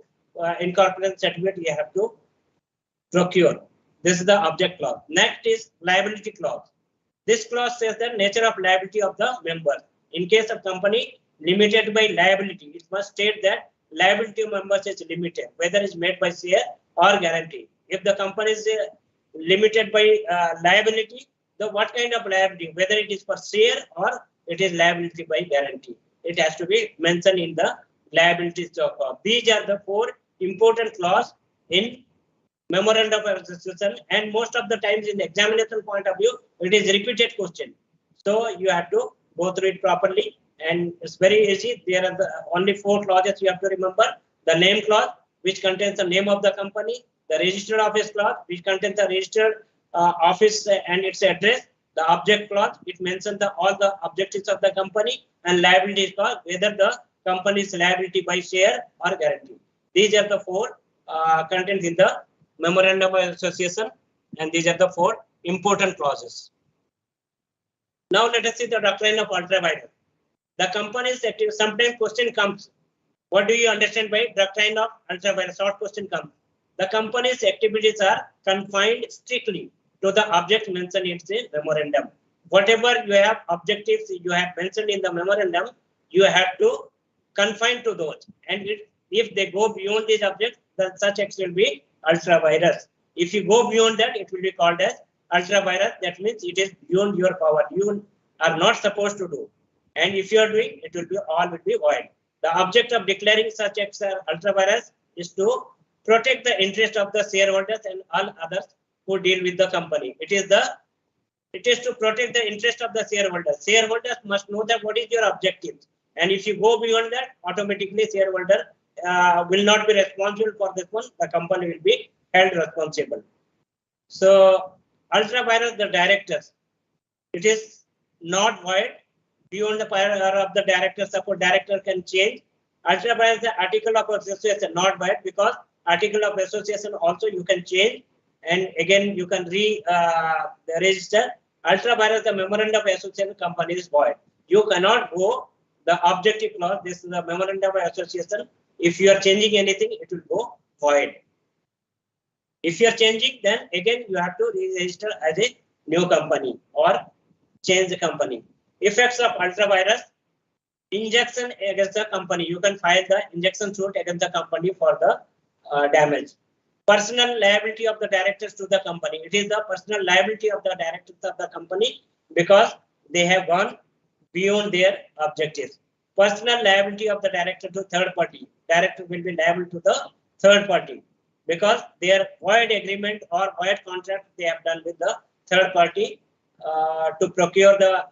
incorporation certificate you have to procure. This is the object clause. Next is liability clause. This clause says the nature of liability of the members. In case of company limited by liability, it must state that liability of members is limited, whether it's made by share or guarantee. If the company is limited by liability, what kind of liability, whether it is for share or it is liability by guarantee, it has to be mentioned in the liabilities clause. These are the 4 important clauses in memorandum of association, and most of the times in the examination point of view, it is repeated question. So you have to go through it properly, and it's very easy. There are only 4 clauses you have to remember. The name clause, which contains the name of the company. The registered office clause, which contains the registered office and its address. The object clause, it mentions all the objectives of the company. And liability clause, whether the company is liability by share or guarantee. These are the 4 contents in the memorandum of association, and these are the 4 important clauses. Now let us see the doctrine of ultra virus. The company's active. Sometimes question comes. What do you understand by doctrine of ultra virus? Short question comes. The company's activities are confined strictly to the objects mentioned in the memorandum. Whatever you have objectives you have mentioned in the memorandum, you have to confine to those. And if they go beyond these objects, then such acts will be ultra virus. If you go beyond that, it will be called as ultra virus. That means it is beyond your power. You are not supposed to do. And if you are doing, it will be all will be void. The object of declaring such acts as ultra virus is to protect the interest of the shareholders and all others who deal with the company. It is to protect the interest of the shareholders. Shareholders must know that what is your objective. And if you go beyond that, automatically shareholder will not be responsible for this one. The company will be held responsible. So ultra virus, the directors, it is not void beyond the power of the director. Suppose director can change. Ultra virus, the article of association, not void, because article of association also you can change, and again you can register. Ultra virus, the memorandum of association company is void. You cannot go the objective clause. This is the memorandum of association. If you are changing anything, it will go void. If you are changing, then again you have to re-register as a new company or change the company. Effects of ultra virus: injunction against the company. You can file the injunction suit against the company for the damage. Personal liability of the directors to the company. It is the personal liability of the directors of the company because they have gone beyond their objectives. Personal liability of the director to third party. Director will be liable to the third party because their void agreement or void contract they have done with the third party to procure the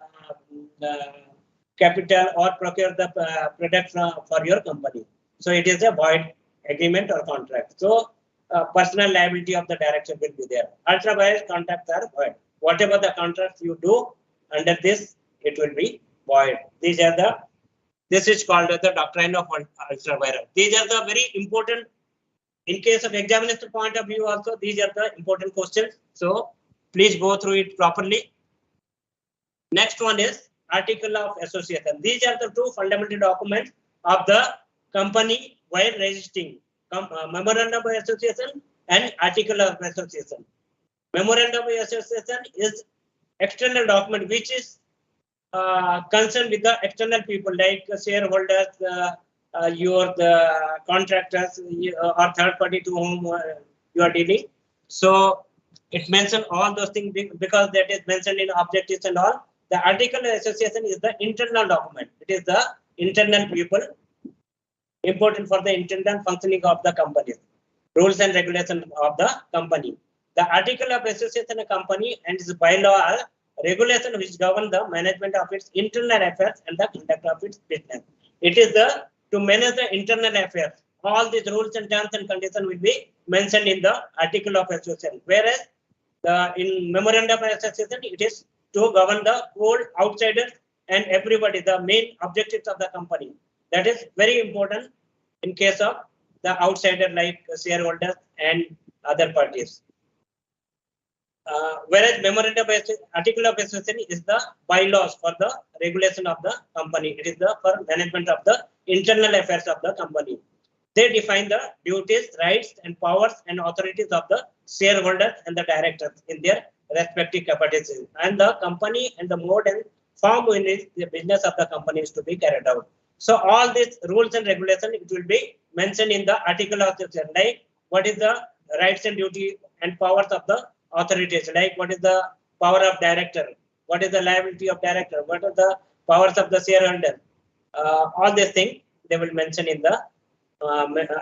capital or procure the product for your company. So it is a void agreement or contract. So personal liability of the director will be there. Ultra virus contracts are void. Whatever the contracts you do under this, it will be void. These are the, this is called as the doctrine of ultra virus. These are the very important, in case of examination point of view also, these are the important questions. So please go through it properly. Next one is Article of Association. These are the two fundamental documents of the company while registering. Memorandum of Association and Article of Association. Memorandum of Association is external document which is concerned with the external people like shareholders, the contractors or third party to whom you are dealing. So it mentions all those things because that is mentioned in objectives and all. The Article of Association is the internal document. It is the internal people, important for the internal functioning of the company, rules and regulations of the company. The Article of Association of company and its bylaw are regulation which govern the management of its internal affairs and the conduct of its business. It is the to manage the internal affairs. All these rules and terms and conditions will be mentioned in the Article of Association. Whereas in Memorandum of Association, it is to govern the whole outsiders and everybody, the main objectives of the company. That is very important in case of the outsider like shareholders and other parties. Whereas Memorandum of Article of Association is the bylaws for the regulation of the company. It is the for management of the internal affairs of the company. They define the duties, rights, and powers and authorities of the shareholders and the directors in their respective capacities, and the company and the mode and form in which the business of the company is to be carried out. So all these rules and regulations it will be mentioned in the Article of Association, like what is the rights and duty and powers of the authorities, like what is the power of director, what is the liability of director, what are the powers of the shareholder. All these things they will mention in the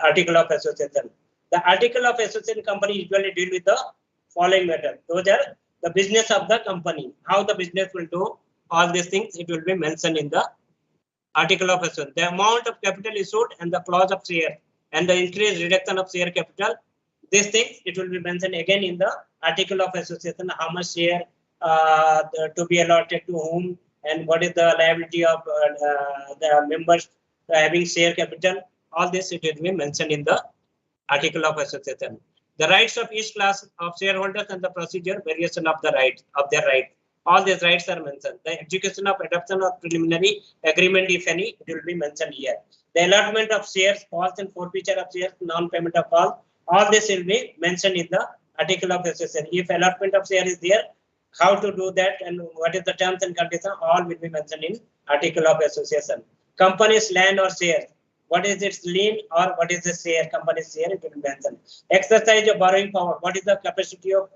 Article of Association. The Article of Association company usually deal with the following matter. Those are the business of the company, how the business will do, all these things it will be mentioned in the Article of Association. The amount of capital issued and the clause of share and the increase reduction of share capital, these things it will be mentioned again in the Article of Association, how much share to be allotted to whom and what is the liability of the members having share capital. All this it will be mentioned in the Article of Association. The rights of each class of shareholders and the procedure variation of the rights of their rights. All these rights are mentioned. The execution of adoption of preliminary agreement, if any, it will be mentioned here. The allotment of shares, calls and forfeiture of shares, non-payment of calls, all this will be mentioned in the Article of Association. If allotment of share is there, how to do that and what is the terms and conditions, all will be mentioned in Article of Association. Company's land or shares, what is its lien or what is the share, company's share, it will be mentioned. Exercise of borrowing power, what is the capacity of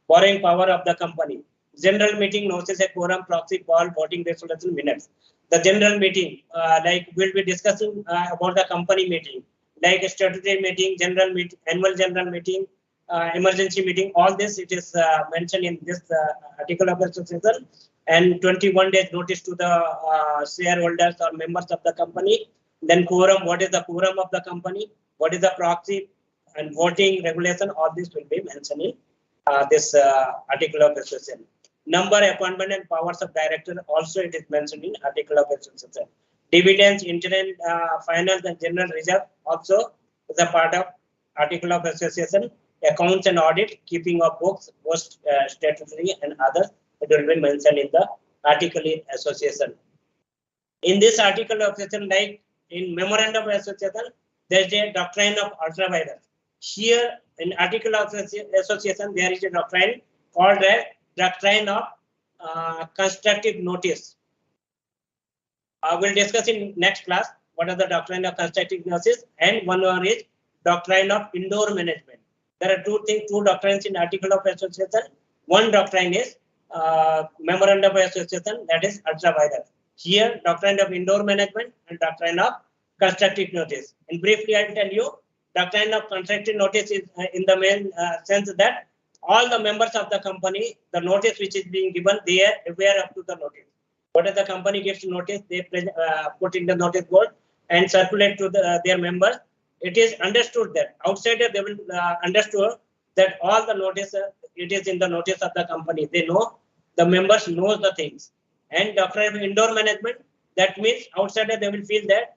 borrowing power of the company. General meeting, notice a quorum, proxy, poll, voting resolution, minutes. The general meeting, like we'll be discussing about the company meeting, like a statutory meeting, general meeting, annual general meeting, emergency meeting, all this it is mentioned in this Article of Association, and 21 days notice to the shareholders or members of the company. Then quorum, what is the quorum of the company, what is the proxy and voting regulation, all this will be mentioned in this Article of Association. Number, appointment and powers of director also it is mentioned in Article of Association. Dividends, interim, finals and general reserve also is a part of Article of Association. Accounts and audit, keeping of books, post statutory and others, it will be mentioned in the Article of Association. In this Article of Association, like in Memorandum of Association, there is a doctrine of ultravirus. Here in Article of Association, there is a doctrine called a doctrine of constructive notice. I will discuss in next class what are the doctrine of constructive notice, and one more is doctrine of indoor management. There are two doctrines in article of association. One doctrine is memorandum of association, that is ultraviolet. Here, doctrine of indoor management and doctrine of constructive notice. And briefly, I will tell you, doctrine of constructive notice is in the main sense that all the members of the company, the notice which is being given, they are aware up to the notice. Whatever the company gives notice, they put in the notice board and circulate to their members. It is understood that outsider they will understood that all the notice it is in the notice of the company. They know, the members knows the things. And doctrine of indoor management, that means outsider they will feel that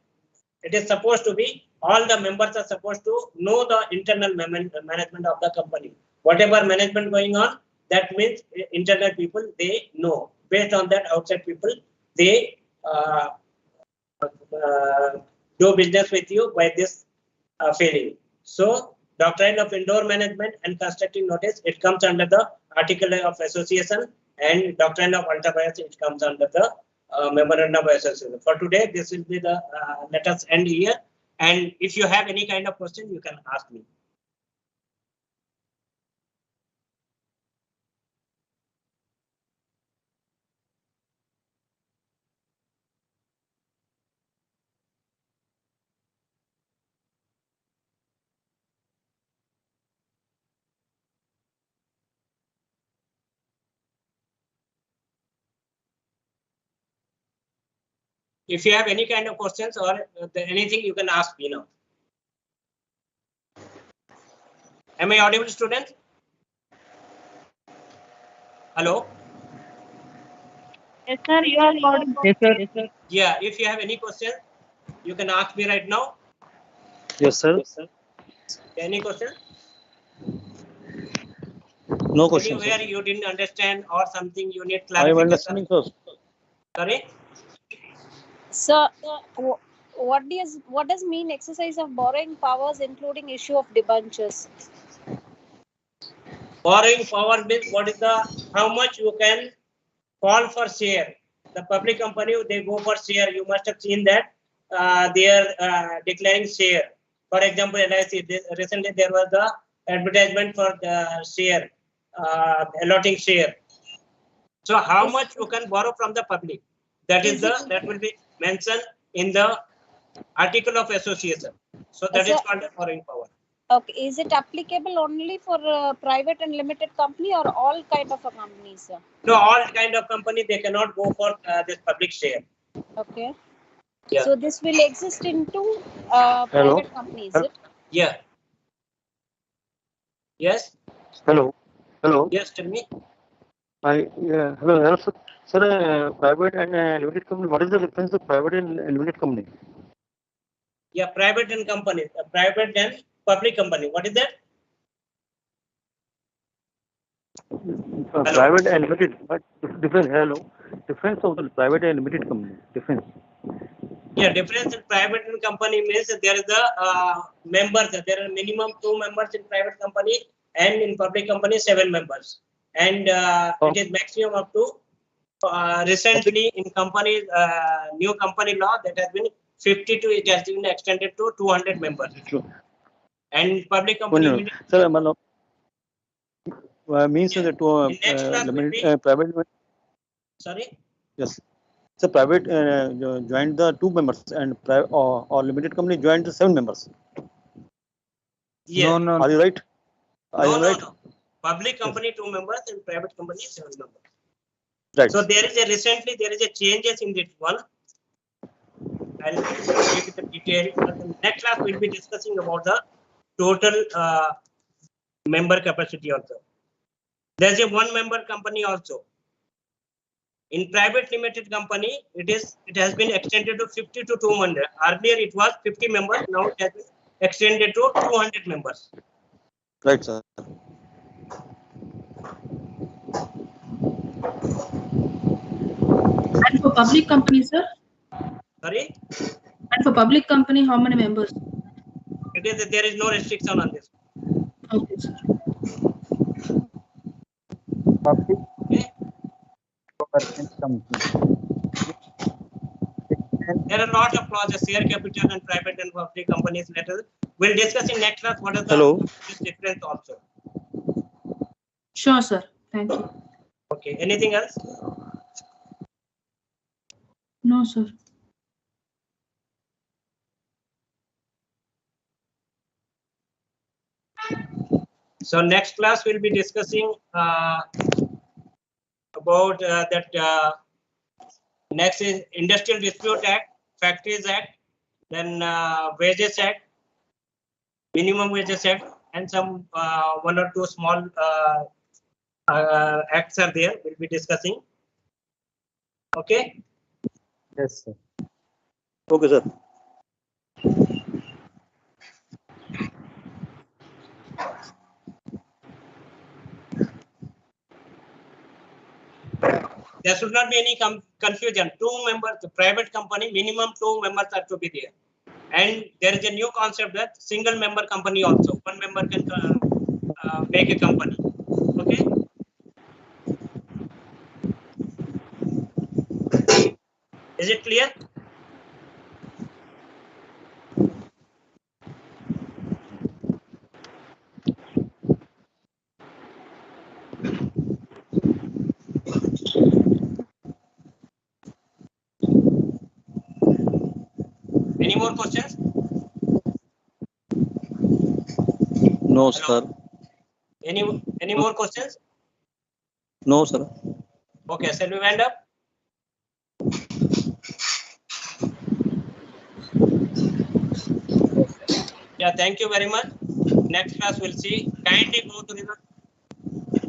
it is supposed to be all the members are supposed to know the internal management of the company. Whatever management going on, that means internal people they know. Based on that, outside people they do business with you by this feeling. So, doctrine of indoor management and constructive notice, it comes under the article of association, and doctrine of ultraviolet, it comes under the memorandum of association. For today, this will be the let us end here. And if you have any kind of question, you can ask me. If you have any kind of questions or anything, you can ask me now. Am I audible, students? Hello? Yes, sir, you are audible. Yes, sir. Yes, sir. Yeah, if you have any questions, you can ask me right now. Yes, sir. Any question? No question, Anywhere sir. you didn't understand or something you need I am clarification? understanding, sir. Sorry? So, what does mean exercise of borrowing powers, including issue of debentures? Borrowing power means what is the how much you can call for share. The public company they go for share. You must have seen that they are declaring share. For example, LIC, recently there was the advertisement for the share, allotting share. So how much you can borrow from the public? That is that will be mentioned in the article of association. So that is called borrowing power. Okay, is it applicable only for private and limited company or all kind of a company, sir? No, all kind of company they cannot go for this public share. Okay. Yeah. So this will exist into private companies, is it? Yeah. Yes. Hello. Hello. Yes, tell me. Hello, sir. Sir, private and limited company. What is the difference of private and limited company? Yeah, private and company, private and public company. What is that? Private and limited. What difference? Hello. Difference of the private and limited company. Difference. Yeah, difference in private and company means there is a members. There are minimum 2 members in private company, and in public company 7 members. And it is maximum up to recently in companies new company law that has been 52. It has been extended to 200 members. True. And public company. Sir, means the two private. Sorry. Yes. So private joined the 2 members and or limited company joined the 7 members. Yes. No. Are you right? No. Public company 2 members and private company 7 members. Right. So there is a changes in this one. I'll give you the detail. Next class we'll be discussing about the total member capacity also. There's a 1 member company also. In private limited company, it has been extended to 50 to 200. Earlier it was 50 members. Now it has been extended to 200 members. Right, sir. And for public company, sir? Sorry? And for public company, how many members? There is no restriction on this. Okay, sir. Public Okay. government company. There are a lot of clauses, share capital and private and public companies letter. We'll discuss in next class what is the difference also. Sure, sir. Thank you. Okay. Anything else? No, sir. So next class we'll be discussing about that. Next is Industrial Dispute Act, Factories Act, then Wages Act, Minimum Wages Act, and some one or two small acts are there. We'll be discussing. Okay. Yes, sir. Okay, sir. There should not be any confusion. 2 members, the private company, minimum 2 members are to be there. And there is a new concept that single member company also. 1 member can make a company. Okay. Is it clear? Any more questions? No, Hello? sir. Any more questions? No, sir. Okay, shall we wind up? Yeah, thank you very much. Next class we'll see. Kindly go to the.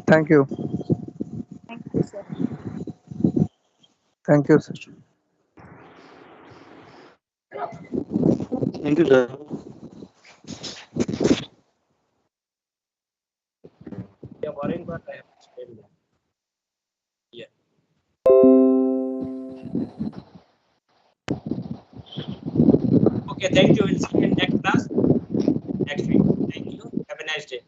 Thank you. Thank you, sir. Thank you, sir. Thank you, sir. Yeah, worrying, but I have to explain that. Yeah. Okay, thank you. We'll see you in next class next week. Thank you. Have a nice day.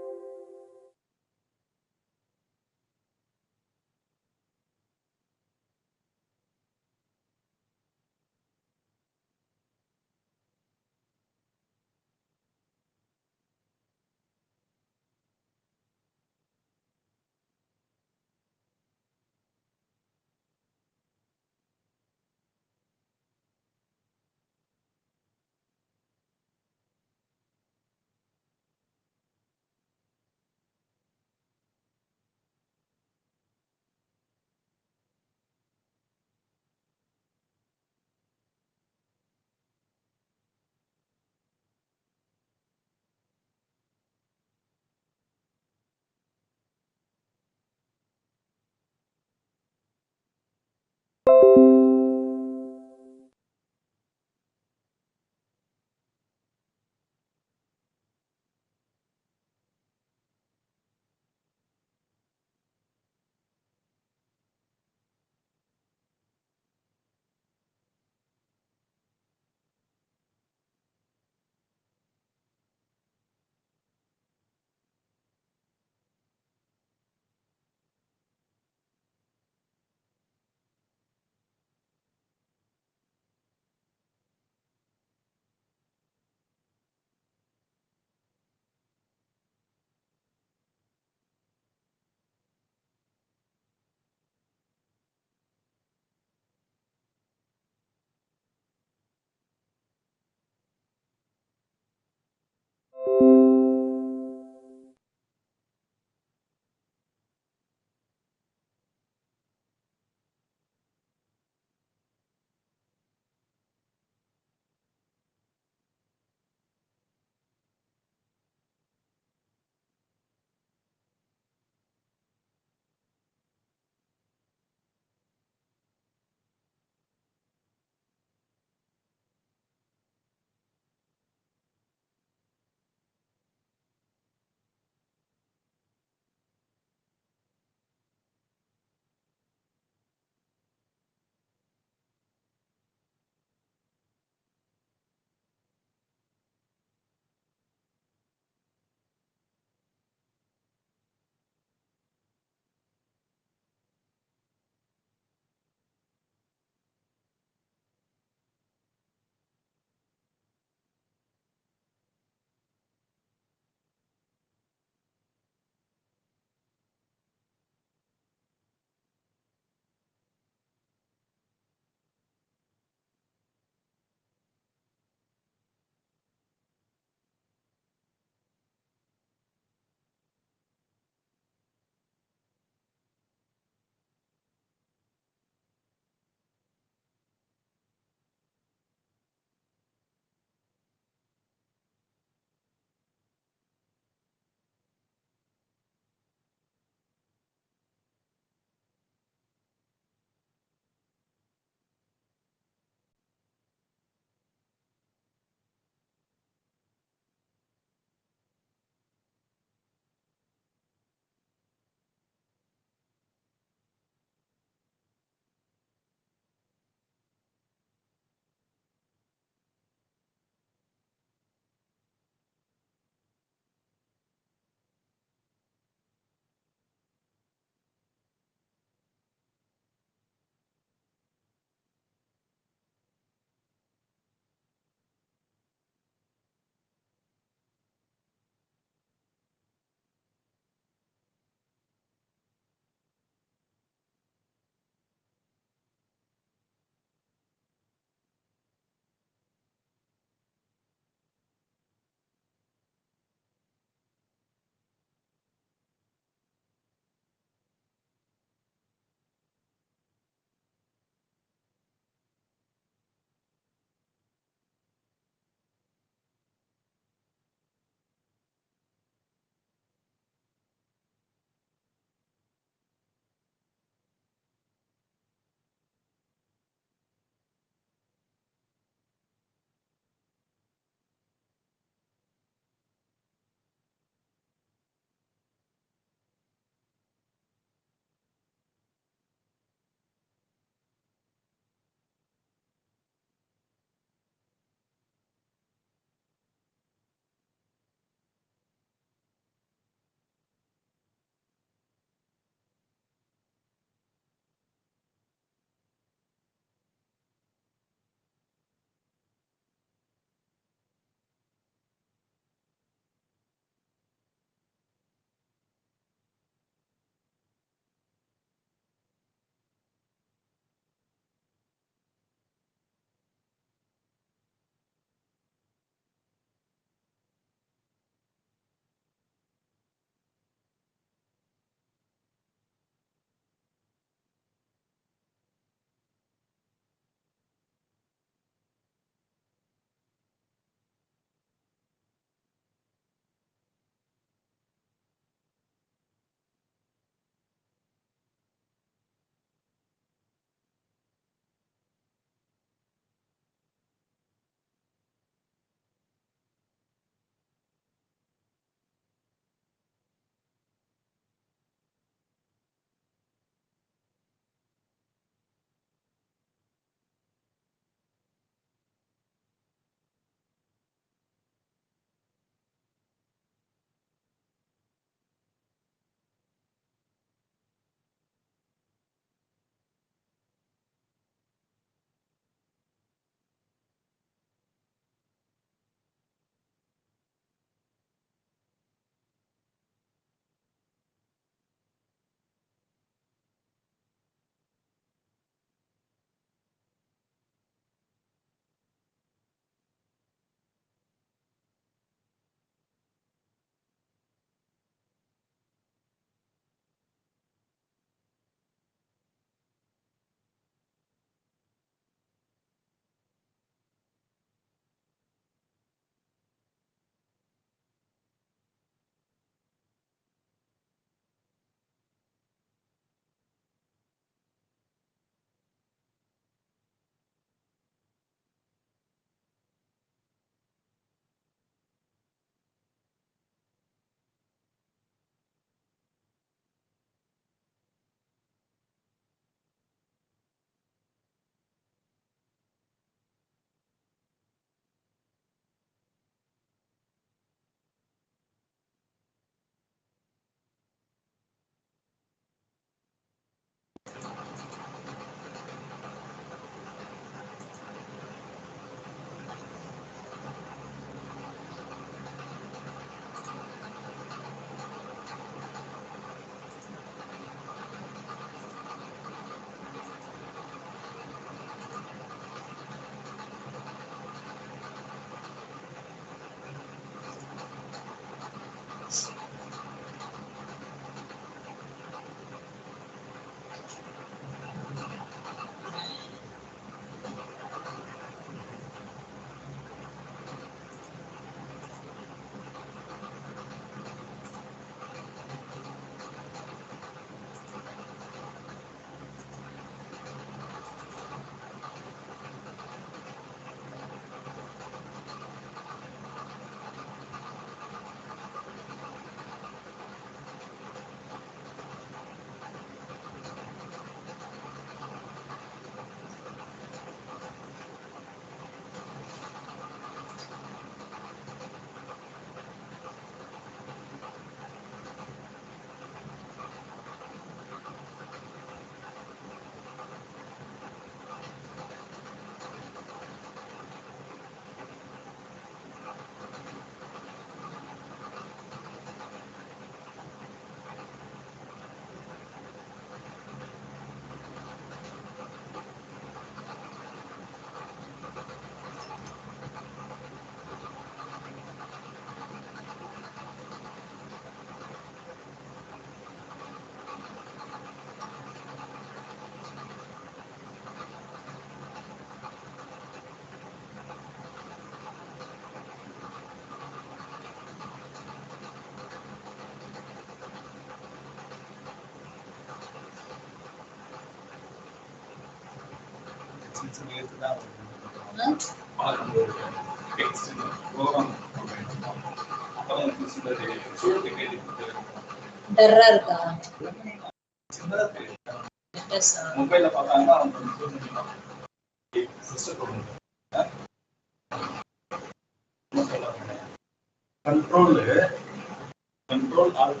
control alt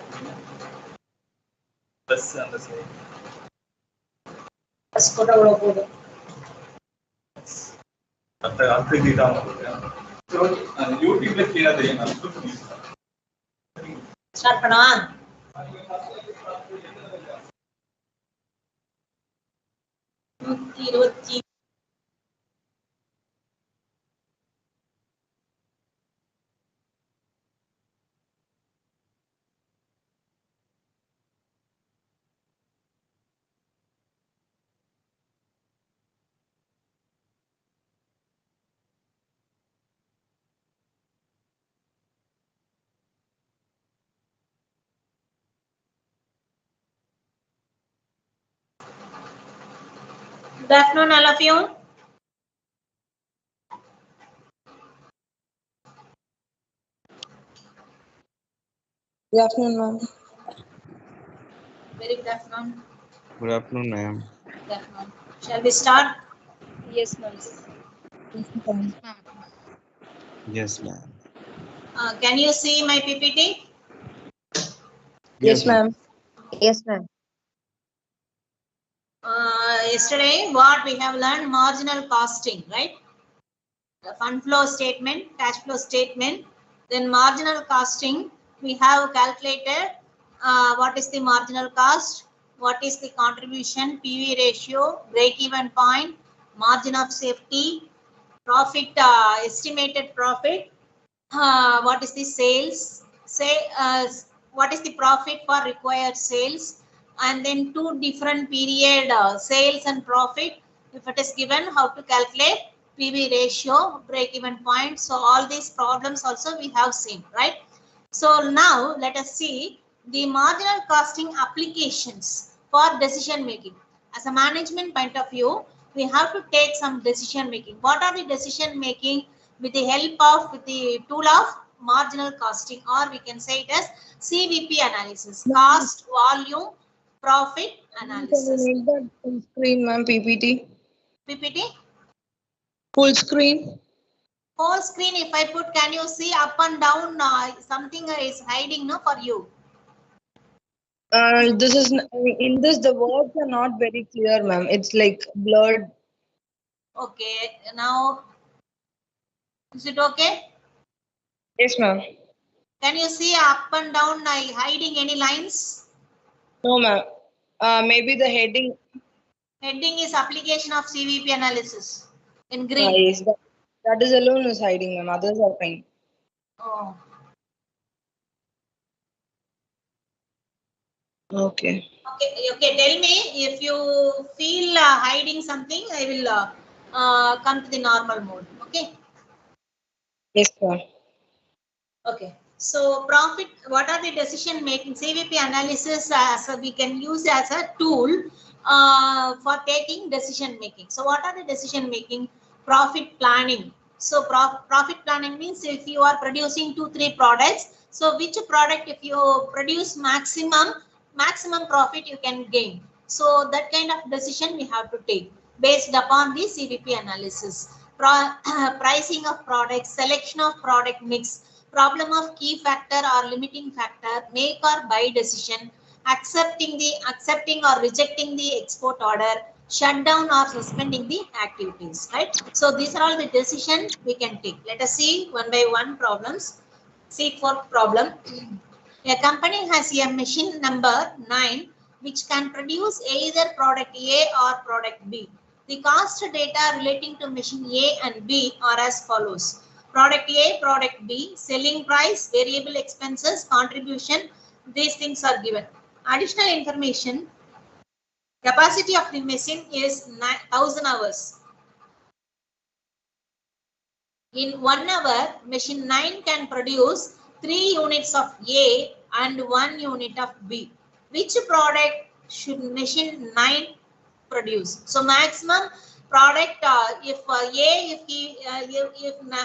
plus அந்த side plus போட்டா அவ்வளவு போதும் அடுத்த data உங்களுக்கு யூடியூப்ல கீழே தெரியும் start பண்ணவா Good afternoon, all of you. Good afternoon, ma'am. Very good afternoon. Good afternoon, ma'am. Good afternoon. Shall we start? Yes, ma'am. Yes, ma'am. Can you see my PPT? Yes, ma'am. Yes, ma'am. Yesterday, what we have learned, marginal costing, right? The fund flow statement, cash flow statement, then marginal costing. We have calculated what is the marginal cost, what is the contribution, PV ratio, break-even point, margin of safety, profit, estimated profit, what is the sales, what is the profit for required sales, and then two different period sales and profit. If it is given, how to calculate PV ratio, break-even point. So all these problems also we have seen, right? So now let us see the marginal costing applications for decision making. As a management point of view, we have to take some decision making. What are the decision making? With the help of the tool of marginal costing, or we can say it as CVP analysis, cost, volume, profit analysis. Can you make that full screen, ma'am? PPT. PPT? Full screen. Full screen, if I put, can you see up and down? Something is hiding, no, for you. This is in this the words are not very clear, ma'am. It's like blurred. Okay, now is it okay? Yes, ma'am. Can you see up and down hiding any lines? No, ma'am. Maybe the heading. Heading is application of CVP analysis in green. Yes, that is alone is hiding, ma'am. Others are fine. Oh. Okay. Okay. Tell me if you feel hiding something. I will come to the normal mode. Okay. Yes, ma'am. Okay. So profit. What are the decision making? CVP analysis so we can use as a tool for taking decision making. So what are the decision making? Profit planning. So profit planning means if you are producing 2-3 products, so which product if you produce maximum profit you can gain. So that kind of decision we have to take based upon the CVP analysis. Pricing of products, selection of product mix, problem of key factor or limiting factor, make or buy decision, accepting or rejecting the export order, shut down or suspending the activities, right? So these are all the decisions we can take. Let us see one by one problems. See for problem. A company has a machine number 9 which can produce either product A or product B. The cost data relating to machine A and B are as follows. Product A, product B, selling price, variable expenses, contribution, these things are given. Additional information, capacity of the machine is 1000 hours. In 1 hour, machine 9 can produce 3 units of A and 1 unit of B. Which product should machine 9 produce? So maximum product, if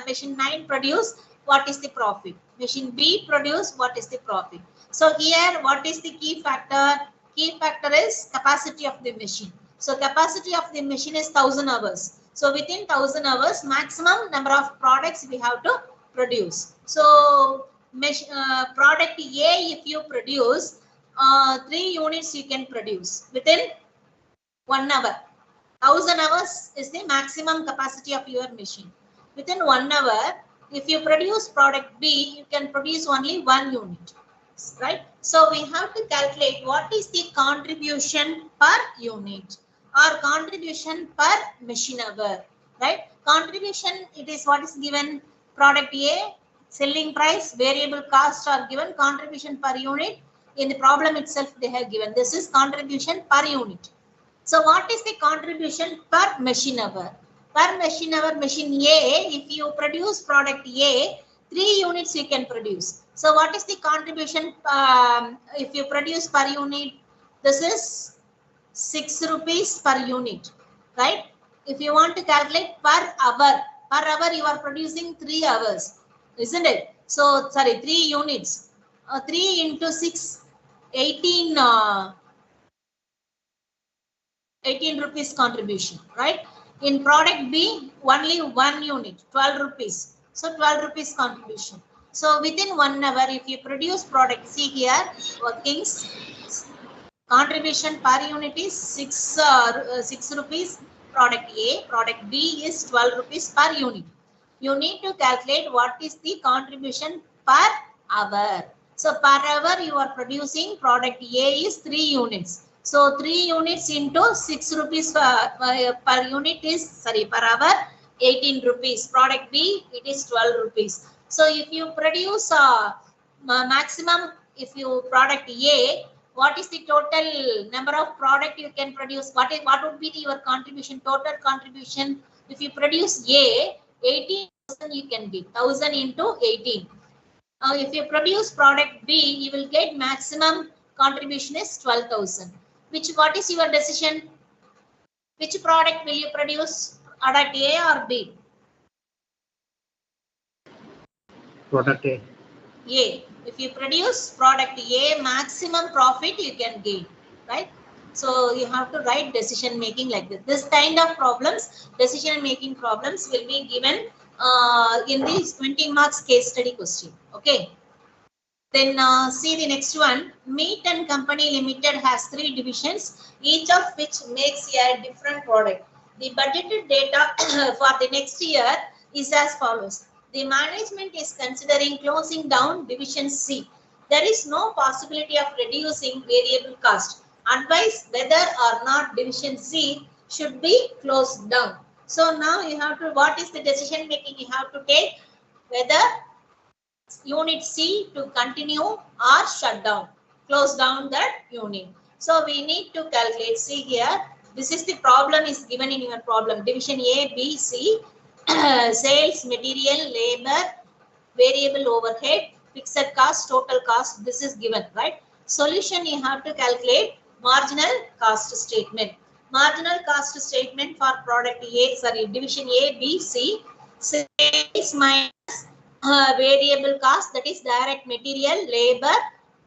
machine 9 produce, what is the profit? Machine B produce, what is the profit? So here, what is the key factor? Key factor is capacity of the machine. So capacity of the machine is 1000 hours. So within 1000 hours, maximum number of products we have to produce. So product A, if you produce 3 units, you can produce within 1 hour. 1000 hours is the maximum capacity of your machine. Within 1 hour, if you produce product B, you can produce only 1 unit, right? So we have to calculate what is the contribution per unit or contribution per machine hour, right? Contribution, it is what is given. Product A, selling price, variable cost are given, contribution per unit. In the problem itself, they have given. This is contribution per unit. So what is the contribution per machine hour? Per machine hour, machine A, if you produce product A, 3 units you can produce. So what is the contribution if you produce per unit? This is 6 rupees per unit, right? If you want to calculate per hour you are producing 3 hours, isn't it? So, sorry, 3 units. 3 into 6, 18 rupees contribution, right? In product B, only 1 unit, 12 rupees. So 12 rupees contribution. So within 1 hour, if you produce product C here, workings, contribution per unit is 6 rupees. Product A, product B is 12 rupees per unit. You need to calculate what is the contribution per hour. So per hour you are producing product A is 3 units. So 3 units into 6 rupees per unit is, sorry, per hour 18 rupees. Product B, it is 12 rupees. So if you produce maximum, if you product A, what is the total number of product you can produce? What would be your contribution, total contribution? If you produce A, 18,000 you can get, 1000 into 18. If you produce product B, you will get maximum contribution is 12,000. What is your decision? Which product will you produce? Product A or B? Product A. A. If you produce product A, maximum profit you can gain, right? So you have to write decision making like this. This kind of problems, decision making problems will be given in the 20 marks case study question. Okay. Then see the next one. Meat and Company Limited has 3 divisions, each of which makes a different product. The budgeted data for the next year is as follows. The management is considering closing down division C. There is no possibility of reducing variable cost. Advise whether or not division C should be closed down. So now you have to, what is the decision making you have to take? Whether unit C to continue or shut down, close down that unit. So we need to calculate. See here, this is the problem is given in your problem. Division A, B, C, sales, material, labor, variable overhead, fixed cost, total cost. This is given, right? Solution you have to calculate marginal cost statement. Marginal cost statement for product A, sorry, division A, B, C, sales minus variable cost, that is direct material, labor,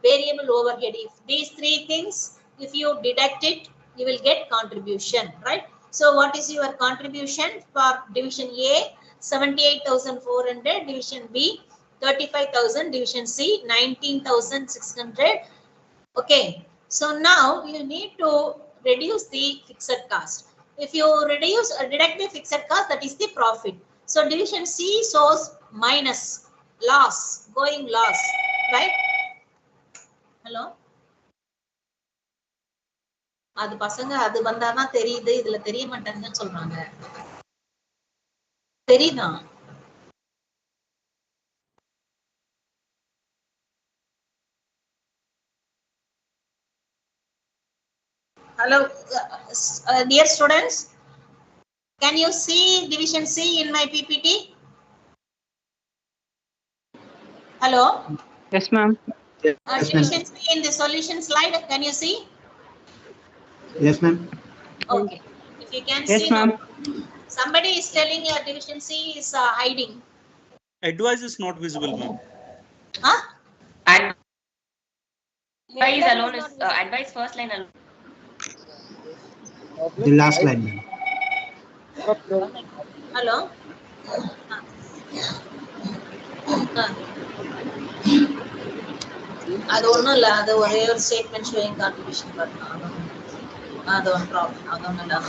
variable overhead. If these 3 things, if you deduct it, you will get contribution, right? So what is your contribution for division A? 78,400, division B 35,000, division C 19,600. Okay, so now you need to reduce the fixed cost. If you deduct the fixed cost, that is the profit. So division C shows minus, loss, going loss, right? Hello? அது பசங்க அது வந்தானா தெரியுது, இதுல தெரிய மாட்டேன்னு சொல்றாங்க. தெரியுதா? Hello, dear students, can you see division C in my PPT? Hello? Yes, ma'am. Yes, division C in the solution slide, can you see? Yes, ma'am. Okay. If you can Yes, see, ma'am. Somebody is telling your division C is hiding. Advice is not visible, ma'am. Huh? Advice alone is advice first line alone. The last line, ma'am. Hello? I don't know the real statement showing contribution, but I don't problem. I don't know.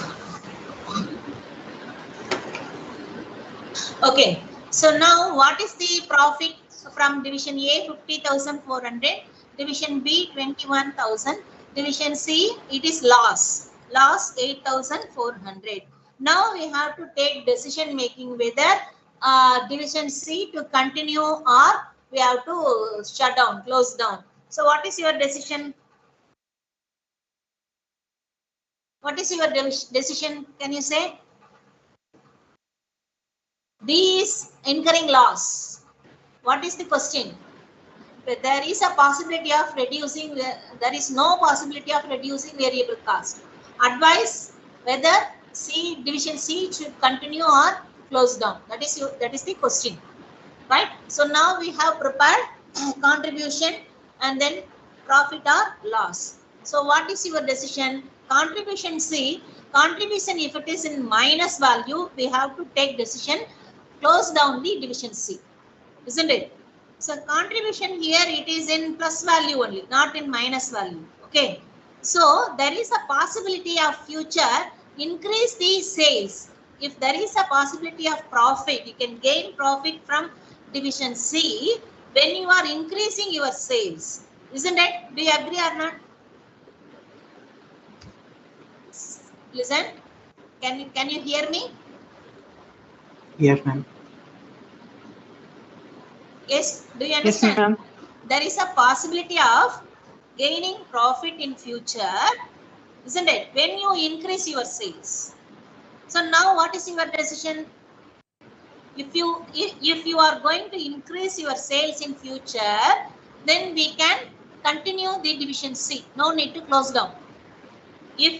Okay, so now what is the profit from division A 50,400, division B 21,000, division C it is loss 8,400. Now we have to take decision making whether division C to continue or we have to shut down, close down. So what is your decision? What is your decision? Can you say? D is incurring loss. What is the question? There is a possibility of reducing, there is no possibility of reducing variable cost. Advise whether division C should continue or close down. That is the question, right? So now we have prepared contribution and then profit or loss. So what is your decision? Contribution C, contribution if it is in minus value, we have to take decision, close down the division C, isn't it? So contribution here it is in plus value only, not in minus value. Okay. So there is a possibility of future increase the sales. If there is a possibility of profit, you can gain profit from division C when you are increasing your sales, isn't it? Do you agree or not? Listen, can you hear me? Yes, ma'am. Yes, do you understand? Yes, ma'am. There is a possibility of gaining profit in future, isn't it? When you increase your sales. So now what is your decision? If you are going to increase your sales in future, then we can continue the division C. No need to close down. If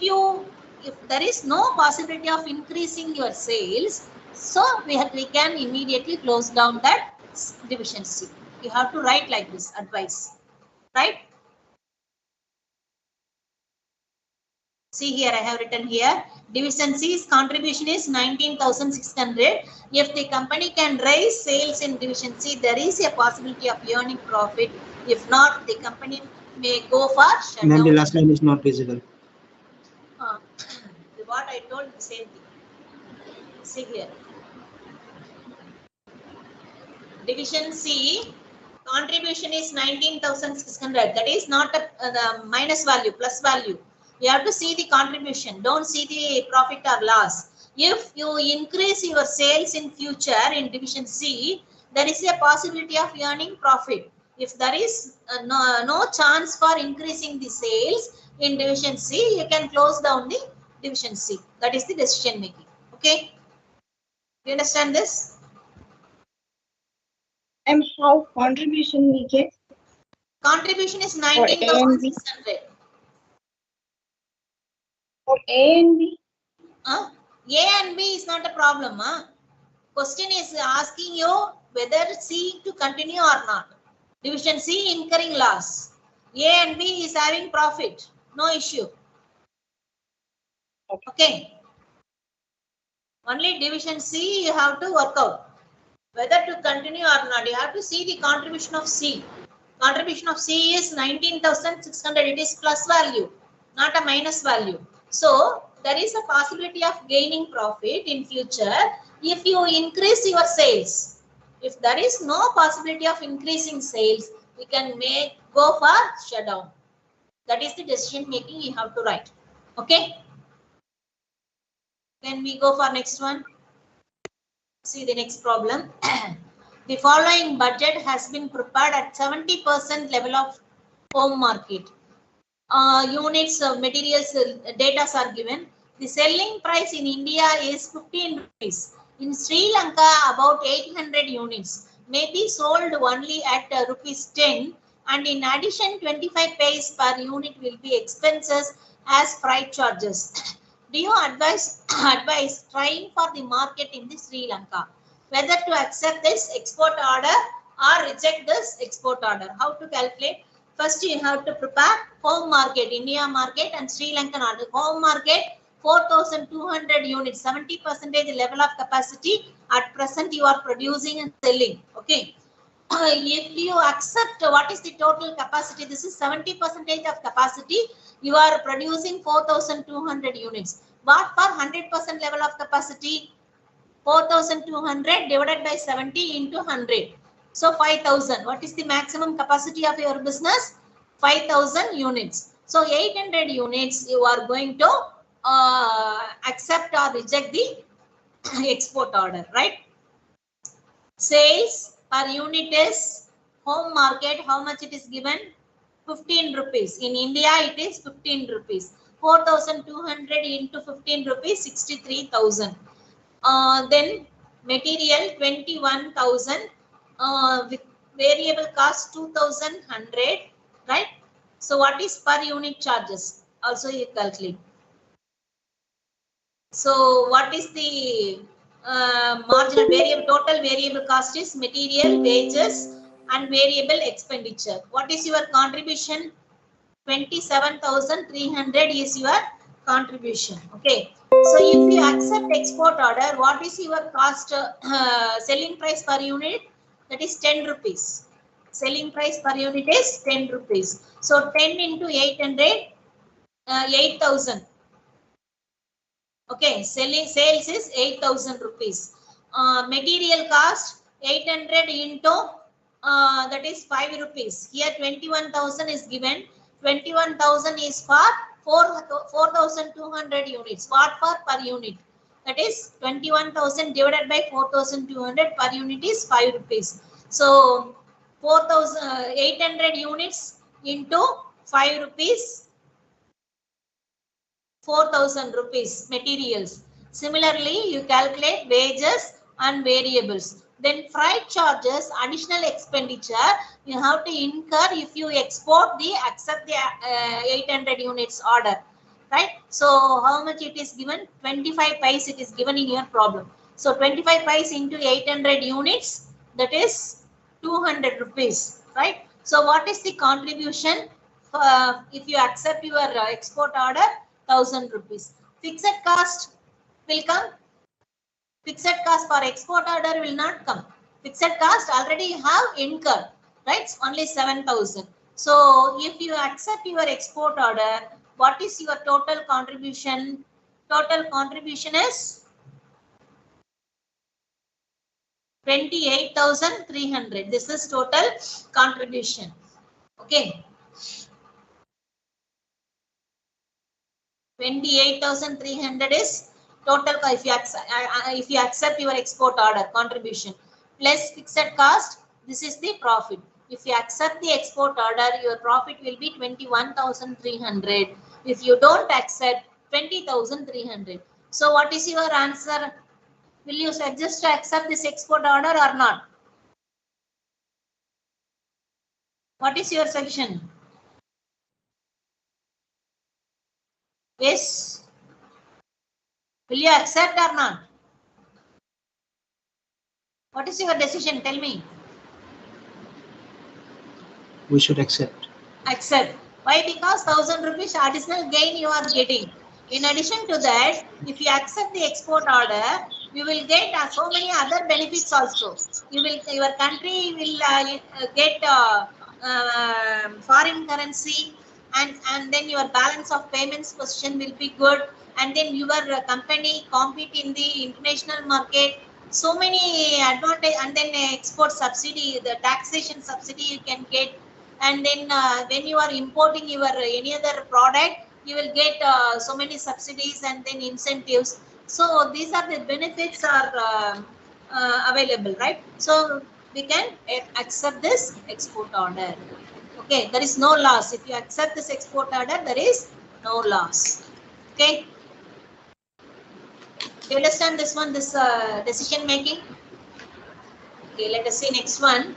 there is no possibility of increasing your sales, so we can immediately close down that division C. You have to write like this, advice, right? See here, I have written here, division C's contribution is 19,600. If the company can raise sales in division C, there is a possibility of earning profit. If not, the company may go for shutdown. Then the last line is not visible. What I told, the same thing. See here. Division C, contribution is 19,600. That is not the minus value, plus value. You have to see the contribution. Don't see the profit or loss. If you increase your sales in future in division C, there is a possibility of earning profit. If there is no chance for increasing the sales in division C, you can close down the division C. That is the decision making. Okay. Do you understand this? And how contribution we get? Contribution is 19,600. For A and B? A and B is not a problem. Question is asking you whether C to continue or not. Division C incurring loss. A and B is having profit. No issue. Okay. Only division C you have to work out. Whether to continue or not, you have to see the contribution of C. Contribution of C is 19,600. It is plus value, not a minus value. So there is a possibility of gaining profit in future if you increase your sales. If there is no possibility of increasing sales, we can go for shutdown. That is the decision making you have to write. Okay. Then we go for next one. See the next problem. The following budget has been prepared at 70% level of home market. Units of materials data are given. The selling price in India is 15 rupees. In Sri Lanka, about 800 units may be sold only at rupees 10, and in addition 25 paise per unit will be expenses as freight charges. do you advise trying for the market in the Sri Lanka? Whether to accept this export order or reject this export order. How to calculate? First, you have to prepare home market, India market and Sri Lankan order. Home market, 4,200 units, 70% level of capacity. At present, you are producing and selling. Okay. If you accept what is the total capacity, this is 70% of capacity. You are producing 4,200 units. But for 100% level of capacity, 4,200 divided by 70 into 100. So 5,000. What is the maximum capacity of your business? 5,000 units. So 800 units you are going to accept or reject the export order, right? Sales per unit is home market. How much it is given? 15 rupees. In India, it is 15 rupees. 4,200 into 15 rupees, 63,000. Then material 21,000 with variable cost 2,100, right? So what is per unit charges? Also you calculate. So what is the marginal variable? Total variable cost is material, wages and variable expenditure. What is your contribution? 27,300 is your contribution. Okay. So if you accept export order, what is your cost selling price per unit? That is 10 rupees. Selling price per unit is 10 rupees. So 10 into 800, 8,000. Okay, sales is 8,000 rupees. Material cost 800 into that is 5 rupees. Here 21,000 is given. 21,000 is for 4,200 units. What for per unit? That is 21,000 divided by 4,200 per unit is 5 rupees. So 4,800 units into 5 rupees. 4,000 rupees materials. Similarly, you calculate wages and variables. Then freight charges, additional expenditure, you have to incur if you accept the 800 units order, right? So how much it is given? 25 pice it is given in your problem. So 25 pice into 800 units, that is 200 rupees, right? So what is the contribution if you accept your export order? 1,000 rupees. Fixed cost will come. Fixed cost for export order will not come. Fixed cost already you have incurred, right? Only 7,000. So if you accept your export order, what is your total contribution? Total contribution is 28,300. This is total contribution. Okay. 28,300 is total if you accept your export order contribution plus fixed cost. This is the profit. If you accept the export order, your profit will be 21,300. If you don't accept, 20,300. So what is your answer? Will you suggest to accept this export order or not? What is your suggestion? Yes. Will you accept or not? What is your decision? Tell me. We should accept. Accept. Why? Because 1,000 rupees additional gain you are getting. In addition to that, if you accept the export order, you will get so many other benefits also. Your country will get foreign currency, and then your balance of payments position will be good, and then your company compete in the international market. So many advantage, and then export subsidy, the taxation subsidy you can get, and then when you are importing your any other product, you will get so many subsidies and then incentives. So these are the benefits are available, right? So we can accept this export order. Okay, there is no loss. If you accept this export order, there is no loss. Okay. You understand this one, this decision making? Okay, let us see next one.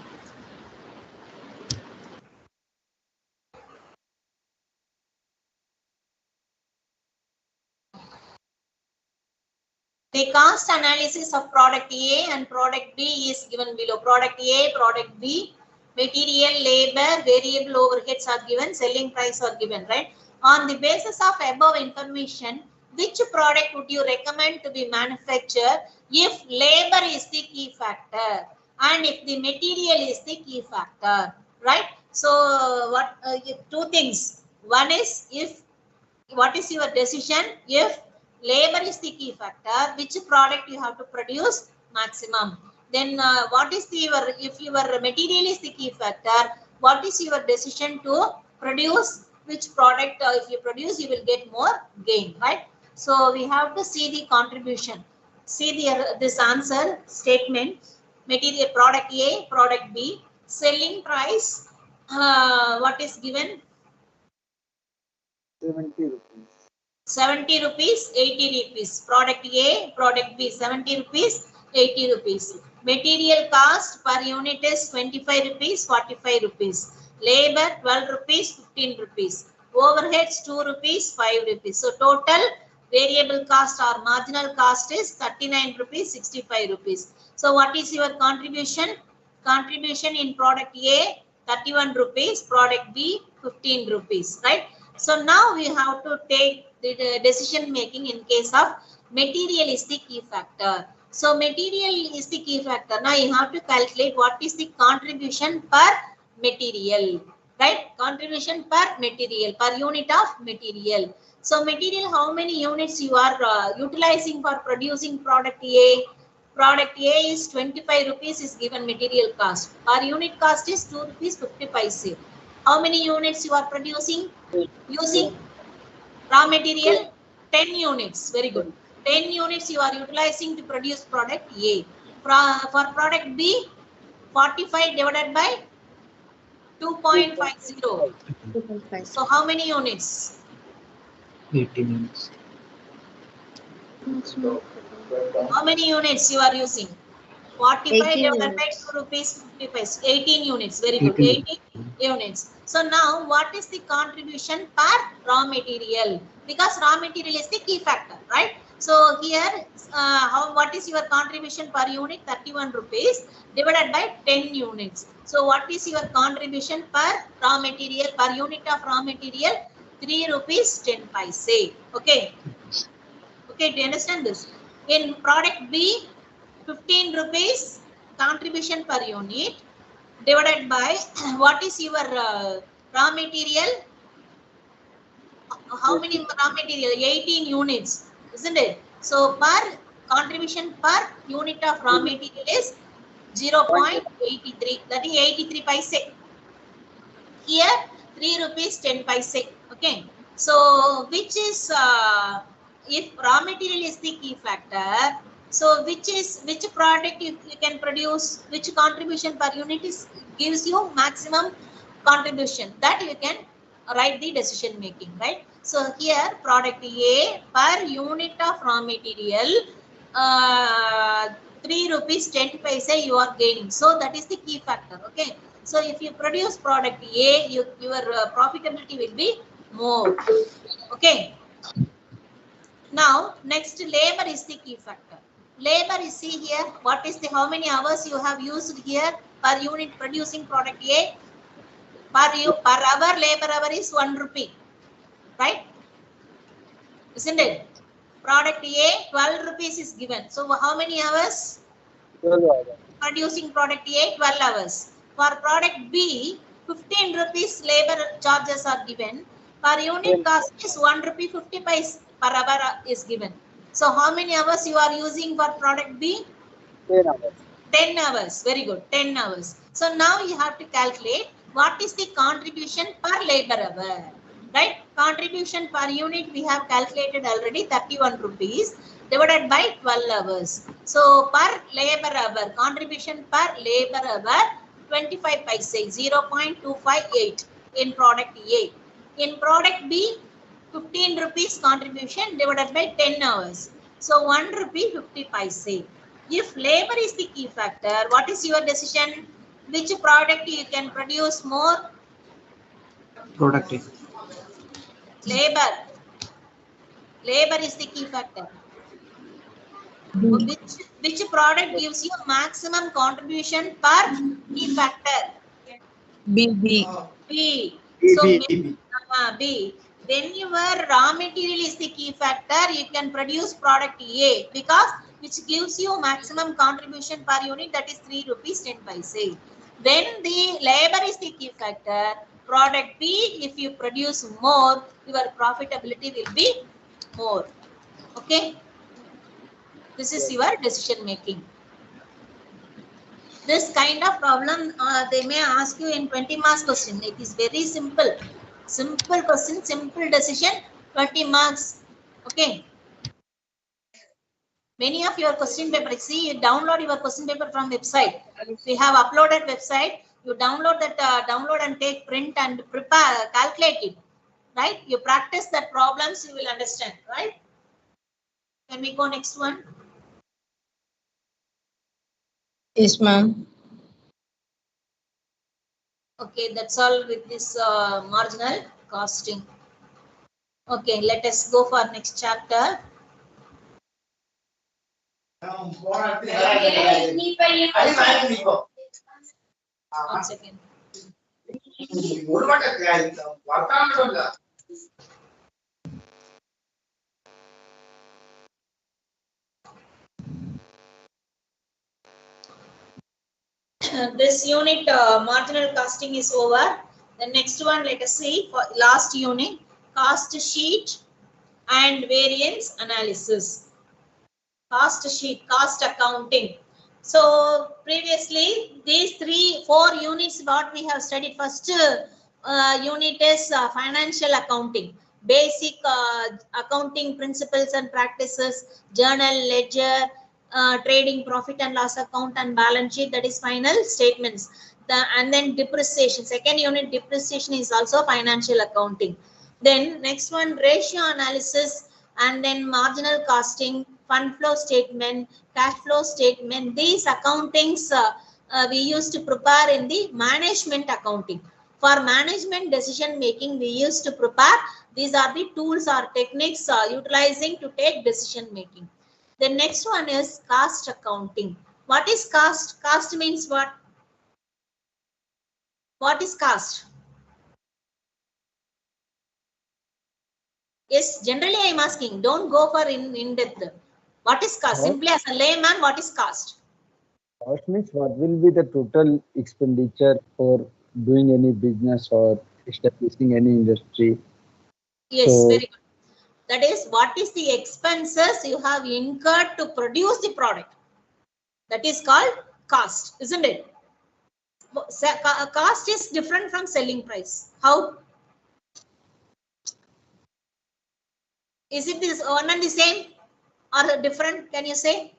The cost analysis of product A and product B is given below. Product A, product B, material, labor, variable overheads are given, selling price are given, right? On the basis of above information, which product would you recommend to be manufactured if labor is the key factor and if the material is the key factor, right? So, what two things. One is what is your decision if labor is the key factor, which product you have to produce maximum. Then what is if your material is the key factor, what is your decision to produce which product? If you produce, you will get more gain, right? So we have to see the contribution. See this answer statement. Material, product A, product B, selling price, what is given? 70 rupees. 70 rupees, 80 rupees. Product A, product B, 70 rupees, 80 rupees. Material cost per unit is 25 rupees, 45 rupees. Labor 12 rupees, 15 rupees. Overheads 2 rupees, 5 rupees. So total variable cost or marginal cost is 39 rupees, 65 rupees. So what is your contribution? Contribution in product A 31 rupees, product B 15 rupees, right? So now we have to take the decision making in case of material is the key factor. So material is the key factor. Now you have to calculate what is the contribution per material, right? Contribution per material, per unit of material. So material, how many units you are utilizing for producing product A? Product A is 25 rupees is given material cost. Our unit cost is 2 rupees 50 paise. How many units you are producing? Using raw material 10 units. Very good. 10 units you are utilizing to produce product A. For product B, 45 divided by 2.50. So how many units? 80 minutes. How many units you are using? 45 divided by 2 rupees 50 paise. 18 units. Very good. 18 units. So now what is the contribution per raw material? Because raw material is the key factor, right? So here what is your contribution per unit? 31 rupees divided by 10 units. So what is your contribution per raw material, per unit of raw material? 3 rupees 10 paise. Okay. Okay, do you understand this? In product B, 15 rupees contribution per unit divided by what is your raw material? How many raw material? 18 units, isn't it? So per contribution per unit of raw material is 0.83. That is 83 paise. Here 3 rupees 10 paise. Okay. So which is if raw material is the key factor, so which product you can produce, which contribution per unit gives you maximum contribution, that you can write the decision making, right? So here product A per unit of raw material 3 rupees 10 paise you are gaining. So that is the key factor. Okay. So if you produce product A, your profitability will be more. Okay. Now next, labor is the key factor. Labor is, see here, what is the how many hours you have used here per unit producing product A? Per hour labor hour is 1 rupee, right? Isn't it? Product A 12 rupees is given. So how many hours? 12 hours. Producing product A 12 hours. For product B 15 rupees labor charges are given. Per unit cost is 1 rupee 50 paise per hour is given. So how many hours you are using for product B? 10 hours. 10 hours. Very good. 10 hours. So now you have to calculate what is the contribution per labor hour. Right? Contribution per unit we have calculated already 31 rupees divided by 12 hours. So per labor hour, contribution per labor hour 25 paise, 0.258 in product A. In product B, 15 rupees contribution divided by 10 hours. So 1 rupee 50 paise. If labor is the key factor, what is your decision? Which product you can produce more? Product A. Labor. Labor is the key factor. Which product gives you maximum contribution per key factor? B. B. So B. When your raw material is the key factor, you can produce product A because which gives you maximum contribution per unit, that is 3 rupees 10 paise. When the labor is the key factor, product B, if you produce more, your profitability will be more. Okay. This is your decision making. This kind of problem they may ask you in 20 marks question. It is very simple. Simple question, simple decision, 20 marks. Okay. Many of your question paper, see, you download your question paper from website. We have uploaded website. You download that, download and take print and prepare, calculate it. Right? You practice that problems, you will understand. Right? Can we go next one? Yes, ma'am. Okay, that's all with this marginal costing. Okay, let us go for next chapter. 1 second. This unit marginal costing is over. The next one, let us see for last unit, cost sheet and variance analysis. Cost sheet, cost accounting. So previously these 4 units what we have studied. First unit is financial accounting, basic accounting principles and practices, journal, ledger, trading, profit and loss account and balance sheet, that is final statements. And then depreciation, second unit depreciation is also financial accounting. Then next one ratio analysis and then marginal costing, fund flow statement, cash flow statement. These accountings we used to prepare in the management accounting. For management decision making, we used to prepare. These are the tools or techniques utilizing to take decision making. The next one is cost accounting. What is cost? Cost means what? What is cost? Yes, generally I am asking. Don't go for in depth. What is cost? Simply as a layman, what is cost? Cost means what will be the total expenditure for doing any business or establishing any industry. Yes, very good. That is, what is the expenses you have incurred to produce the product? That is called cost, isn't it? Cost is different from selling price. How? Is it this one and the same or different? Can you say?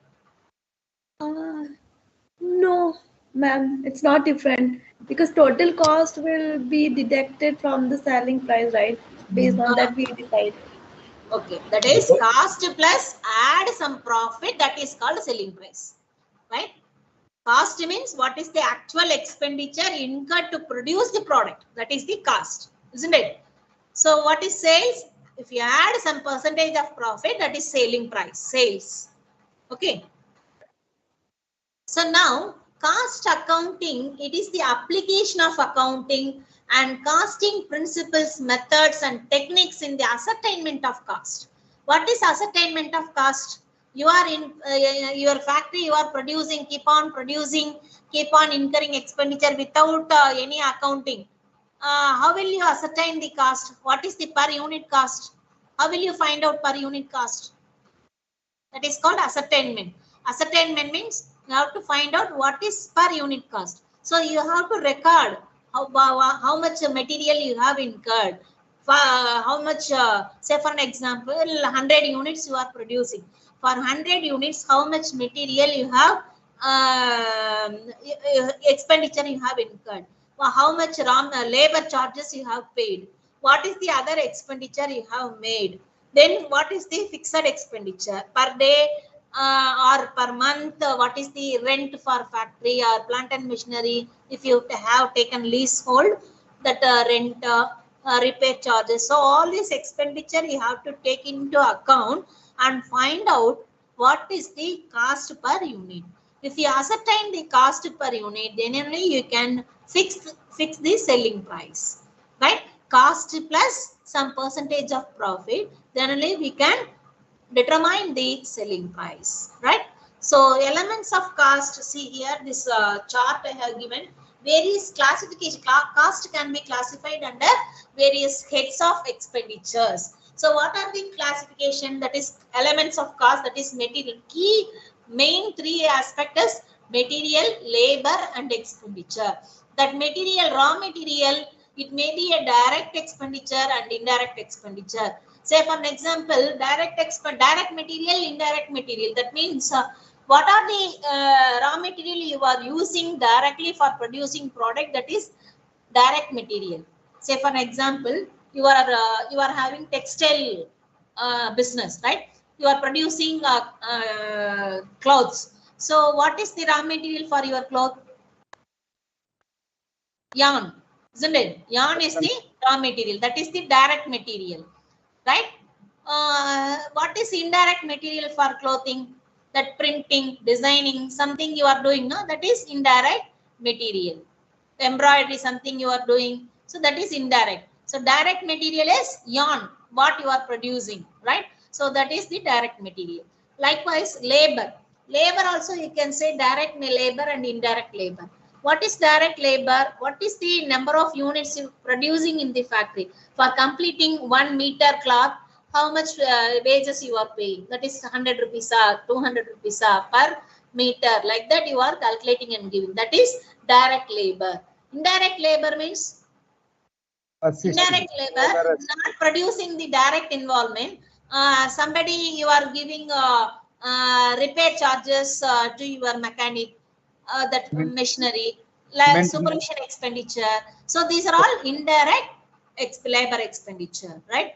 No, ma'am, it's not different because total cost will be deducted from the selling price, right? Based on that we decide. Okay, that is cost plus add some profit, that is called selling price, right? Cost means what is the actual expenditure incurred to produce the product, that is the cost, isn't it? So what is sales? If you add some percentage of profit, that is selling price, sales. Okay. So now cost accounting, it is the application of accounting and costing principles, methods and techniques in the ascertainment of cost. What is ascertainment of cost? You are in your factory, you are producing, keep on incurring expenditure without any accounting. How will you ascertain the cost? What is the per unit cost? How will you find out per unit cost? That is called ascertainment. Ascertainment means you have to find out what is per unit cost. So you have to record how much material you have incurred. How much, say for an example, 100 units you are producing. For 100 units, how much material you have, expenditure you have incurred. How much labor charges you have paid. What is the other expenditure you have made. Then what is the fixed expenditure per day or per month? What is the rent for factory or plant and machinery? If you have taken leasehold, that rent, repair charges. So all this expenditure you have to take into account and find out what is the cost per unit. If you ascertain the cost per unit, then only you can fix the selling price, right? Cost plus some percentage of profit, then only we can determine the selling price, right? So elements of cost, see here this chart I have given, various classification, cost can be classified under various heads of expenditures. So what are the classification, that is elements of cost, that is material, key main three aspects is material, labor and expenditure. That material, raw material, it may be a direct expenditure and indirect expenditure. Say for an example, direct material, indirect material. That means what are the raw material you are using directly for producing product, that is direct material. Say for an example, you are having textile business, right? You are producing clothes. So what is the raw material for your cloth? Yarn, isn't it? Yarn is the raw material. That is the direct material, right? What is indirect material for clothing? That printing, designing, something you are doing, no? That is indirect material. Embroidery, something you are doing, so that is indirect. So direct material is yarn, what you are producing, right? So that is the direct material. Likewise, labor. Labor also you can say direct labor and indirect labor. What is direct labor? What is the number of units you producing in the factory? For completing 1 meter cloth, how much wages you are paying? That is 100 rupees or 200 rupees per meter. Like that you are calculating and giving. That is direct labor. Indirect labor means indirect labor, not producing the direct involvement. Somebody you are giving repair charges to your mechanic, that machinery, like supervision expenditure. So these are all indirect labor expenditure, right?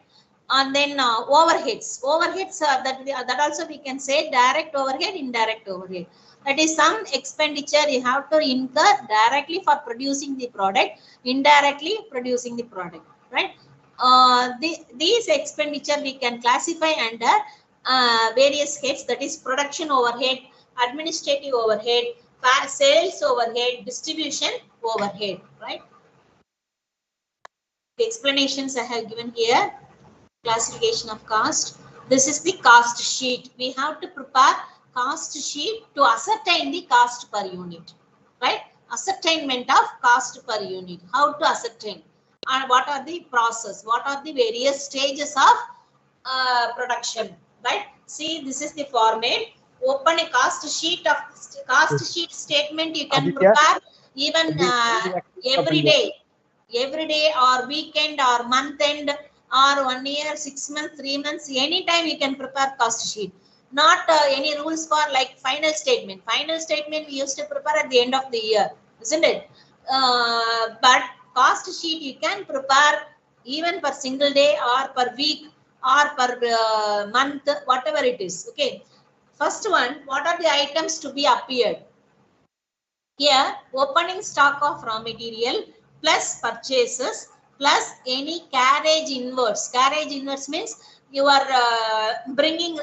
And then overheads. Overheads that also we can say direct overhead, indirect overhead. That is some expenditure you have to incur directly for producing the product, indirectly producing the product, right? These expenditure we can classify under various heads, that is production overhead, administrative overhead, sales overhead, distribution overhead, right? The explanations I have given here. Classification of cost. This is the cost sheet. We have to prepare cost sheet to ascertain the cost per unit, right? Ascertainment of cost per unit. How to ascertain, and what are the process? What are the various stages of production, right? See, this is the format. Open a cost sheet statement. You can prepare even every day or weekend or month end or 1 year, 6 months, 3 months, anytime you can prepare cost sheet. Not any rules for like final statement. Final statement we used to prepare at the end of the year, isn't it? But cost sheet you can prepare even per single day or per week or per month, whatever it is. Okay. First one, what are the items to be appeared? Here, opening stock of raw material plus purchases plus any carriage inwards. Carriage inwards means you are bringing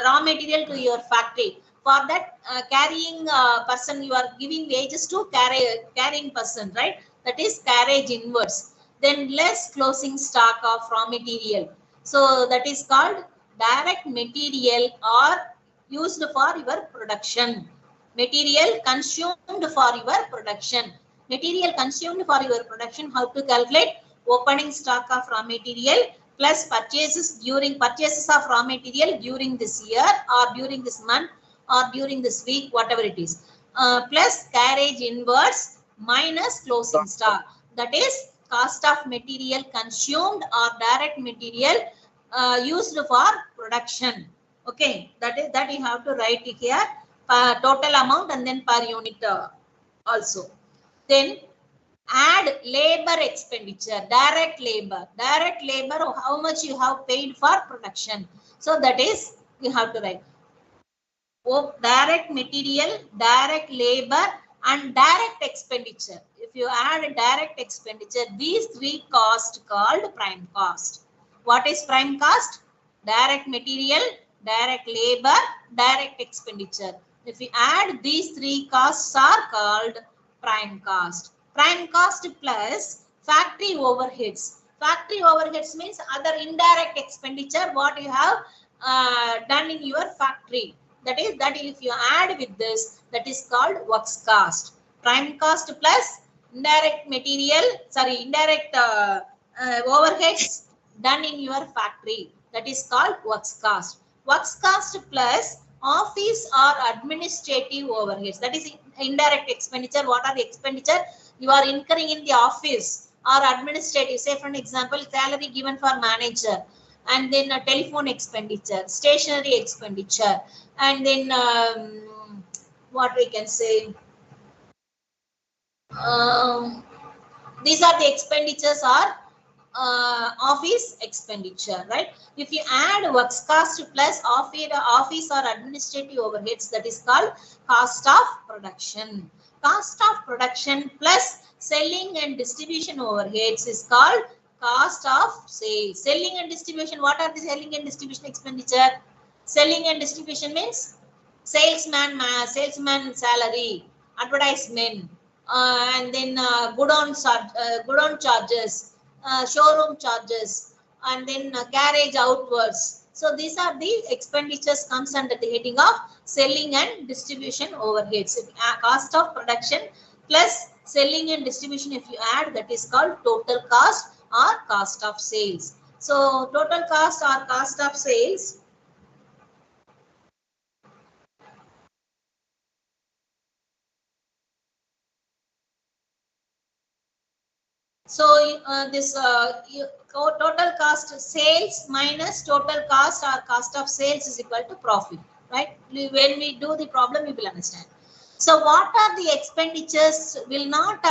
raw material to your factory. For that carrying person, you are giving wages to carrying person, right? That is carriage inwards. Then less closing stock of raw material. So that is called direct material or used for your production. Material consumed for your production. Material consumed for your production, how to calculate? Opening stock of raw material plus purchases of raw material during this year or during this month or during this week, whatever it is. Plus carriage inwards minus closing stock. That is cost of material consumed or direct material used for production. Okay, that you have to write it here. Total amount and then per unit also. Then add labor expenditure, direct labor, how much you have paid for production. So that is you have to write. Direct material, direct labor and direct expenditure. If you add a direct expenditure, these three costs called prime cost. What is prime cost? Direct material, direct labor, direct expenditure. If we add these three costs are called prime cost. Prime cost plus factory overheads. Factory overheads means other indirect expenditure what you have done in your factory. That is if you add with this, that is called works cost. Prime cost plus indirect overheads done in your factory, that is called works cost. Works cost plus office or administrative overheads, that is indirect expenditure. What are the expenditure you are incurring in the office or administrative? Say for an example, salary given for manager, and then a telephone expenditure, stationery expenditure, and then what we can say, these are the expenditures are office expenditure, right? If you add works cost plus office or administrative overheads, that is called cost of production. Cost of production plus selling and distribution overheads is called cost of sales. Selling and distribution, what are the selling and distribution expenditure? Selling and distribution means salesman salary, advertisement, and then godown charges, showroom charges, and then carriage outwards. So these are the expenditures comes under the heading of selling and distribution overheads. Cost of production plus selling and distribution, if you add, that is called total cost or cost of sales. So total cost or cost of sales . So this total cost sales minus total cost or cost of sales is equal to profit, right? When we do the problem, you will understand. So what are the expenditures will not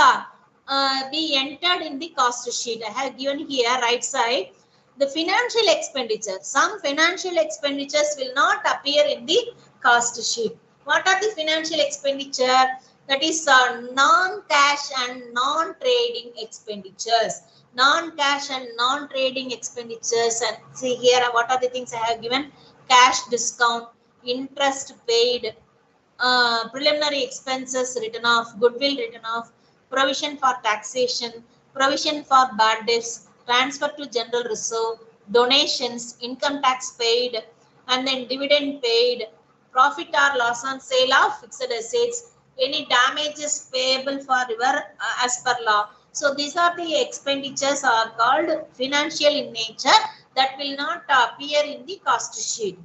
be entered in the cost sheet? I have given here right side the financial expenditure. Some financial expenditures will not appear in the cost sheet. What are the financial expenditure? That is non-cash and non-trading expenditures. Non-cash and non-trading expenditures. And see here, what are the things I have given? Cash discount, interest paid, preliminary expenses written off, goodwill written off, provision for taxation, provision for bad debts, transfer to general reserve, donations, income tax paid, and then dividend paid, profit or loss on sale of fixed assets, any damages payable for your as per law. So these are the expenditures are called financial in nature that will not appear in the cost sheet.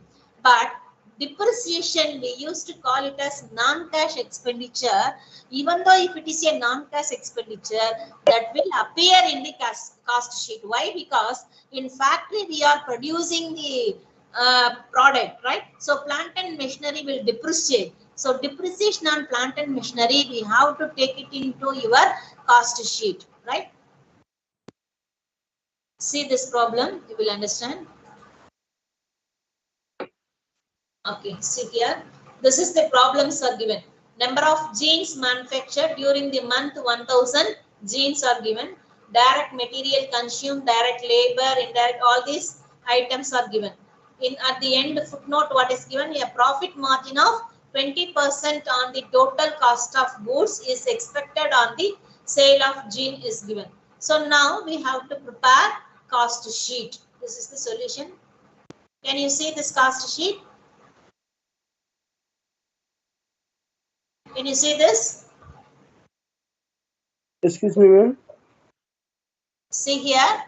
But depreciation, we used to call it as non-cash expenditure. Even though if it is a non-cash expenditure, that will appear in the cost sheet. Why? Because in factory we are producing the product, right? So plant and machinery will depreciate. So depreciation on plant and machinery, we have to take it into your cost sheet, right? See this problem, you will understand. Okay, see here. This is the problems are given. Number of jeans manufactured during the month 1000 jeans are given. Direct material consumed, direct labor, indirect, all these items are given. At the end footnote, what is given? A profit margin of 20% on the total cost of goods is expected on the sale of jean is given. So now we have to prepare cost sheet. This is the solution. Can you see this cost sheet? Can you see this? Excuse me, ma'am. See here,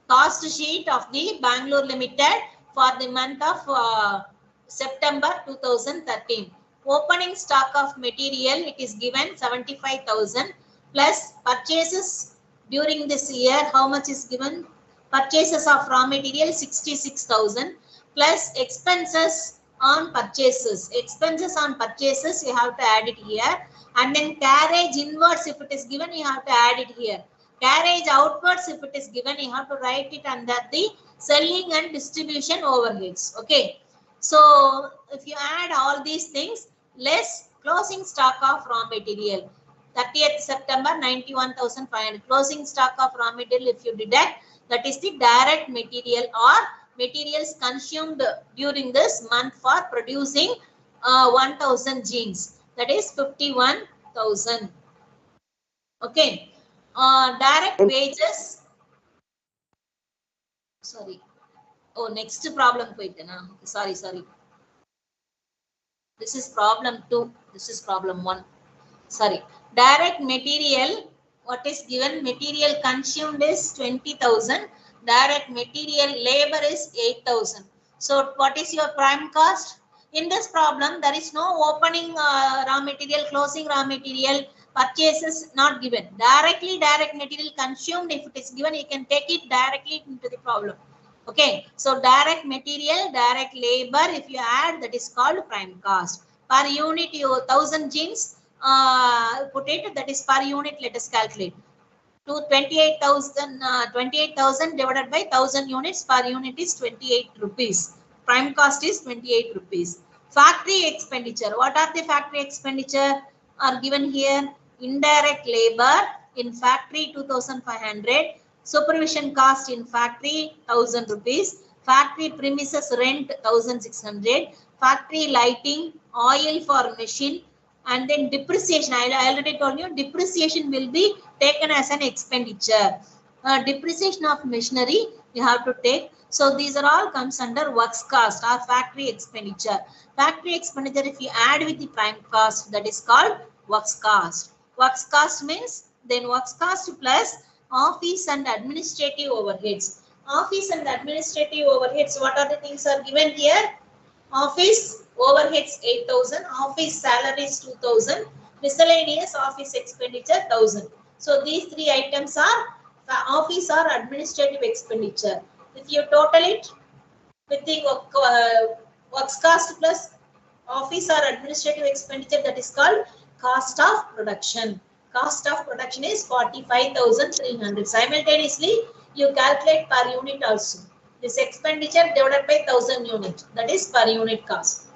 cost sheet of the Bangalore Limited for the month of September 2013. Opening stock of material, it is given 75,000 plus purchases during this year. How much is given? Purchases of raw material 66,000 plus expenses on purchases. Expenses on purchases, you have to add it here. And then carriage inwards, if it is given, you have to add it here. Carriage outwards, if it is given, you have to write it under the selling and distribution overheads. Okay. So if you add all these things, less closing stock of raw material. 30th September 91,500. Closing stock of raw material, if you deduct, that is the direct material or materials consumed during this month for producing 1000 jeans. That is 51,000. Okay. Direct wages. Sorry. Oh, next problem. Sorry. This is problem 2. This is problem 1. Sorry. Direct material. What is given? Material consumed is 20,000. Direct material labor is 8,000. So what is your prime cost? In this problem, there is no opening raw material, closing raw material, purchases not given. Directly direct material consumed, if it is given, you can take it directly into the problem. Okay, so direct material, direct labor, if you add, that is called prime cost. Per unit, you 1000 jeans, put it, that is per unit, let us calculate. To 28,000 divided by 1000 units, per unit is 28 rupees. Prime cost is 28 rupees. Factory expenditure. What are the factory expenditure are given here? Indirect labor in factory 2,500. Supervision cost in factory 1000 rupees. Factory premises rent 1,600. Factory lighting, oil for machine, and then depreciation. I already told you depreciation will be taken as an expenditure. Depreciation of machinery you have to take. So these are all comes under works cost or factory expenditure. Factory expenditure, if you add with the prime cost, that is called works cost. Works cost means then works cost plus office and administrative overheads. Office and administrative overheads, what are the things are given here? Office overheads 8,000, office salaries 2,000, miscellaneous office expenditure 1,000. So these three items are office or administrative expenditure. If you total it with the works cost plus office or administrative expenditure, that is called cost of production. Cost of production is 45,300. Simultaneously, you calculate per unit also. This expenditure divided by 1000 units, that is per unit cost.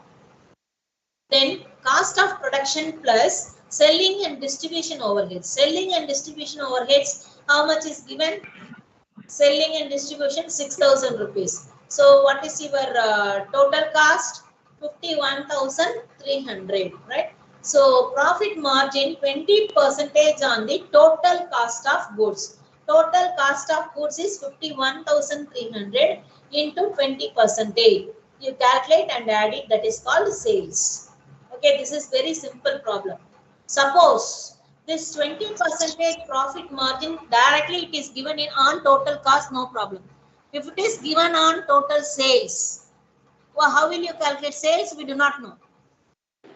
Then cost of production plus selling and distribution overheads. Selling and distribution overheads, how much is given? Selling and distribution 6,000 rupees. So what is your total cost? 51,300, right? So profit margin 20% on the total cost of goods. Total cost of goods is 51,300 into 20%. You calculate and add it, that is called sales. Okay, this is very simple problem. Suppose this 20% profit margin directly it is given in on total cost, no problem. If it is given on total sales, well, how will you calculate sales? We do not know.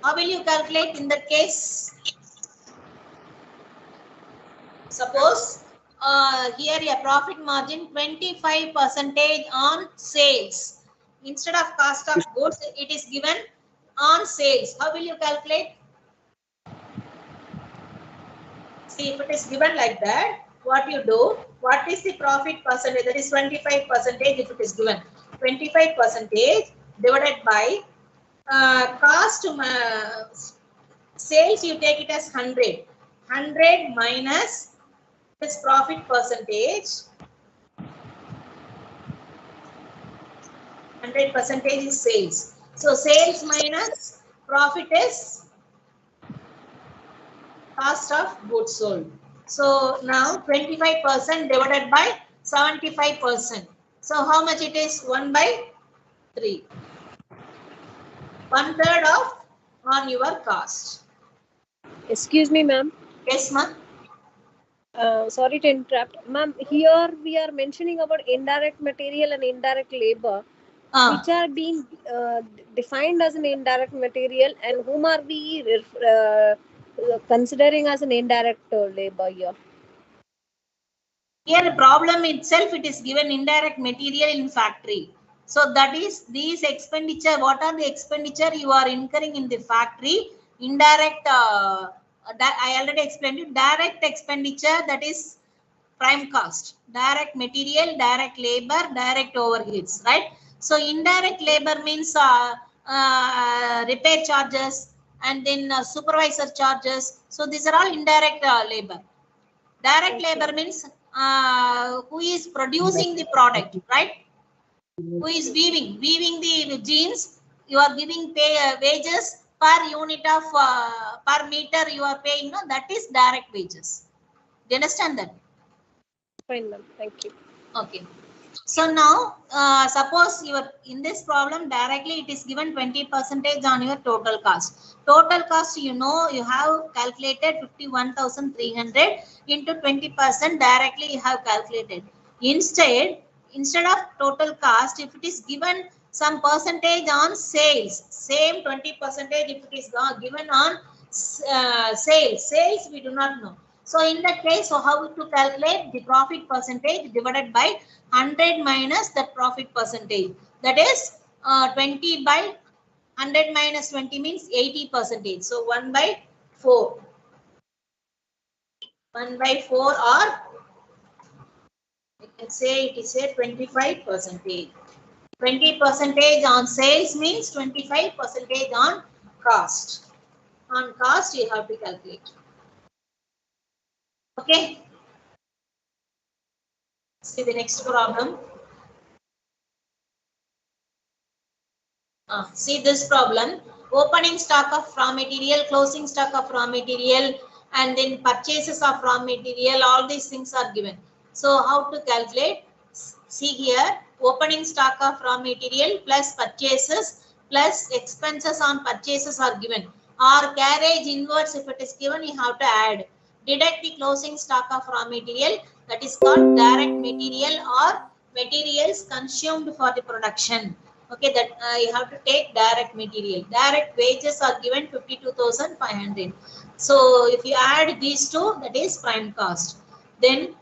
How will you calculate in that case? Suppose here a profit margin 25% on sales. Instead of cost of goods, it is given on sales. How will you calculate? See, if it is given like that, what you do, what is the profit percentage? That is 25% if it is given. 25% divided by cost to sales, you take it as 100. 100 minus this profit percentage. 100% is sales. So sales minus profit is cost of goods sold. So now 25% divided by 75%. So how much it is? 1 by 3. 1/3 of on your cost. Excuse me, ma'am. Yes, ma'am. Sorry to interrupt, ma'am. Here we are mentioning about indirect material and indirect labor, which are being defined as an indirect material, and whom are we considering as an indirect labor here? Here the problem itself, it is given indirect material in factory. So that is these expenditure. What are the expenditure you are incurring in the factory? Indirect. I already explained you. Direct expenditure, that is prime cost. Direct material, direct labor, direct overheads. Right. So indirect labor means repair charges and then supervisor charges. So these are all indirect labor. Direct labor means who is producing the product, right? Who is weaving? Weaving the jeans. You are giving wages per unit of per meter you are paying. No, that is direct wages. Do you understand that? Fine, ma'am. Thank you. Okay. So now, suppose you are in this problem directly it is given 20% on your total cost. Total cost, you know, you have calculated 51,300 into 20% directly you have calculated. Instead of total cost, if it is given some percentage on sales, same 20% if it is given on sales we do not know. So in that case, so how to calculate the profit percentage divided by 100 minus the profit percentage. That is 20 by 100 minus 20 means 80%. So 1 by 4. 1 by 4 or we can say it is a 25%. 20% on sales means 25% on cost. On cost you have to calculate. Okay. See the next problem. See this problem. Opening stock of raw material, closing stock of raw material, and then purchases of raw material, all these things are given. So how to calculate? See here, opening stock of raw material plus purchases plus expenses on purchases are given. Or carriage inwards if it is given, you have to add. Deduct the closing stock of raw material, that is called direct material or materials consumed for the production. Okay, that you have to take direct material. Direct wages are given 52,500. So if you add these two, that is prime cost. Then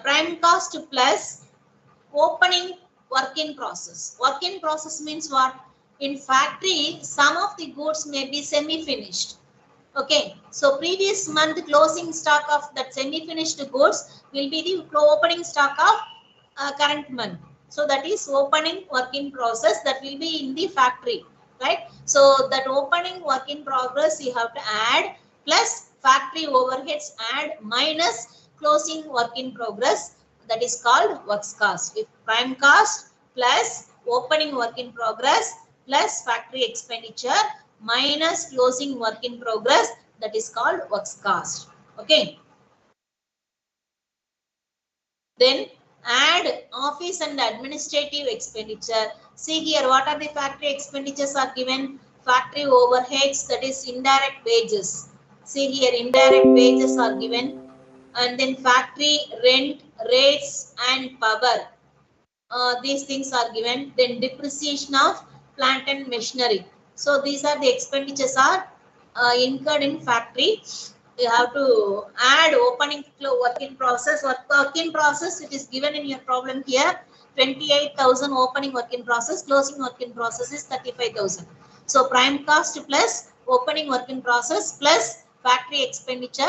prime cost plus opening work in process. Work in process means what? In factory, some of the goods may be semi-finished. Okay, so previous month closing stock of that semi-finished goods will be the opening stock of current month. So that is opening work in process, that will be in the factory, right? So that opening work in progress you have to add plus factory overheads add minus closing work in progress, that is called works cost. If prime cost plus opening work in progress plus factory expenditure minus closing work in progress, that is called works cost. Okay. Then add office and administrative expenditure. See here, what are the factory expenditures are given? Factory overheads, that is indirect wages. See here, indirect wages are given. And then factory rent, rates and power. These things are given. Then depreciation of plant and machinery. So these are the expenditures are incurred in factory. You have to add opening work in process. Work in process, it is given in your problem here. 28,000 opening work in process, closing work in process is 35,000. So prime cost plus opening work in process plus factory expenditure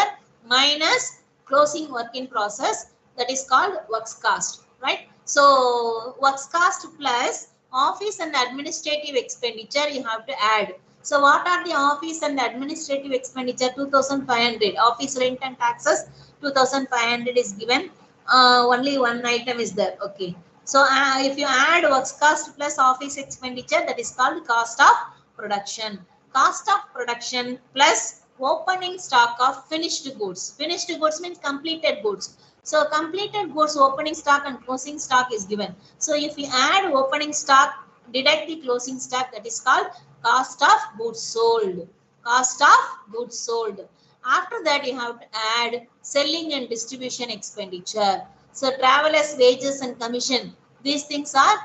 minus closing work in process, that is called works cost, right? So works cost plus office and administrative expenditure you have to add. So what are the office and administrative expenditure? 2,500. Office rent and taxes 2,500 is given. Only one item is there. Okay. So if you add works cost plus office expenditure, that is called cost of production. Cost of production plus opening stock of finished goods. Finished goods means completed goods. So completed goods opening stock and closing stock is given. So if you add opening stock, deduct the closing stock, that is called cost of goods sold. Cost of goods sold. After that you have to add selling and distribution expenditure. So travelers wages and commission. These things are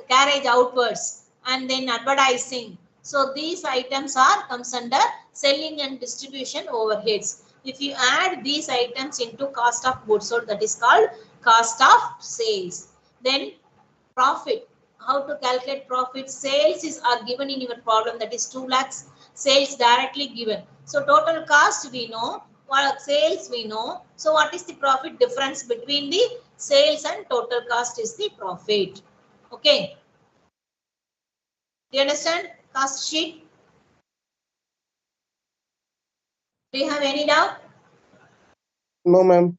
carriage outwards, and then advertising. So these items are comes under selling and distribution overheads. If you add these items into cost of goods sold, that is called cost of sales. Then profit. How to calculate profit? Sales are given in your problem, that is 2 lakhs. Sales directly given. So total cost we know, what sales we know. So what is the profit difference between the sales and total cost is the profit. Okay. Do you understand? Cost sheet. Do you have any doubt? No, ma'am.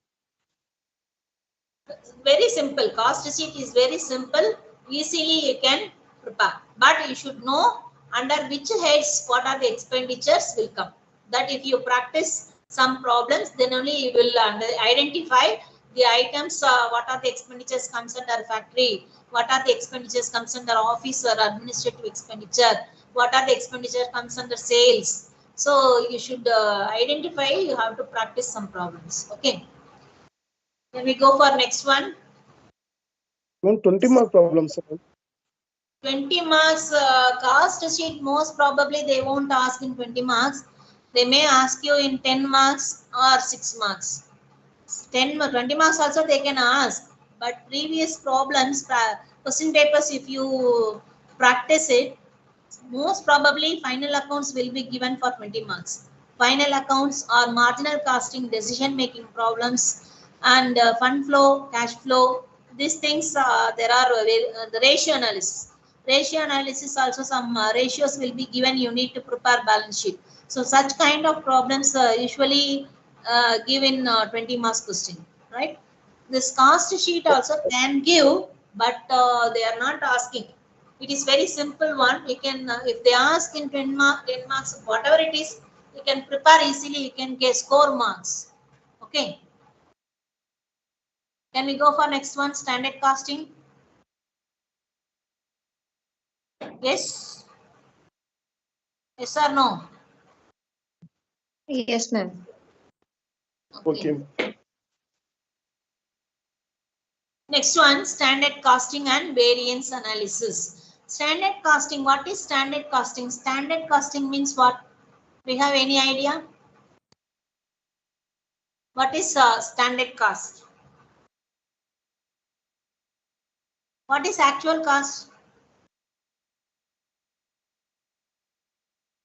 Very simple. Cost sheet is very simple. Easily you can prepare. But you should know under which heads what are the expenditures will come. That if you practice some problems, then only you will identify the items, what are the expenditures comes under factory, what are the expenditures comes under office or administrative expenditure, what are the expenditure comes under sales. So you should identify, you have to practice some problems. Okay. Then we go for next one. 20 mark problems. 20 marks cost sheet, most probably they won't ask in 20 marks. They may ask you in 10 marks or 6 marks. 20 marks also they can ask. But previous problems, question papers, if you practice it, most probably final accounts will be given for 20 marks. Final accounts are marginal costing, decision making problems, and fund flow, cash flow. These things, there are the ratio analysis. Ratio analysis also, some ratios will be given. You need to prepare balance sheet. So such kind of problems usually give in 20 marks question, right? This cost sheet also can give, but they are not asking. It is very simple one. You can, if they ask in 10 marks, whatever it is, you can prepare easily. You can get score marks. Okay. Can we go for next one? Standard costing. Yes. Yes or no? Yes, ma'am. Okay. Next one, standard costing and variance analysis. Standard costing. What is standard costing? Standard costing means what? Do you have any idea? What is standard cost? What is actual cost?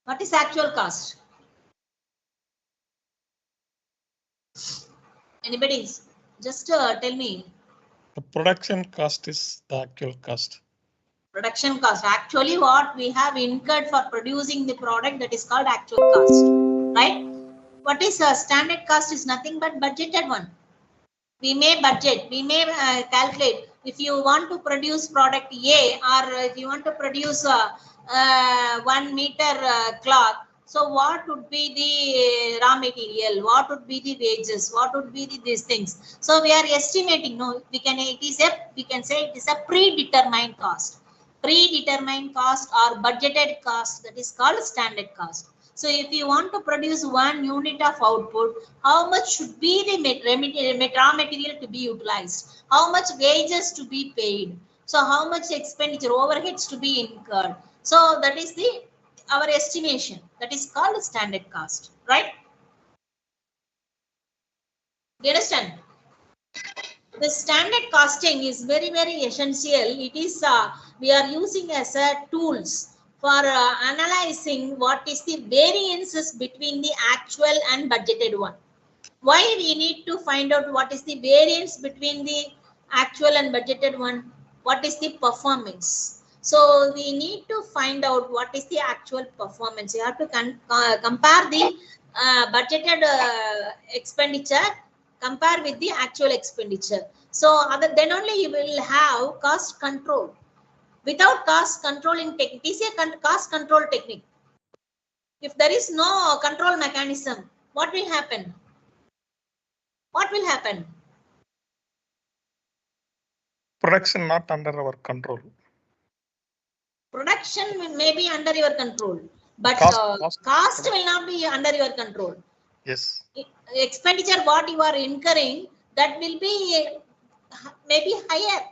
What is actual cost? Anybody? Just tell me. The production cost is the actual cost. Production cost. Actually, what we have incurred for producing the product, that is called actual cost, right? What is standard cost is nothing but budgeted one. We may budget, we may calculate. If you want to produce product A, or if you want to produce 1 meter cloth, so what would be the raw material? What would be the wages? What would be these things? So we are estimating. No, we can say it is a predetermined cost. Predetermined cost or budgeted cost, that is called standard cost. So if you want to produce 1 unit of output, how much should be the raw material to be utilized? How much wages to be paid? So how much expenditure, overheads to be incurred? So that is our estimation. That is called standard cost, right? You understand? The standard costing is very, very essential. It is we are using as a tools for analyzing what is the variances between the actual and budgeted one. Why we need to find out what is the variance between the actual and budgeted one? What is the performance? So we need to find out what is the actual performance. You have to compare the budgeted expenditure, compare with the actual expenditure. So then only you will have cost control. Without cost controlling technique, it is a cost control technique. If there is no control mechanism, what will happen? What will happen? Production not under our control. Production may be under your control, but cost will not be under your control. Yes. Expenditure what you are incurring, that will be maybe higher.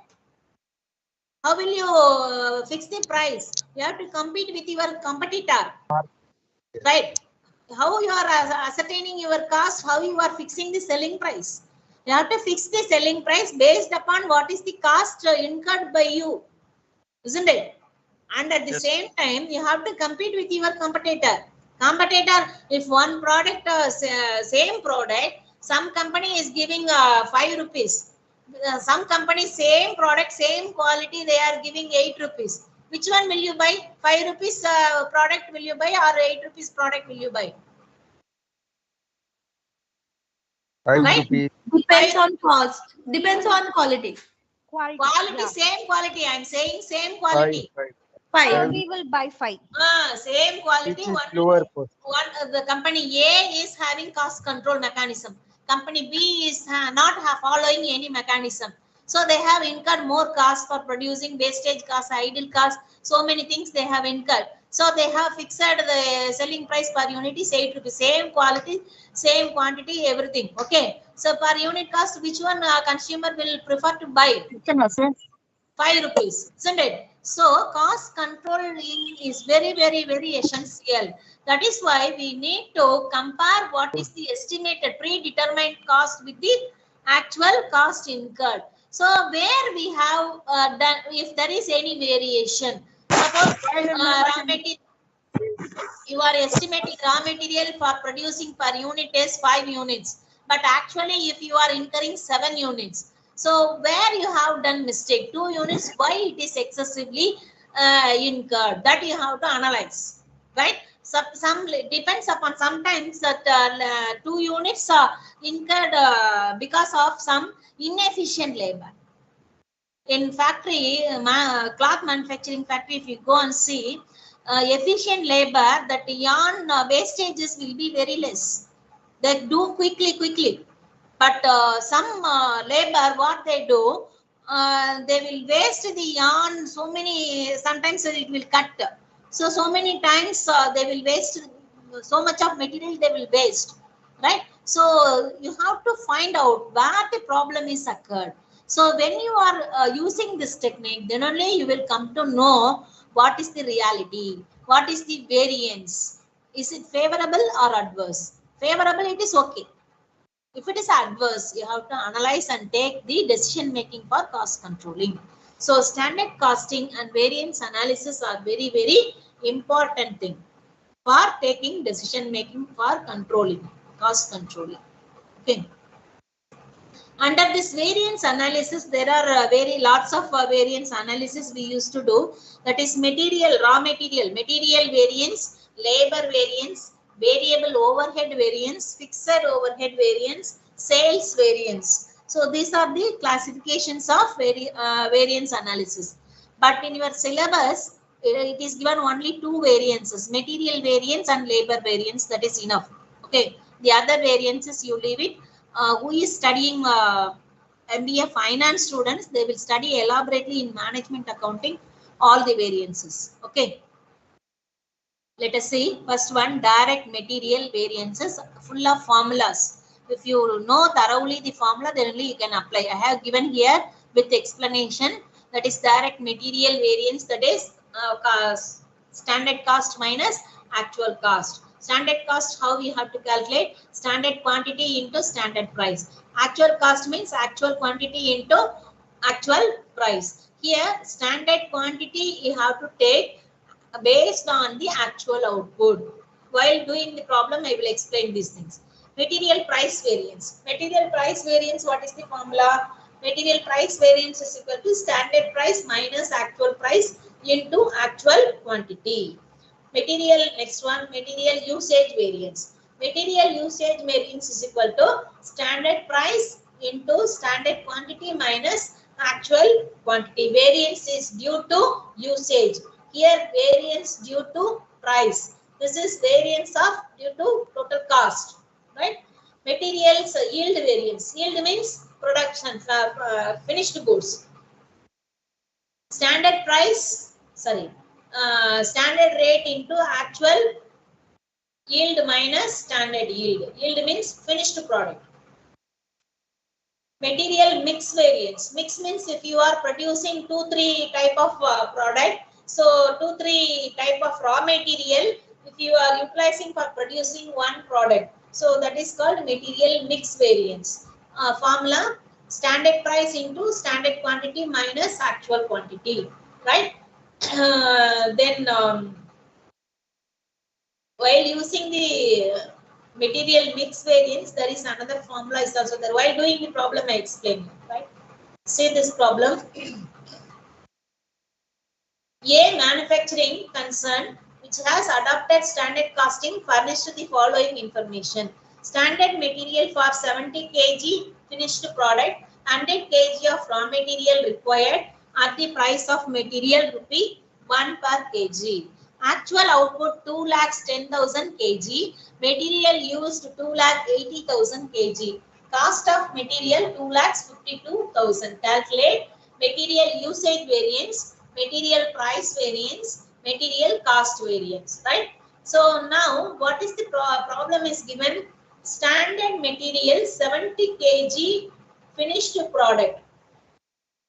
How will you fix the price? You have to compete with your competitor, right? How you are ascertaining your cost, how you are fixing the selling price. You have to fix the selling price based upon what is the cost incurred by you, isn't it? And at the same time, you have to compete with your competitor. If one product, same product, some company is giving 5 rupees. Some company, same product, same quality, they are giving 8 rupees. Which one will you buy? 5 rupees product will you buy, or 8 rupees product will you buy? 5 right? rupees. Depends on cost. Depends on quality. Quality, same quality. I'm saying same quality. Five. We will buy 5. Same quality. The company A is having cost control mechanism. Company B is not following any mechanism. So they have incurred more cost for producing, wastage cost, idle cost, so many things they have incurred. So they have fixed the selling price per unit is 8 rupees. Same quality, same quantity, everything. Okay. So per unit cost, which one consumer will prefer to buy? 5 rupees, isn't it? So cost controlling is very, very, very essential. That is why we need to compare what is the estimated predetermined cost with the actual cost incurred. So where we have done, if there is any variation, suppose raw material, you are estimating raw material for producing per unit is 5 units, but actually if you are incurring 7 units, so where you have done mistake, 2 units, why it is excessively incurred, that you have to analyze, right? Some depends upon, sometimes that 2 units are incurred because of some inefficient labor. In factory, cloth manufacturing factory, if you go and see, efficient labor, that yarn wastages will be very less. They do quickly. But some labor, what they do, they will waste the yarn so many, sometimes it will cut. So many times they will waste so much of material, they will waste, right? So you have to find out where the problem is occurred. So when you are using this technique, then only you will come to know what is the reality, what is the variance. Is it favorable or adverse? Favorable, it is okay. If it is adverse, you have to analyze and take the decision making for cost controlling. So standard costing and variance analysis are very, very important thing for taking decision making for controlling, cost controlling. Okay. Under this variance analysis, there are lots of variance analysis we used to do. That is material, raw material, material variance, labor variance, variable overhead variance, fixed overhead variance, sales variance. So these are the classifications of variance analysis. But in your syllabus, it is given only 2 variances, material variance and labor variance. That is enough. Okay. The other variances you leave it. Who is studying MBA finance students, they will study elaborately in management accounting all the variances. Okay. Let us see. First one, direct material variances, full of formulas. If you know thoroughly the formula, then only you can apply. I have given here with explanation. That is direct material variance. That is standard cost minus actual cost. Standard cost, how we have to calculate? Standard quantity into standard price. Actual cost means actual quantity into actual price. Here, standard quantity you have to take based on the actual output. While doing the problem, I will explain these things. Material price variance. Material price variance, what is the formula? Material price variance is equal to standard price minus actual price into actual quantity. Material, next one, material usage variance. Material usage variance is equal to standard price into standard quantity minus actual quantity. Variance is due to usage. Here variance due to price. This is variance of due to total cost, right? Materials yield variance. Yield means production, finished goods. Standard price, standard rate into actual yield minus standard yield. Yield means finished product. Material mix variance. Mix means if you are producing 2-3 type of product, so 2-3 type of raw material, if you are utilizing for producing one product, so that is called material mix variance. Formula, standard price into standard quantity minus actual quantity, right? Then while using the material mix variance, there is another formula is also there. While doing the problem, I explain, right? See this problem. A manufacturing concern which has adopted standard costing furnished the following information. Standard material for 70 kg finished product, 100 kg of raw material required at the price of material ₹1 per kg. Actual output 2,10,000 kg. Material used 2,80,000 kg. Cost of material 2,52,000. Calculate material usage variance, material price variance, material cost variance. Right. So now what is the problem is given? Standard material 70 kg finished product,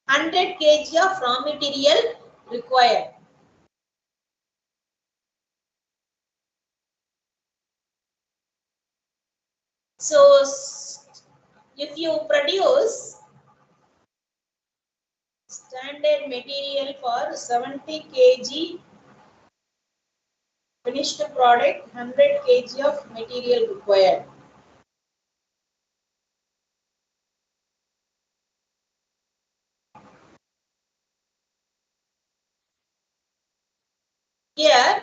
100 kg of raw material required. So if you produce standard material for 70 kg finished product, 100 kg of material required. Here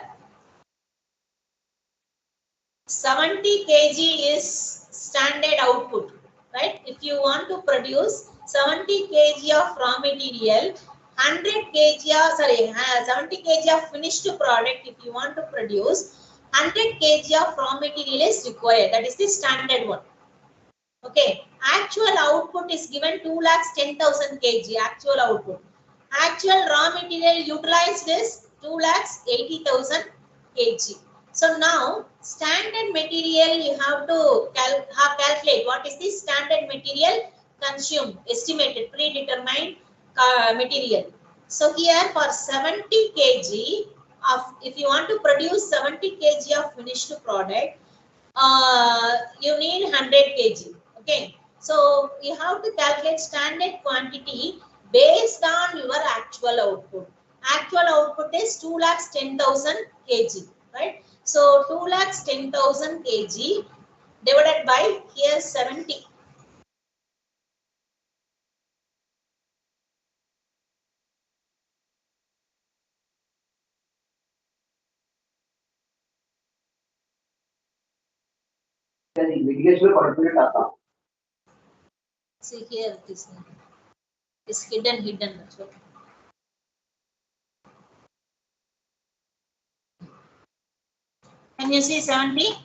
70 kg is standard output, right? If you want to produce 70 kg of raw material, 100 kg of, 70 kg of finished product, if you want to produce, 100 kg of raw material is required. That is the standard one. Okay. Actual output is given 2,10,000 kg. Actual output. Actual raw material utilized is 2,80,000 kg. So now standard material you have to calculate what is the standard material consumed, estimated, predetermined material. So here for 70 kg of, if you want to produce 70 kg of finished product, you need 100 kg. Okay. So you have to calculate standard quantity based on your actual output. Actual output is 2,10,000 kg. Right. So 2,10,000 kg divided by here 70. See here, this is hidden. That's what. Can you see 70?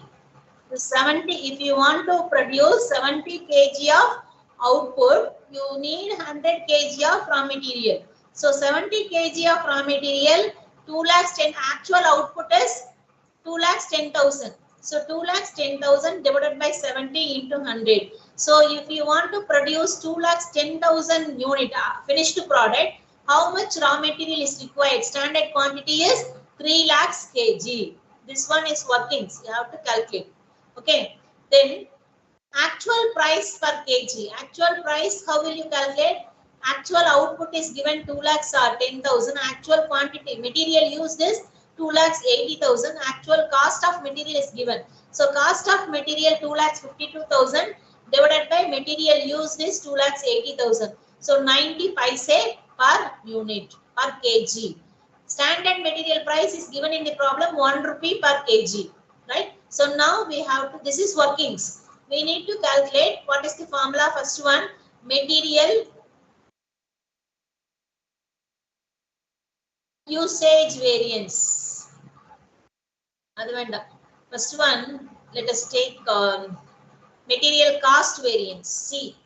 70, if you want to produce 70 kg of output, you need 100 kg of raw material. So 70 kg of raw material, 2,10,000, actual output is 2,10,000. So 2,10,000 divided by 70 into 100. So if you want to produce 2,10,000 unit finished product, how much raw material is required? Standard quantity is 3,00,000 kg. This one is workings. You have to calculate. Okay. Then actual price per kg. Actual price, how will you calculate? Actual output is given 2,10,000. Actual quantity material used is 2,80,000. Actual cost of material is given. So cost of material 2,52,000 divided by material used is 2,80,000. So 90 paise per unit per kg. Standard material price is given in the problem 1 rupee per kg. Right. So now we have to, this is workings. We need to calculate what is the formula. First one, material usage variance. First one, let us take material cost variance. C.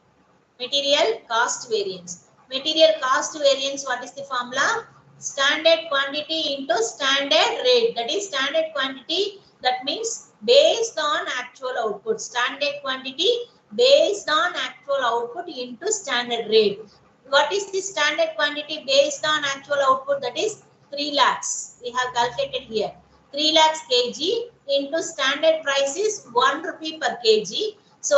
Material cost variance. Material cost variance, what is the formula? Standard quantity into standard rate. That is standard quantity. That means based on actual output. Standard quantity based on actual output into standard rate. What is the standard quantity based on actual output? That is 3,00,000. We have calculated here. 3,00,000 kg into standard price is 1 rupee per kg. So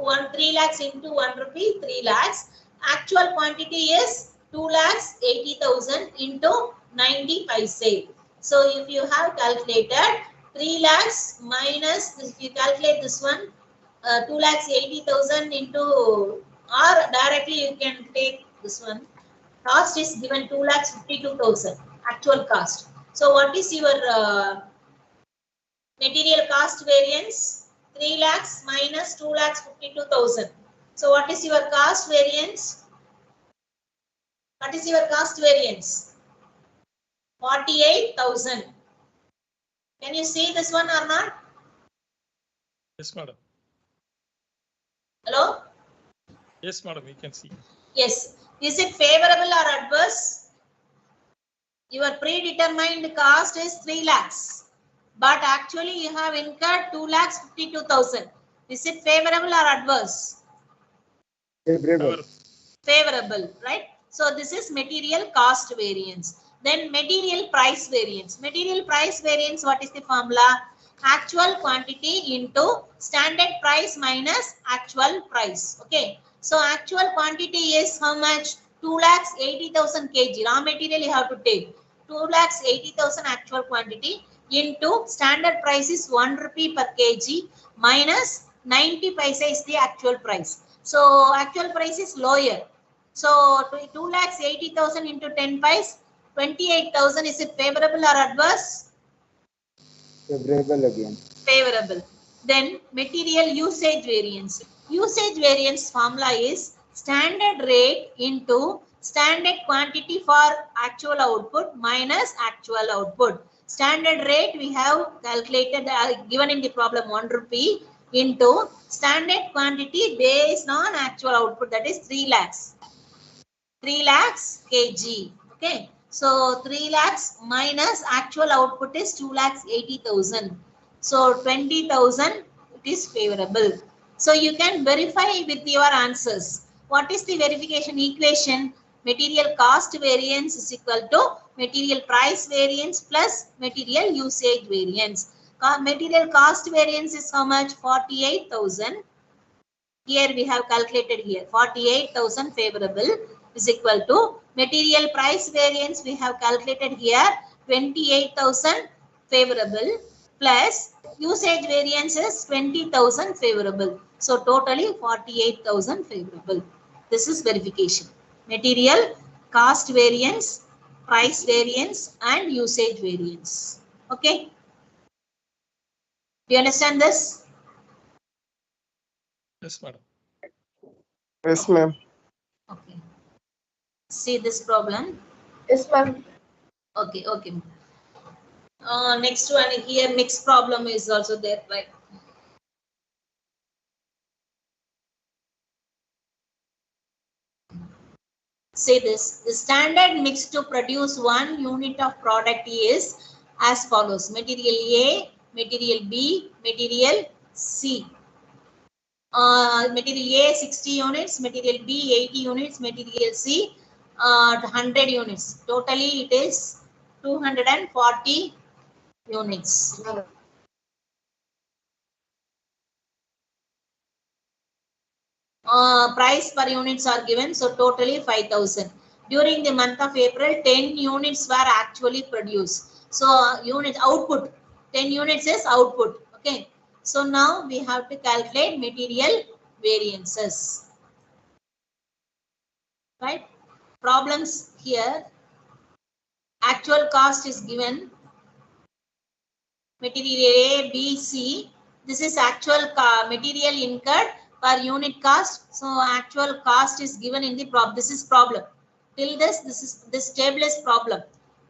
3,00,000 into 1 rupee, 3,00,000. Actual quantity is 2,80,000 into 90 paise. So if you have calculated 3,00,000 minus, if you calculate this one, 2,80,000 into, or directly you can take this one. Cost is given 2,52,000 actual cost. So what is your material cost variance? 3 lakhs minus 2 lakhs 52,000. So what is your cost variance? What is your cost variance? 48,000. Can you see this one or not? Yes, madam. Hello? Yes, madam, we can see. Yes. Is it favorable or adverse? Your predetermined cost is 3 lakhs. But actually you have incurred 2 lakhs 52,000. Is it favorable or adverse? Favorable. Favorable, right? So this is material cost variance. Then material price variance. Material price variance, what is the formula? Actual quantity into standard price minus actual price. Okay. So actual quantity is how much? 2,80,000 kg. Raw material you have to take. 2,80,000 actual quantity into standard price is 1 rupee per kg minus 90 paisa is the actual price. So actual price is lower. So 2,80,000 into 10 pies, 28,000. Is it favorable or adverse? Favorable again. Favorable. Then material usage variance. Usage variance formula is standard rate into standard quantity for actual output minus actual output. Standard rate we have calculated given in the problem 1 rupee into standard quantity based on actual output, that is 3 lakhs. 3 lakhs kg. Okay. So 3 lakhs minus actual output is 2,80,000. So 20,000, it is favorable. So you can verify with your answers. What is the verification equation? Material cost variance is equal to material price variance plus material usage variance. Material cost variance is how much? 48,000. Here we have calculated here 48,000 favorable is equal to material price variance we have calculated here 28,000 favorable plus usage variance is 20,000 favorable. So totally 48,000 favorable. This is verification. Material cost variance, price variance and usage variance. Okay. Do you understand this? Yes, madam. Yes, ma'am. Okay. See this problem. Yes, ma'am. Okay, okay. Next one here, mixed problem is also there, right? Say this, the standard mix to produce 1 unit of product is as follows: material A, material B, material C. Material A 60 units, material B 80 units, material C 100 units. Totally it is 240 units. Price per units are given, so totally 5,000. During the month of April, 10 units were actually produced. So unit output, 10 units is output. Okay. So now we have to calculate material variances. Right? Problems here. Actual cost is given. Material A, B, C. This is actual material incurred per unit cost. So actual cost is given in the problem. This is problem. Till this table is problem,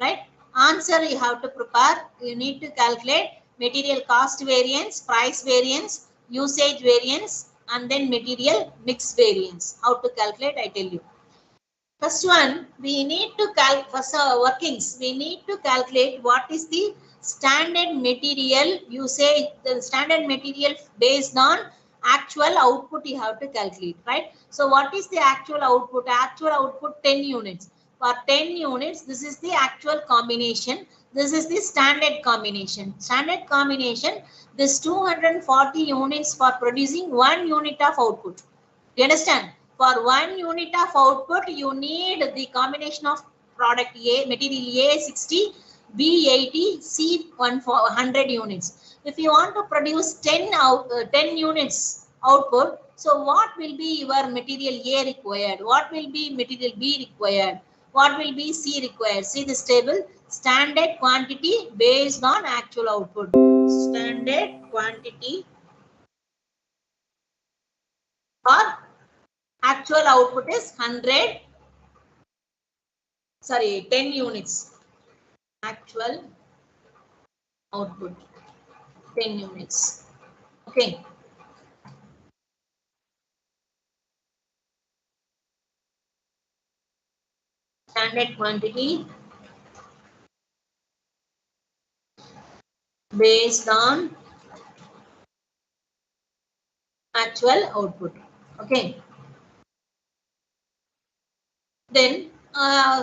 right? Answer you have to prepare. You need to calculate material cost variance, price variance, usage variance, and then material mix variance. How to calculate? I tell you. First one, we need to first workings. We need to calculate what is the standard material usage, the standard material based on actual output you have to calculate, right? So what is the actual output? Actual output 10 units. For 10 units, this is the actual combination. This is the standard combination. Standard combination, this 240 units for producing 1 unit of output. You understand? For 1 unit of output, you need the combination of product A, material A 60, B 80, C 100 units. If you want to produce 10 units output, so what will be your material A required? What will be material B required? What will be C required? See this table, standard quantity based on actual output. Standard quantity or actual output is 10 units. Actual output 10 units. Okay. Standard quantity based on actual output. Okay. Then,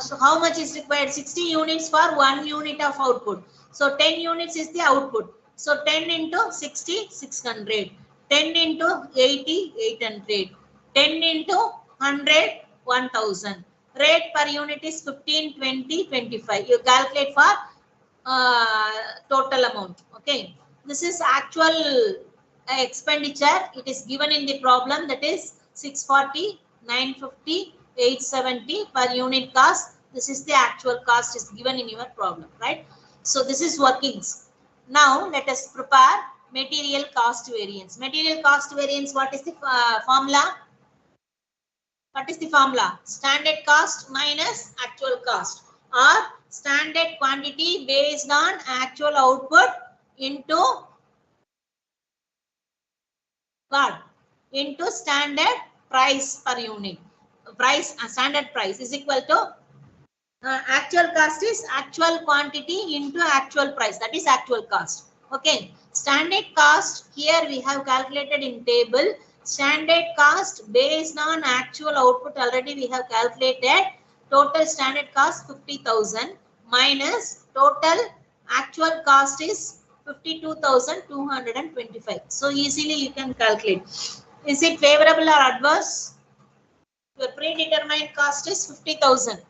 so how much is required? 60 units for 1 unit of output. So 10 units is the output. So 10 into 60, 600. 10 into 80, 800. 10 into 100, 1000. Rate per unit is 15, 20, 25. You calculate for total amount. Okay. This is actual expenditure. It is given in the problem, that is 640, 950, 870 per unit cost. This is the actual cost is given in your problem, right? So this is workings. Now let us prepare material cost variance. Material cost variance, what is the formula? What is the formula? Standard cost minus actual cost, or standard quantity based on actual output into what? Into standard price per unit. Standard price is equal to actual cost is actual quantity into actual price, that is actual cost. Okay. Standard cost, here we have calculated in table. Standard cost based on actual output already we have calculated. Total standard cost 50,000 minus total actual cost is 52,225. So easily you can calculate. Is it favorable or adverse? Your predetermined cost is 50,000.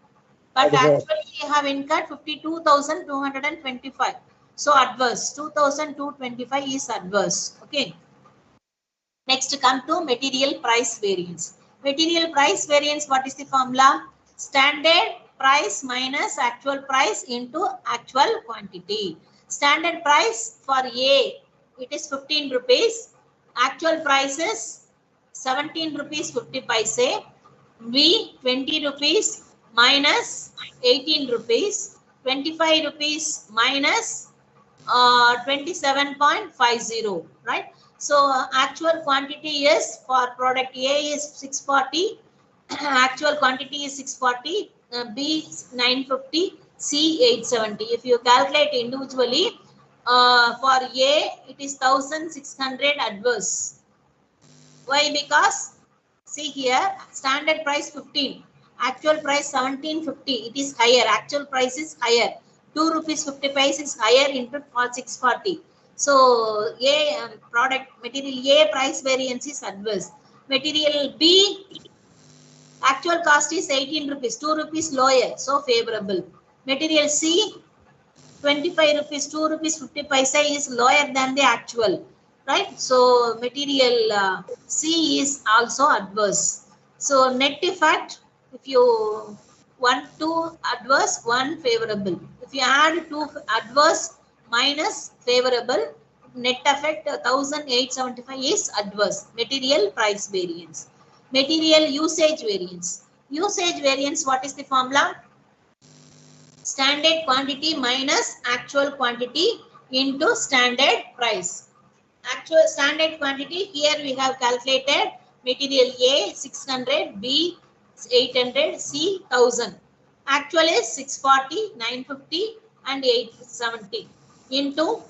But actually you have incurred 52,225. So adverse. 2,225 is adverse. Okay. Next come to material price variance. Material price variance, what is the formula? Standard price minus actual price into actual quantity. Standard price for A, it is 15 rupees. Actual price is 17 rupees 50 paise. B, 20 rupees minus 18 rupees, 25 rupees minus 27.50, right? So actual quantity is for product A is 640, actual quantity is 640, B 950, C 870. If you calculate individually, for A it is 1600 adverse. Why? Because see here, standard price 15, actual price 1750. It is higher. Actual price is higher. 2 rupees 50 paise is higher into 640. So A product material A price variance is adverse. Material B actual cost is 18 rupees, 2 rupees lower, so favorable. Material C 25 rupees, 2 rupees 50 paise is lower than the actual. Right, so material C is also adverse. So net effect, if you want 2 adverse, 1 favorable. If you add 2 adverse minus favorable, net effect 1875 is adverse. Material price variance. Material usage variance. Usage variance, what is the formula? Standard quantity minus actual quantity into standard price. Actual standard quantity, here we have calculated material A 600, B 800, C 1000. Actual is 640, 950 and 870 into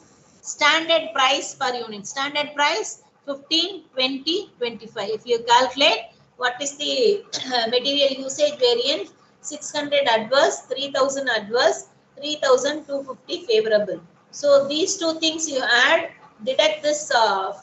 standard price per unit. Standard price 15, 20, 25. If you calculate what is the material usage variance, 600 adverse, 3000 adverse, 3250 favorable. So these two things you add, deduct this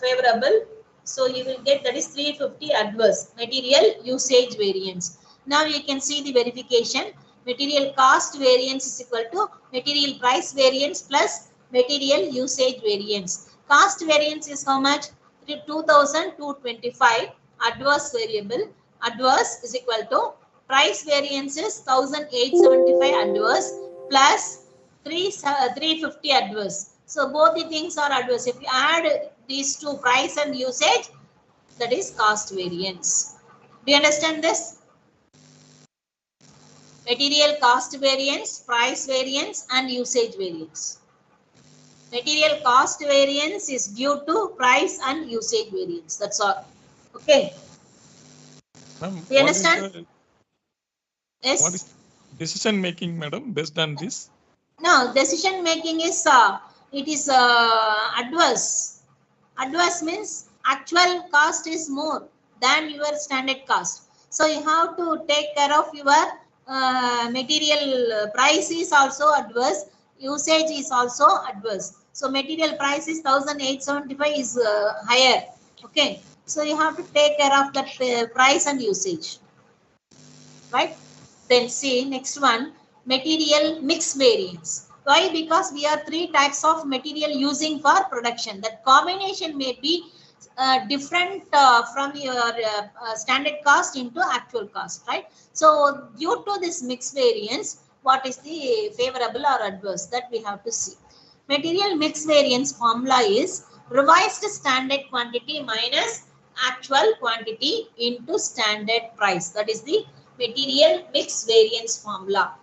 favorable, so you will get that is 350 adverse. Material usage variance. Now you can see the verification. Material cost variance is equal to material price variance plus material usage variance. Cost variance is how much? 2225 adverse variable. Adverse is equal to price variance is 1875 adverse plus 350 adverse. So both the things are adverse. If you add these two, price and usage, That is cost variance. Do you understand this? Material cost variance, price variance, and usage variance. Material cost variance is due to price and usage variance. That's all. Okay. Ma'am, Do you understand? Yes. What is decision making, madam, based on this? No, decision making is it is adverse. Adverse means actual cost is more than your standard cost. So you have to take care of your material price is also adverse. Usage is also adverse. So material price is 1,875 is higher. Okay. So you have to take care of that price and usage. Right. Then see next one, material mix variance. Why? Because we are three types of material using for production. That combination may be different from your standard cost into actual cost, right? So due to this mix variance, what is the favorable or adverse, that we have to see. Material mix variance formula is revised standard quantity minus actual quantity into standard price. That is the material mix variance formula.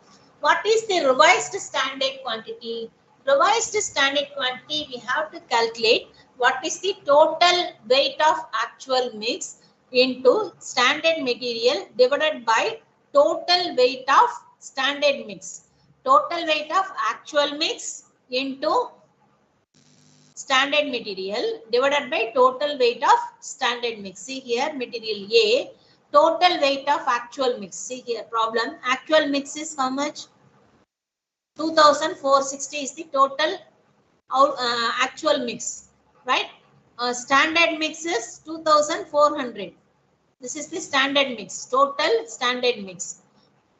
What is the revised standard quantity? Revised standard quantity, we have to calculate what is the total weight of actual mix into standard material divided by total weight of standard mix. Total weight of actual mix into standard material divided by total weight of standard mix. See here, material A, total weight of actual mix. See here, problem, actual mix is how much? 2,460 is the total actual mix, right? Standard mix is 2,400. This is the standard mix, total standard mix.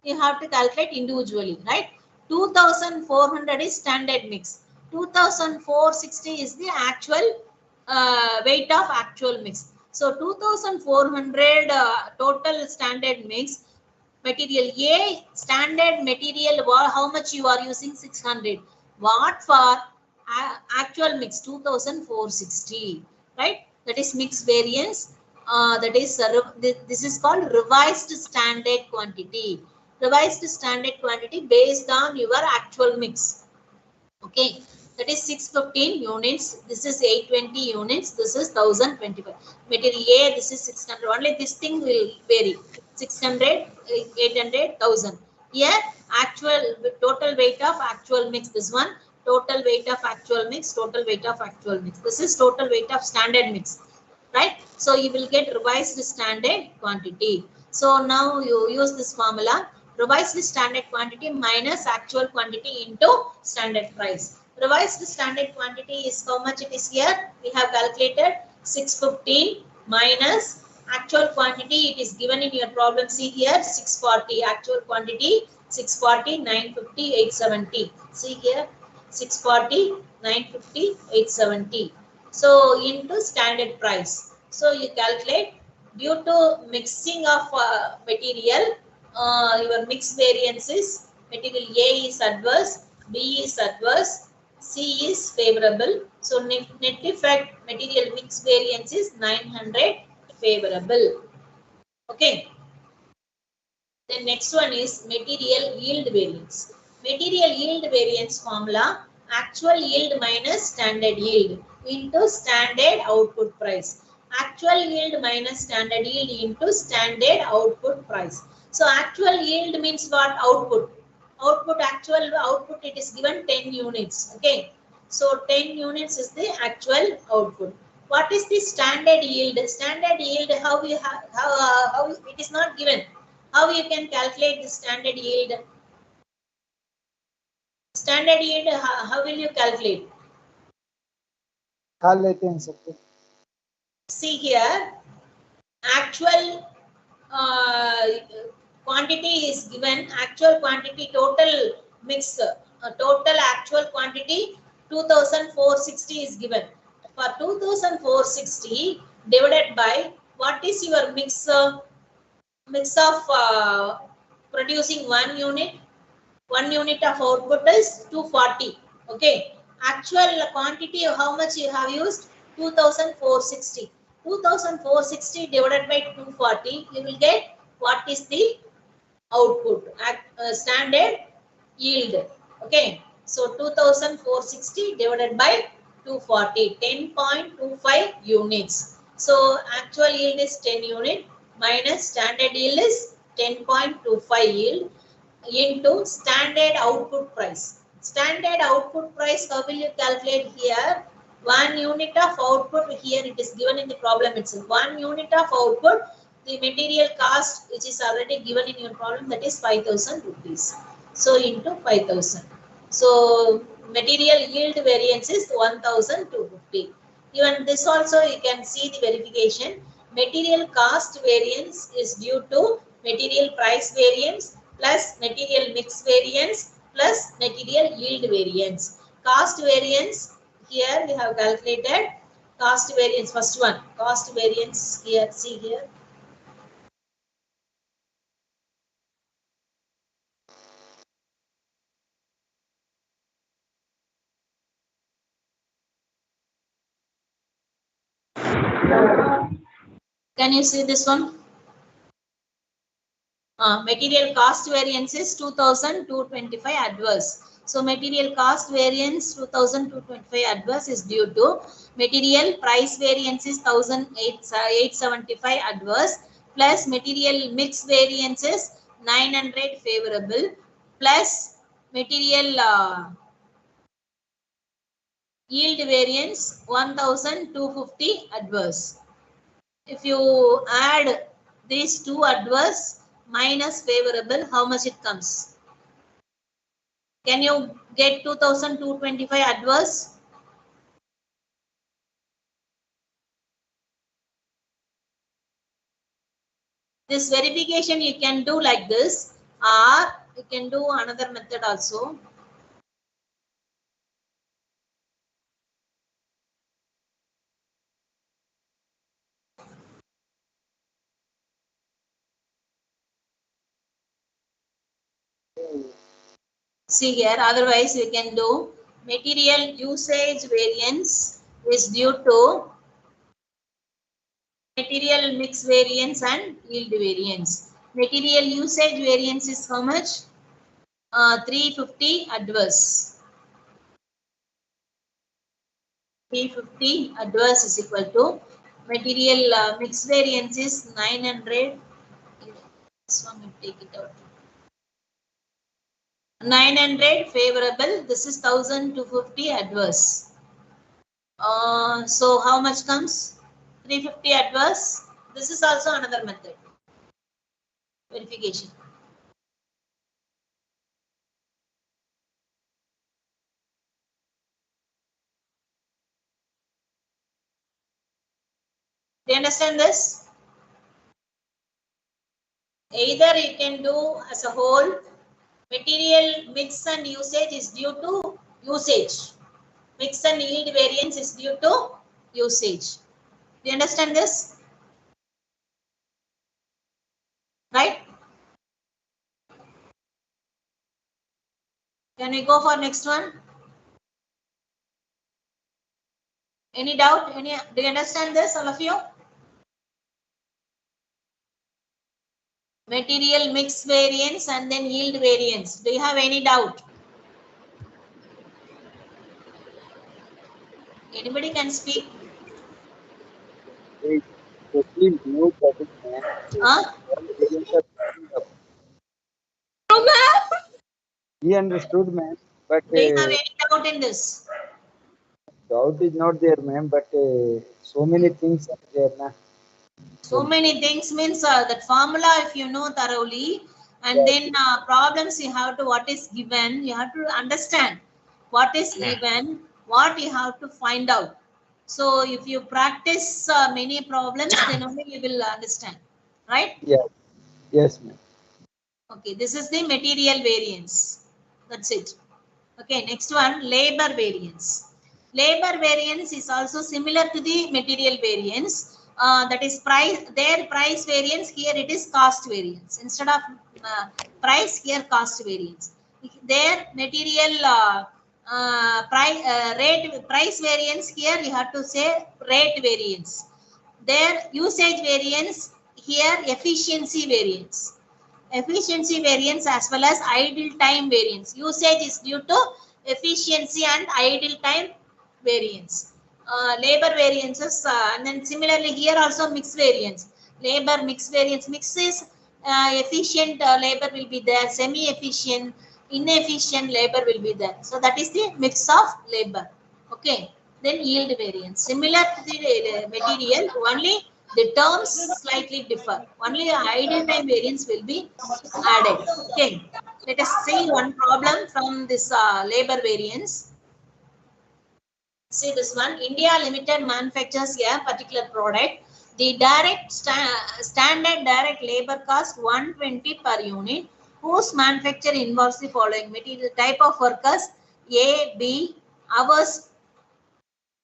You have to calculate individually, right? 2,400 is standard mix. 2,460 is the actual weight of actual mix. So 2,400 total standard mix. Material A, standard material, how much you are using? 600. What for actual mix? 2,460, right? That is mix variance. That is this is called revised standard quantity. Revised standard quantity based on your actual mix. Okay, that is 615 units. This is 820 units. This is 1025. Material A, this is 600. Only this thing will vary. 600, 800, 1000. Here, actual total weight of actual mix. This one, total weight of actual mix. Total weight of actual mix. This is total weight of standard mix, right? So you will get revised standard quantity. So now you use this formula. Revised standard quantity minus actual quantity into standard price. Revised standard quantity is how much it is here? We have calculated 615 minus actual quantity. It is given in your problem. See here, 640. Actual quantity 640, 950, 870. See here, 640, 950, 870. So into standard price. So you calculate due to mixing of material. Your mix variance is material A is adverse, B is adverse, C is favorable. So net effect material mix variance is 900 favorable. Okay. The next one is material yield variance. Material yield variance formula, actual yield minus standard yield into standard output price. Actual yield minus standard yield into standard output price. So actual yield means what? Output. Output, actual output, it is given 10 units. Okay. So 10 units is the actual output. What is the standard yield? Standard yield, how you have, how it is not given. How you can calculate the standard yield? Standard yield, how will you calculate? See here, actual quantity is given, actual quantity, total mix, total actual quantity 2,460 is given. For 2,460 divided by what is your mix? Mix of producing 1 unit. 1 unit of output is 240. Okay. Actual quantity, how much you have used? 2,460. 2460 divided by 240, you will get what is the output at standard yield. Okay, so 2460 divided by 240, 10.25 units. So actual yield is 10 unit minus standard yield is 10.25 yield into standard output price. Standard output price, how will you calculate here? 1 unit of output, here it is given in the problem itself. 1 unit of output, the material cost which is already given in your problem, that is 5,000 rupees. So into 5,000. So material yield variance is 1,250. Even this also you can see the verification. Material cost variance is due to material price variance plus material mix variance plus material yield variance. Cost variance, here we have calculated cost variance, first one, cost variance here, see here. Can you see this one? Material cost variance is 2,225 adverse. So material cost variance 2,225 adverse is due to material price variance is 1,875 adverse plus material mix variance is 900 favorable plus material yield variance 1,250 adverse. If you add these two adverse minus favorable, how much it comes? Can you get 2,225 adverse? This verification you can do like this, or you can do another method also. See here, otherwise we can do material usage variance is due to material mix variance and yield variance. Material usage variance is how much? 350 adverse. 350 adverse is equal to material mix variance is 900. This one we take it out. 900 favorable. This is 1,250 adverse. So how much comes? 350 adverse. This is also another method. Verification. Do you understand this? Either you can do as a whole, material mix and usage is due to usage. Mix and yield variance is due to usage. Do you understand this? Right? Can we go for next one? Any doubt? Do you understand this, all of you? Material mix variance and then yield variance. Do you have any doubt? Anybody can speak? Huh? No, ma'am. He understood, ma'am. But do you have any doubt in this? Doubt is not there, ma'am. But so many things are there, na. So many things means that formula, if you know thoroughly, and then problems you have to, what is given, you have to understand what is given, what you have to find out. So if you practice many problems, then only you will understand, right? Yeah. Yes, ma'am. Okay, this is the material variance. That's it. Okay, next one, labor variance. Labor variance is also similar to the material variance. That is their price variance, here it is cost variance. Instead of price, here cost variance. Their material price variance, here you have to say rate variance. their usage variance, here efficiency variance. Efficiency variance as well as idle time variance. Usage is due to efficiency and idle time variance. Labor variances, and then similarly here also mix variance. Labor mix variance. Mix is efficient labor will be there, semi-efficient, inefficient labor will be there. So that is the mix of labor. Okay. Then yield variance. Similar to the material, only the terms slightly differ. Only idle time variance will be added. Okay. Let us see one problem from this labor variance. See this one. India Limited manufactures a particular product. The standard direct labor cost 120 per unit, whose manufacture involves the following material type of workers: A, B, hours.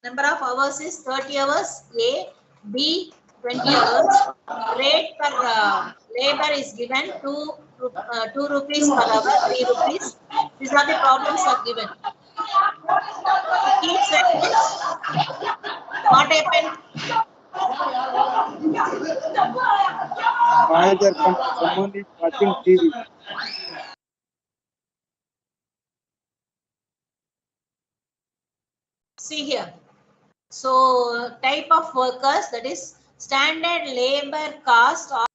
Number of hours is 30 hours. A, B 20 hours. Rate per labor is given 2 rupees per hour, 3 rupees. These are the problems are given. Keep silent. What happened? Manager, someone is watching TV. See here. So type of workers, that is standard labor cost of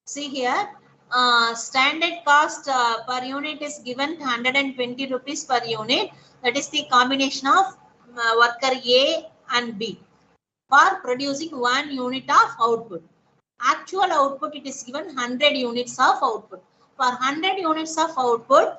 see here, standard cost per unit is given 120 rupees per unit. That is the combination of worker A and B for producing 1 unit of output. Actual output, it is given 100 units of output. For 100 units of output,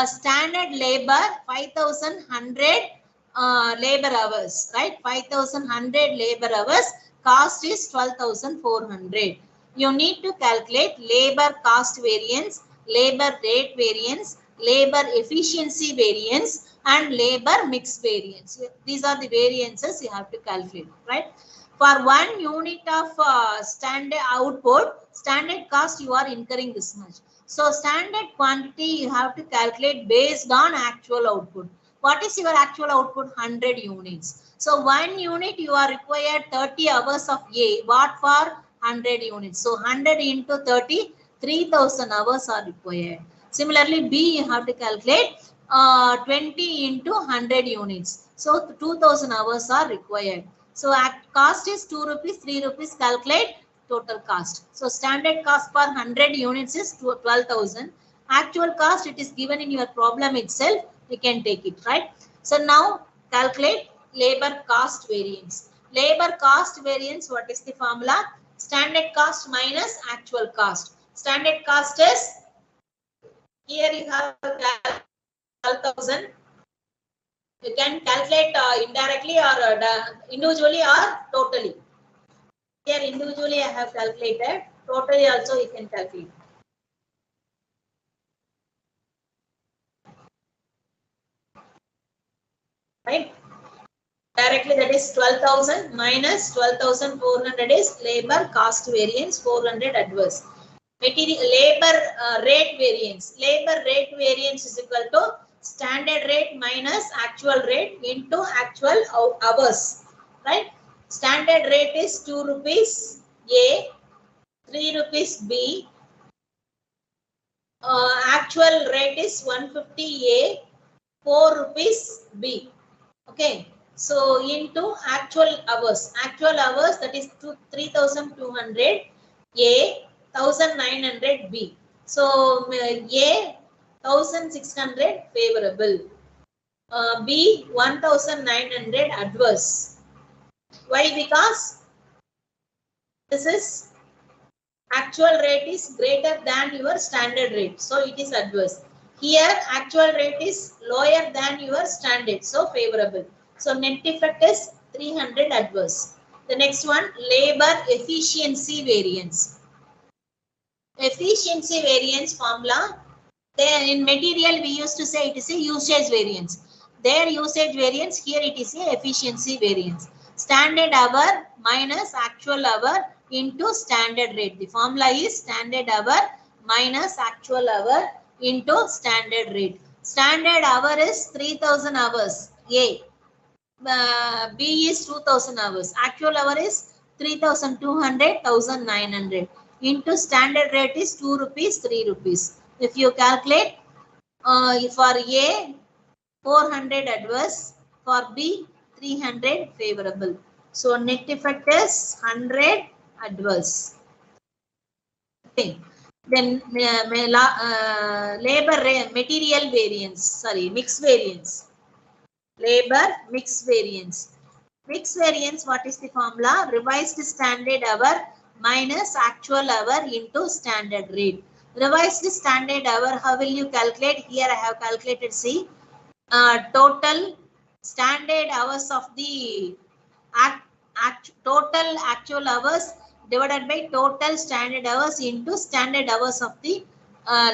standard labor 5,100 labor hours, right? 5,100 labor hours. Cost is 12,400. You need to calculate labor cost variance, labor rate variance, labor efficiency variance, and labor mix variance. These are the variances you have to calculate, right? For 1 unit of standard output, standard cost, you are incurring this much. So standard quantity you have to calculate based on actual output. What is your actual output? 100 units. So 1 unit you are required 30 hours of A. What for? 100 units. So 100 into 30, 3,000 hours are required. Similarly, B you have to calculate 20 into 100 units. So 2,000 hours are required. So cost is 2 rupees, 3 rupees, calculate total cost. So standard cost per 100 units is 12,000. Actual cost, it is given in your problem itself. You can take it, right? So now calculate labor cost variance. Labor cost variance, what is the formula? Standard cost minus actual cost. Standard cost is, here you have 12,000. You can calculate indirectly or individually or totally. Here individually I have calculated. Totally also you can calculate. Right? Directly that is 12,000 minus 12,400 is labor cost variance, 400 adverse. Material labor rate variance. Labor rate variance is equal to standard rate minus actual rate into actual hours. Right? Standard rate is 2 rupees A, 3 rupees B. Actual rate is 150 A, 4 rupees B. Okay. So into actual hours. Actual hours, that is 3,200 A, 1,900 B. So A 1,600 favorable. B 1,900 adverse. Why? Because this is actual rate is greater than your standard rate, so it is adverse. Here actual rate is lower than your standard, so favorable. So net effect is 300 adverse. The next one, labor efficiency variance. Efficiency variance formula, there in material we used to say it is a usage variance. Their usage variance, here it is a efficiency variance. Standard hour minus actual hour into standard rate. The formula is standard hour minus actual hour into standard rate. Standard hour is 3,000 hours A. B is 2,000 hours. Actual hour is 3,200, 1,900. Into standard rate is 2 rupees, 3 rupees. If you calculate for A 400 adverse, for B 300 favorable. So net effect is 100 adverse. Okay. Then labor material variance, sorry, mix variance. Labor mix variance. Mix variance, what is the formula? Revised standard hour minus actual hour into standard rate. Revised standard hour, how will you calculate? Here I have calculated, see, total standard hours of the total actual hours divided by total standard hours into standard hours of the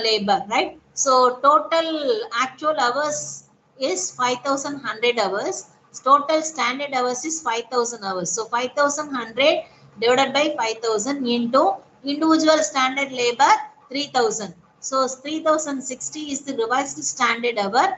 labor, right? So total actual hours is 5,100 hours. Total standard hours is 5,000 hours. So 5,100 divided by 5,000 into individual standard labor 3,000. So 3,060 is the revised standard hour.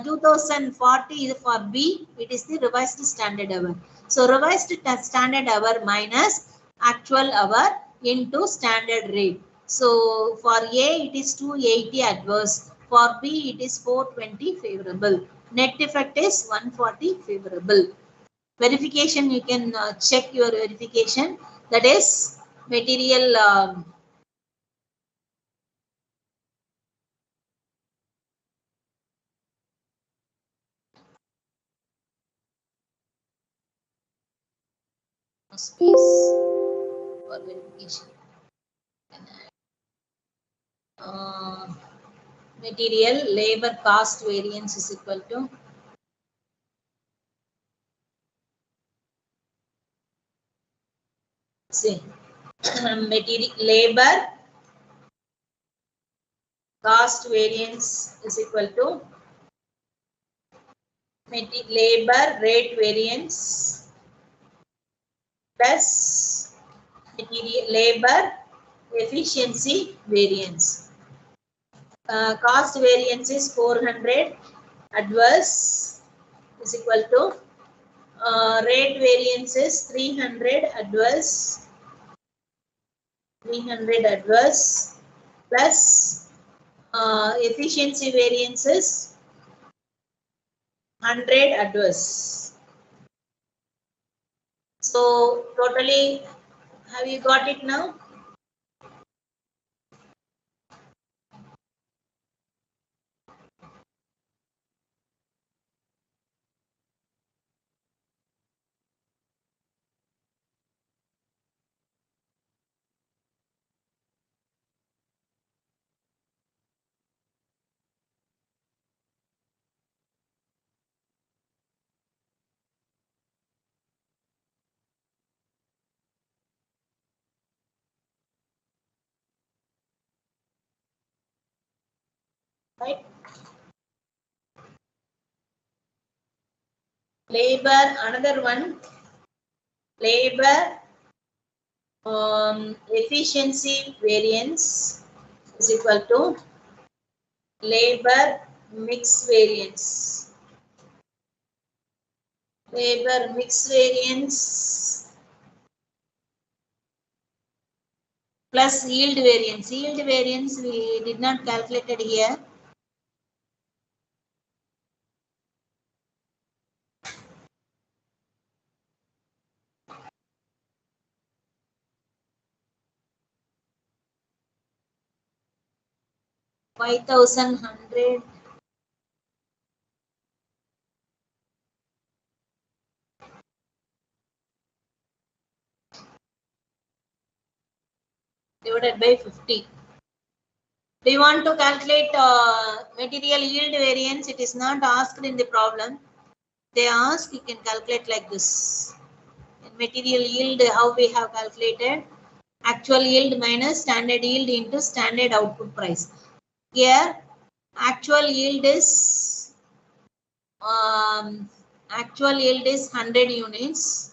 2,040 is for B. It is the revised standard hour. So revised standard hour minus actual hour into standard rate. So for A it is 280 adverse. For B it is 420 favorable. Net effect is 140 favorable. Verification, you can check your verification. That is material space for verification. Material labor cost variance is equal to see material labor cost variance is equal to labor rate variance plus material labor efficiency variance. Cost variance is 400 adverse is equal to rate variance is 300 adverse, 300 adverse plus efficiency variance is 100 adverse. So totally, have you got it now? Right? Labor, another one, labor efficiency variance is equal to labor mix variance. Labor mix variance plus yield variance. Yield variance we did not calculate it here. 5,100 divided by 50. Do you want to calculate material yield variance? It is not asked in the problem. They ask, you can calculate like this. In material yield, how we have calculated? Actual yield minus standard yield into standard output price. Here, actual yield is 100 units.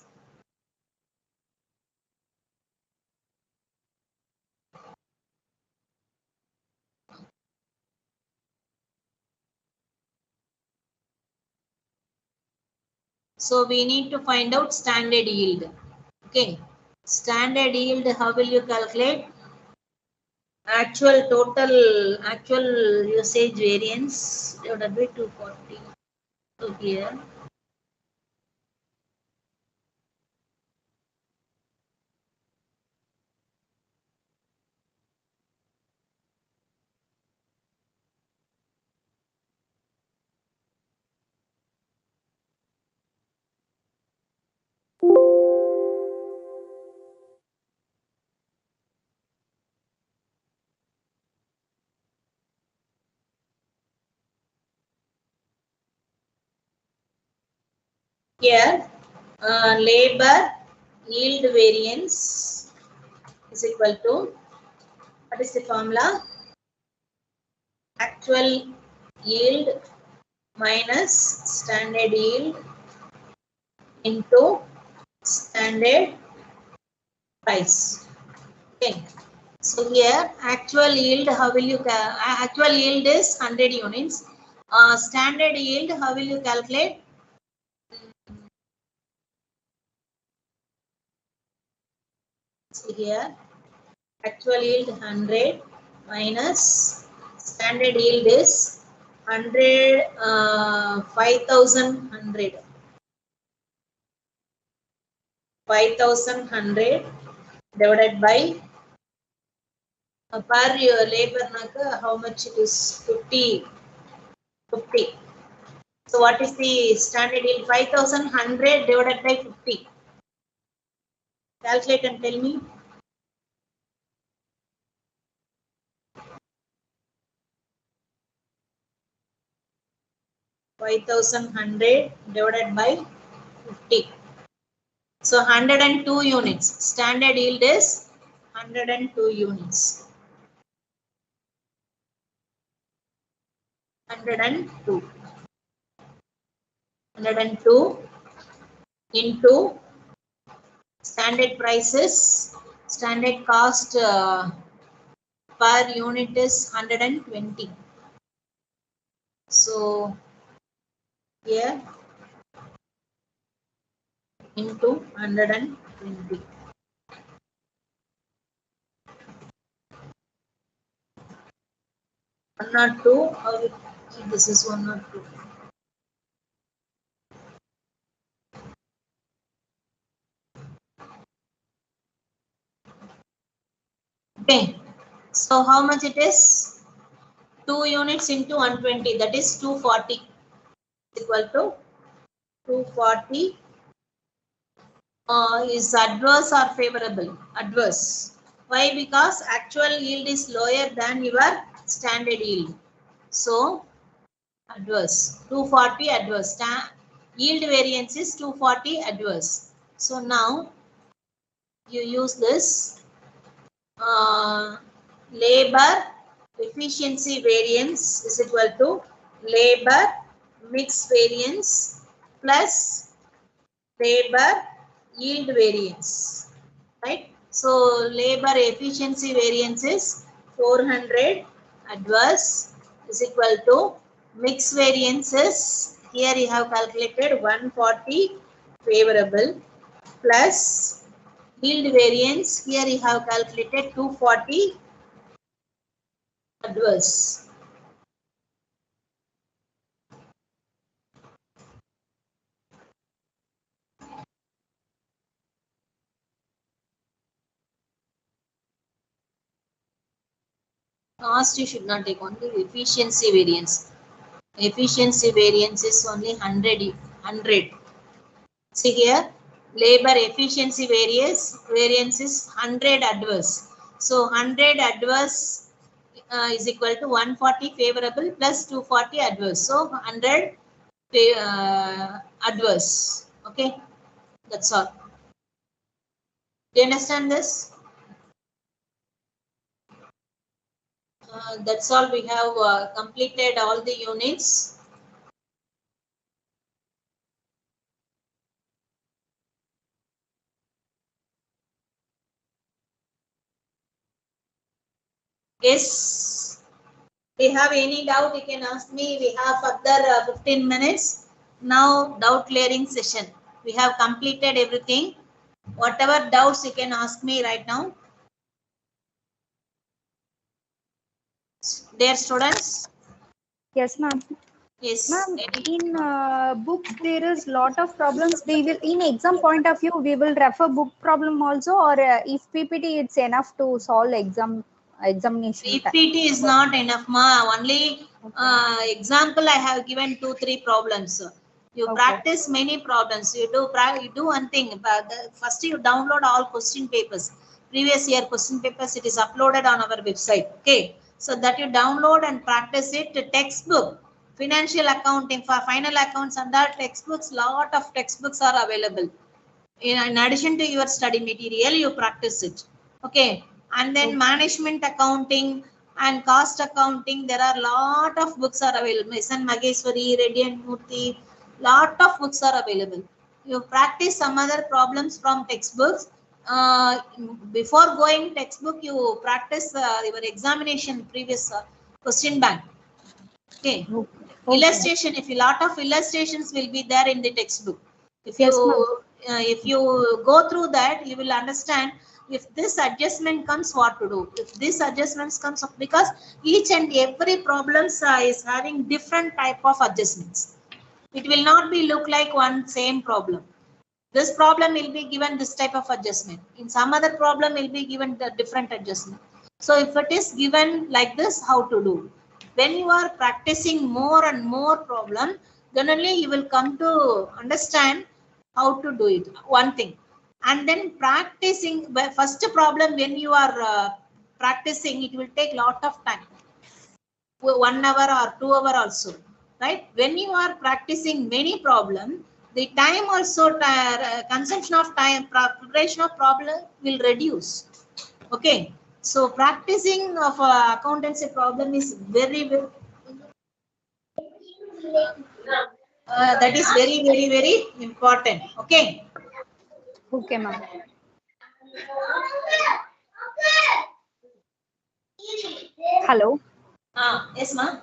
So we need to find out standard yield. Okay, standard yield, how will you calculate? Actual usage variance divided by 240. So here, labor yield variance is equal to, what is the formula? Actual yield minus standard yield into standard price. Okay. So here actual yield, how will you actual yield is 100 units. Standard yield, how will you calculate? So here actual yield 100 minus standard yield is 100, 5,100. 5,100 divided by per your labor how much it is? 50. So what is the standard yield? 5,100 divided by 50. Calculate and tell me. $5,100 divided by 50. So 102 units. Standard yield is 102 units. 102. 102 into standard prices. Standard cost per unit is 120. So here into 120. One or two, or this is 1 or 2. Okay, so how much it is? 2 units into 120, that is 240 equal to 240 is adverse or favorable? Adverse. Why? Because actual yield is lower than your standard yield. So adverse. 240 adverse. Yield variance is 240 adverse. So now you use this labor efficiency variance is equal to labor mix variance plus labor yield variance, right? So labor efficiency variance is 400 adverse is equal to mix variances. Here you have calculated 140 favorable plus yield variance. Here you have calculated 240 adverse. Cost you should not take, only efficiency variance. Efficiency variance is only 100. See here, labor efficiency variance is 100 adverse. So 100 adverse is equal to 140 favorable plus 240 adverse. So 100 adverse. Okay, that's all. Do you understand this? That's all. We have completed all the units. Yes. If you have any doubt, you can ask me. We have further 15 minutes. Now, doubt clearing session. We have completed everything. Whatever doubts you can ask me right now. Dear students. Yes, ma'am. Yes. Ma'am, in books there is lot of problems. We will, in exam point of view, we will refer book problem also, or if PPT it's enough to solve examination. PPT is not enough, ma. Only example I have given 2-3 problems. You practice many problems. You do one thing. First you download all question papers. Previous year question papers, it is uploaded on our website. Okay. So that you download and practice it. Textbook. Financial accounting for final accounts and that textbooks, lot of textbooks are available. In addition to your study material, you practice it. Okay. And then management accounting and cost accounting, there are lot of books are available. Mason Mageshwari, Reddy and Murthy, lot of books are available. You practice some other problems from textbooks. Before going textbook, you practice your examination previous question bank. Okay. Illustration, if a lot of illustrations will be there in the textbook. If you go through that, you will understand if this adjustment comes, what to do. If this adjustments comes up, because each and every problems is having different type of adjustments. It will not be look like one same problem. This problem will be given this type of adjustment. In some other problem will be given the different adjustment. So if it is given like this, how to do? When you are practicing more and more problem, then only you will come to understand how to do it. One thing. And then practicing, first problem when you are practicing, it will take lot of time. 1 hour or 2 hours also. Right? When you are practicing many problems, the time also, consumption of time, preparation of problem will reduce. Okay. So practicing of accountancy problem is very, very that is very, very, very important. Okay. Okay, ma'am. Hello. Yes, ma'am.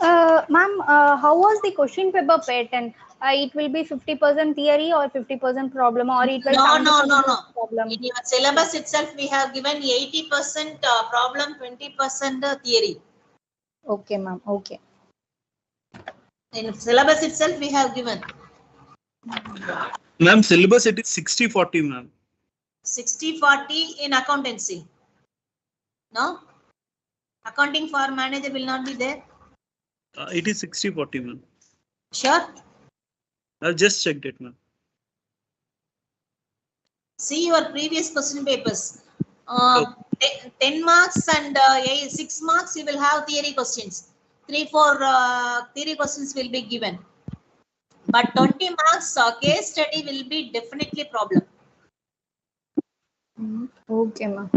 Ma'am, how was the question paper pattern? It will be 50% theory or 50% problem, or it will no. Problem. In your syllabus itself, we have given 80% problem, 20% theory. Okay, ma'am. Okay. In syllabus itself, we have given. Ma'am, syllabus it is 60-40, ma'am. 60-40 in accountancy. No? Accounting for manager will not be there. It is 60-40, ma'am. Sure? I've just checked it, ma'am. See your previous question papers. 10 marks and 6 marks you will have theory questions. 3-4 theory questions will be given. But 20 marks case study will be definitely problem. Okay, ma'am.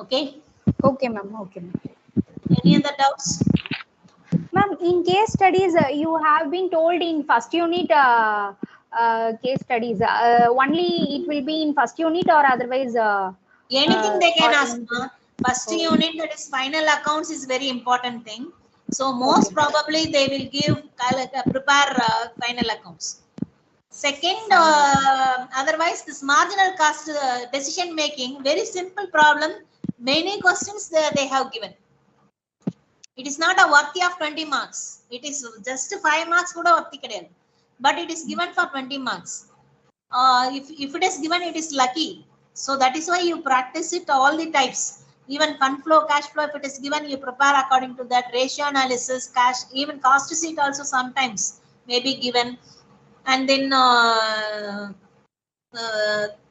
Okay? Okay, ma'am. Okay, ma'am. Any other doubts? Ma'am, in case studies, you have been told in first unit case studies, only it will be in first unit or otherwise? Anything they can ask. First unit, that is final accounts, is very important thing. So most probably they will give, prepare final accounts. Second, otherwise this marginal cost decision making, very simple problem. Many questions they have given. It is not a worthy of 20 marks. It is just 5 marks kuda worthy kadiyadu. But it is given for 20 marks. If it is given, it is lucky. So that is why you practice it all the types. Even fund flow, cash flow, if it is given, you prepare according to that. Ratio analysis, cash, even cost sheet also sometimes may be given. And then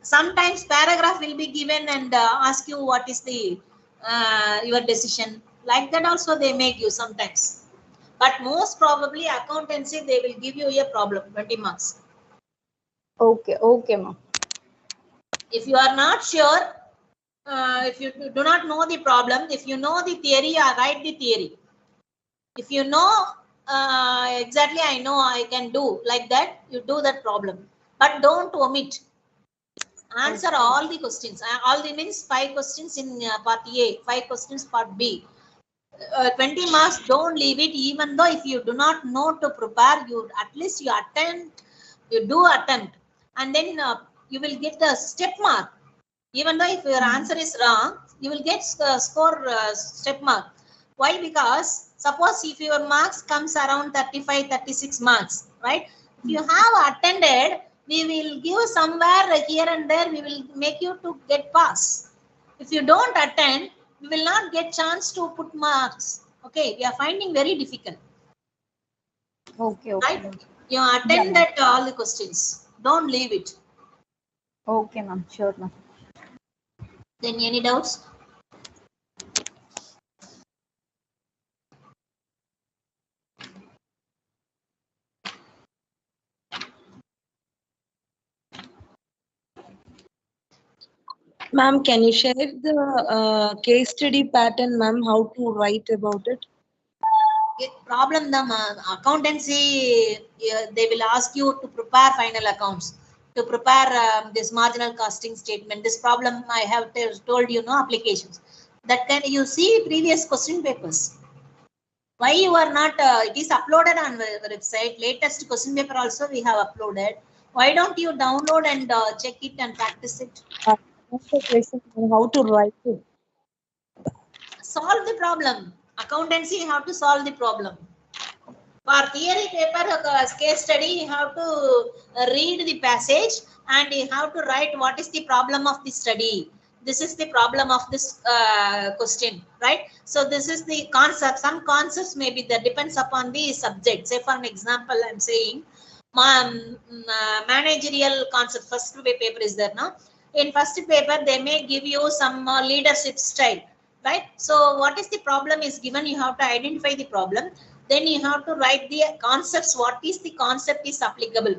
sometimes paragraph will be given and ask you what is the your decision. Like that also they may give sometimes. But most probably accountancy, they will give you a problem, 20 marks. Okay, okay, ma'am. If you are not sure, if you do not know the problem, if you know the theory, write the theory. If you know exactly, I know I can do like that, you do that problem. But don't omit. Answer all the questions. All the means 5 questions in part A, 5 questions part B. 20 marks, don't leave it. Even though if you do not know to prepare, you at least you attempt, you do attempt, and then you will get a step mark. Even though if your answer is wrong, you will get score step mark. Why? Because suppose if your marks comes around 35, 36 marks, right? If you have attended, we will give somewhere here and there, we will make you to get pass. If you don't attend, we will not get chance to put marks. Okay, we are finding very difficult. Okay, okay. Right? You attended all the questions. Don't leave it. Okay, ma'am. Sure, ma'am. Then any doubts? Ma'am, can you share the case study pattern, ma'am, how to write about it? Problem, the accountancy, they will ask you to prepare final accounts, to prepare this marginal costing statement. This problem I have told you, no applications. That can you see previous question papers. Why you are not, it is uploaded on the website, latest question paper also we have uploaded. Why don't you download and check it and practice it? How to write it? Solve the problem. Accountancy, you have to solve the problem. For theory paper, case study, you have to read the passage and you have to write what is the problem of the study. This is the problem of this question, right? So this is the concept. Some concepts may be that depends upon the subject. Say for an example, I'm saying managerial concept. First paper is there now. In first paper, they may give you some leadership style, right? So what is the problem is given, you have to identify the problem. Then you have to write the concepts. What is the concept is applicable?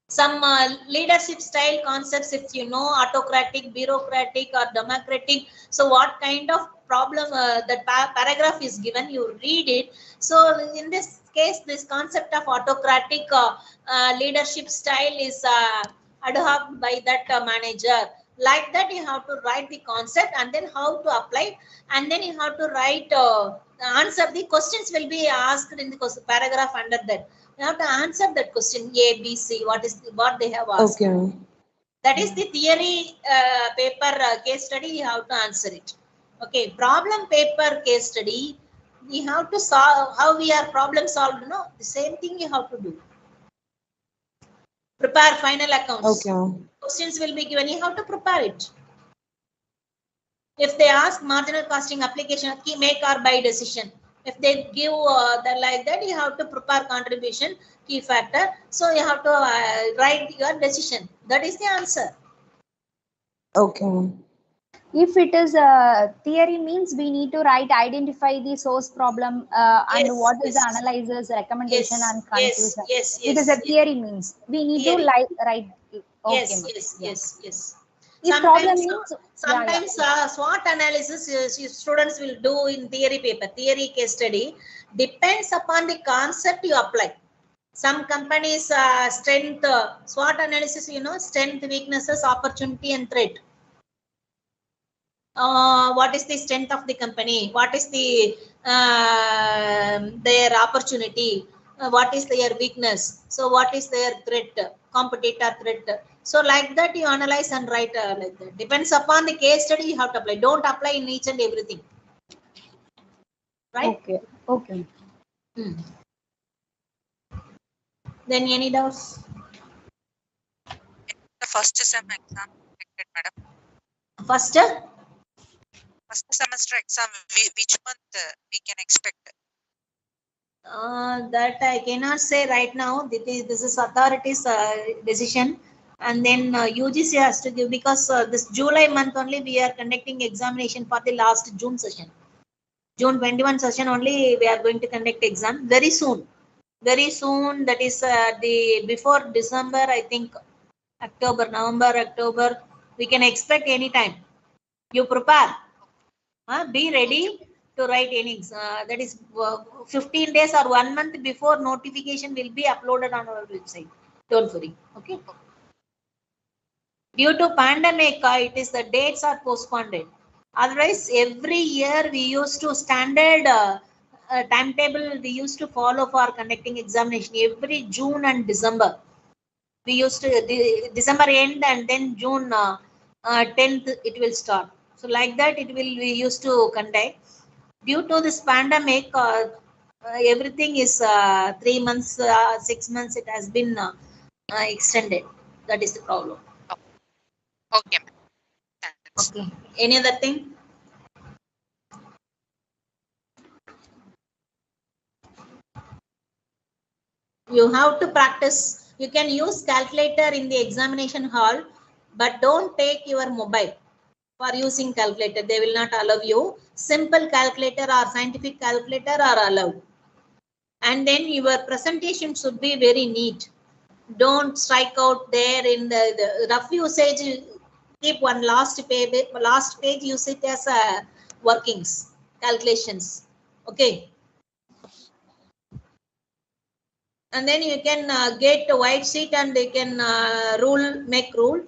Some leadership style concepts, if you know, autocratic, bureaucratic or democratic. So what kind of problem that paragraph is given, you read it. So in this case, this concept of autocratic leadership style is ad hoc by that manager. Like that, you have to write the concept and then how to apply, and then you have to write answer. The questions will be asked in the paragraph under that. You have to answer that question A, B, C. What they have asked? Okay. That is the theory paper case study. You have to answer it. Okay. Problem paper case study. We have to solve how we are problem solved. No, the same thing you have to do. Prepare final accounts. Okay. Questions will be given. You have to prepare it. If they ask marginal costing application, key make or buy decision. If they give like that, you have to prepare contribution, key factor. So you have to write your decision. That is the answer. Okay. If it is theory means we need to write, identify the source problem and what is the analyzer's recommendation and conclusion. It is a theory means we need to write. Okay, Yes. If problem means sometimes SWOT analysis students will do in theory paper, theory case study, depends upon the concept you apply. Some companies strength, SWOT analysis, you know, strength, weaknesses, opportunity and threat. What is the strength of the company? What is the their opportunity? What is their weakness? So what is their threat? Competitor threat. So like that you analyze and write like that. Depends upon the case study you have to apply. Don't apply in each and everything. Right? Okay. Okay. Then any doubts? The first sem exam conducted, madam? First semester exam, which month we can expect? That I cannot say right now. This is authorities' decision, and then UGC has to give, because this July month only we are conducting examination for the last June session. June 21 session only we are going to conduct exam very soon. Very soon, that is the before December, I think October, November, October, we can expect any time. You prepare, be ready to write any. That is 15 days or 1 month before notification will be uploaded on our website. Don't worry. Okay. Due to pandemic, it is the dates are postponed. Otherwise, every year we used to standard timetable we used to follow for conducting examination every June and December. We used to December end and then June 10th it will start. So like that we used to conduct. Due to this pandemic, everything is 3 months, 6 months. It has been extended. That is the problem. Okay, ma'am. Okay. Any other thing? You have to practice. You can use calculator in the examination hall, but don't take your mobile for using calculator. They will not allow you. Simple calculator or scientific calculator are allowed. And then your presentation should be very neat. Don't strike out there in the rough usage. Keep one last page use it as workings, calculations. Okay. And then you can get a white sheet and you can make rule,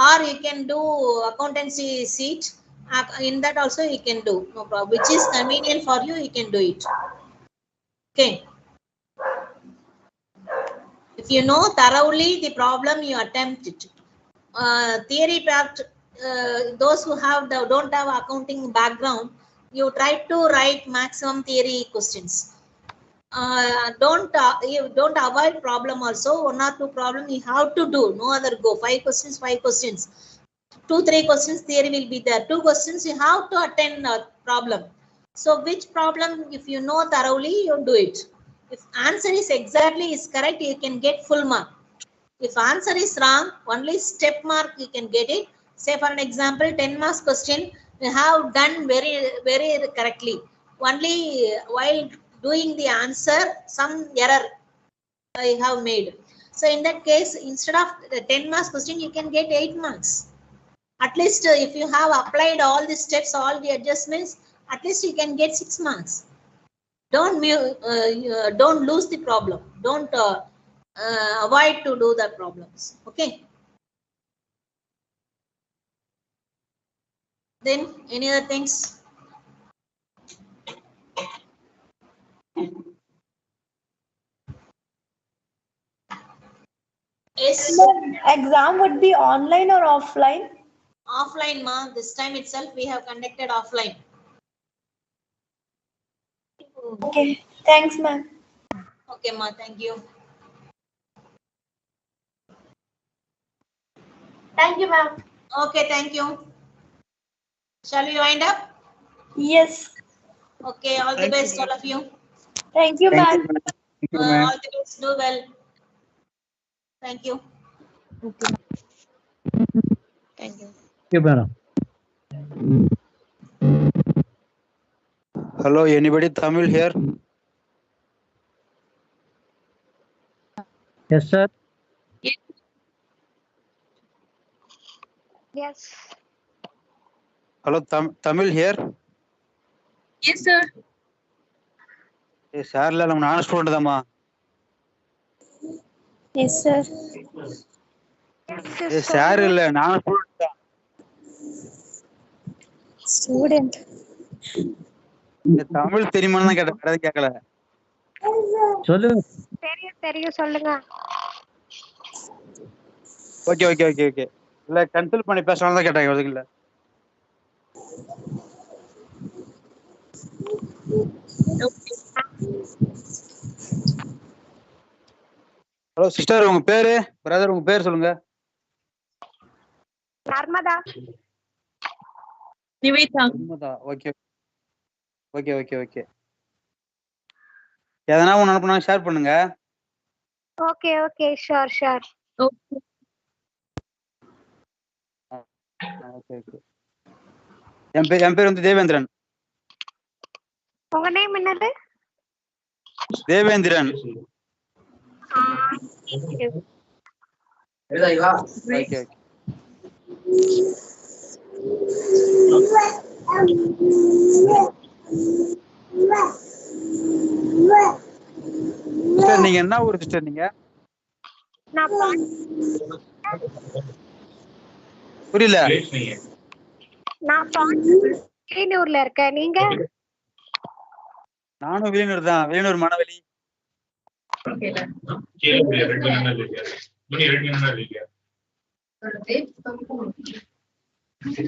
or you can do accountancy sheet. In that also you can do, no problem. Which is convenient for you, you can do it. Okay. If you know thoroughly the problem, you attempt it. Theory part, those who don't have accounting background, you try to write maximum theory questions. Don't avoid problem also. 1 or 2 problem you have to do. No other go. 5 questions, 5 questions. 2, 3 questions theory will be there. 2 questions you have to attend a problem. So which problem, if you know thoroughly, you do it. If answer is exactly is correct, you can get full mark. If answer is wrong, only step mark you can get it. Say for an example, 10 marks question, you have done very, very correctly. Only while doing the answer, some error I have made. So in that case, instead of the 10 marks question, you can get 8 marks. At least if you have applied all the steps, all the adjustments, at least you can get 6 marks. Don't lose the problem. Don't avoid to do the problems. Okay. Then any other things? Yes. Exam would be online or offline? Offline, ma. This time itself we have conducted offline. Okay. Thanks, ma'am. Okay, ma. Thank you. Thank you, ma'am. Okay, thank you. Shall we wind up? Yes. Okay, all the best, all of you. Thank you, ma'am. All the best. Do well. Thank you. Thank you. Okay, madam. Hello, anybody Tamil here? Yes, sir. Yes. Hello, Tamil here? Yes, sir. Yes, sir. I'm student dama. Yes, sir. Yes, sir. I'm Student. Tamil தெரியுமான்னு கேட்டேன் கேட்கல. சொல்லுங்க. தெரியும் சொல்லுங்க. Okay. இல்ல consult பண்ணி பேசலாம் தான் கேட்டாங்க அதுக்கு இல்ல. ஹலோ சிஸ்டர், உங்க பேரு? பிரதர், உங்க பேர் சொல்லுங்க. Narmada. Nivedha. Okay okay okay okay. எதனா ஒன்று அனுப்புனா ஷேர் பண்ணுங்க. Okay okay sure sure. Okay okay. என் பேர் வந்து தேவேந்திரன். உங்க நேம் என்னது? தேவேந்திரன். Okay okay. சிஸ்டர் நீங்க என்ன ஊர் சிஸ்டர் நீங்க? புரியல. நான் வில்லியனூர்ல இருக்கேன். நீங்க? நானும் வில்லியனூர் தான். வில்லியனூர் மணவெளி.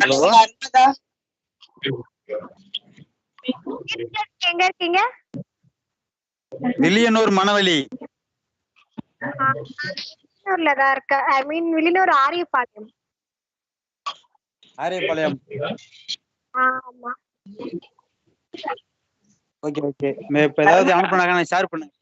ஹலோ எங்க இருக்கீங்க? வில்லியனூர் மணவெளி. வில்லியனூர்ல தான் இருக்க. ஐ மீன் வில்லியனூர் ஆரியபாளையம். ஆரியபாளையம். ஆமா. Okay okay. இப்ப ஏதாவது அனுப்புனாங்க ஷேர் பண்ணுங்க.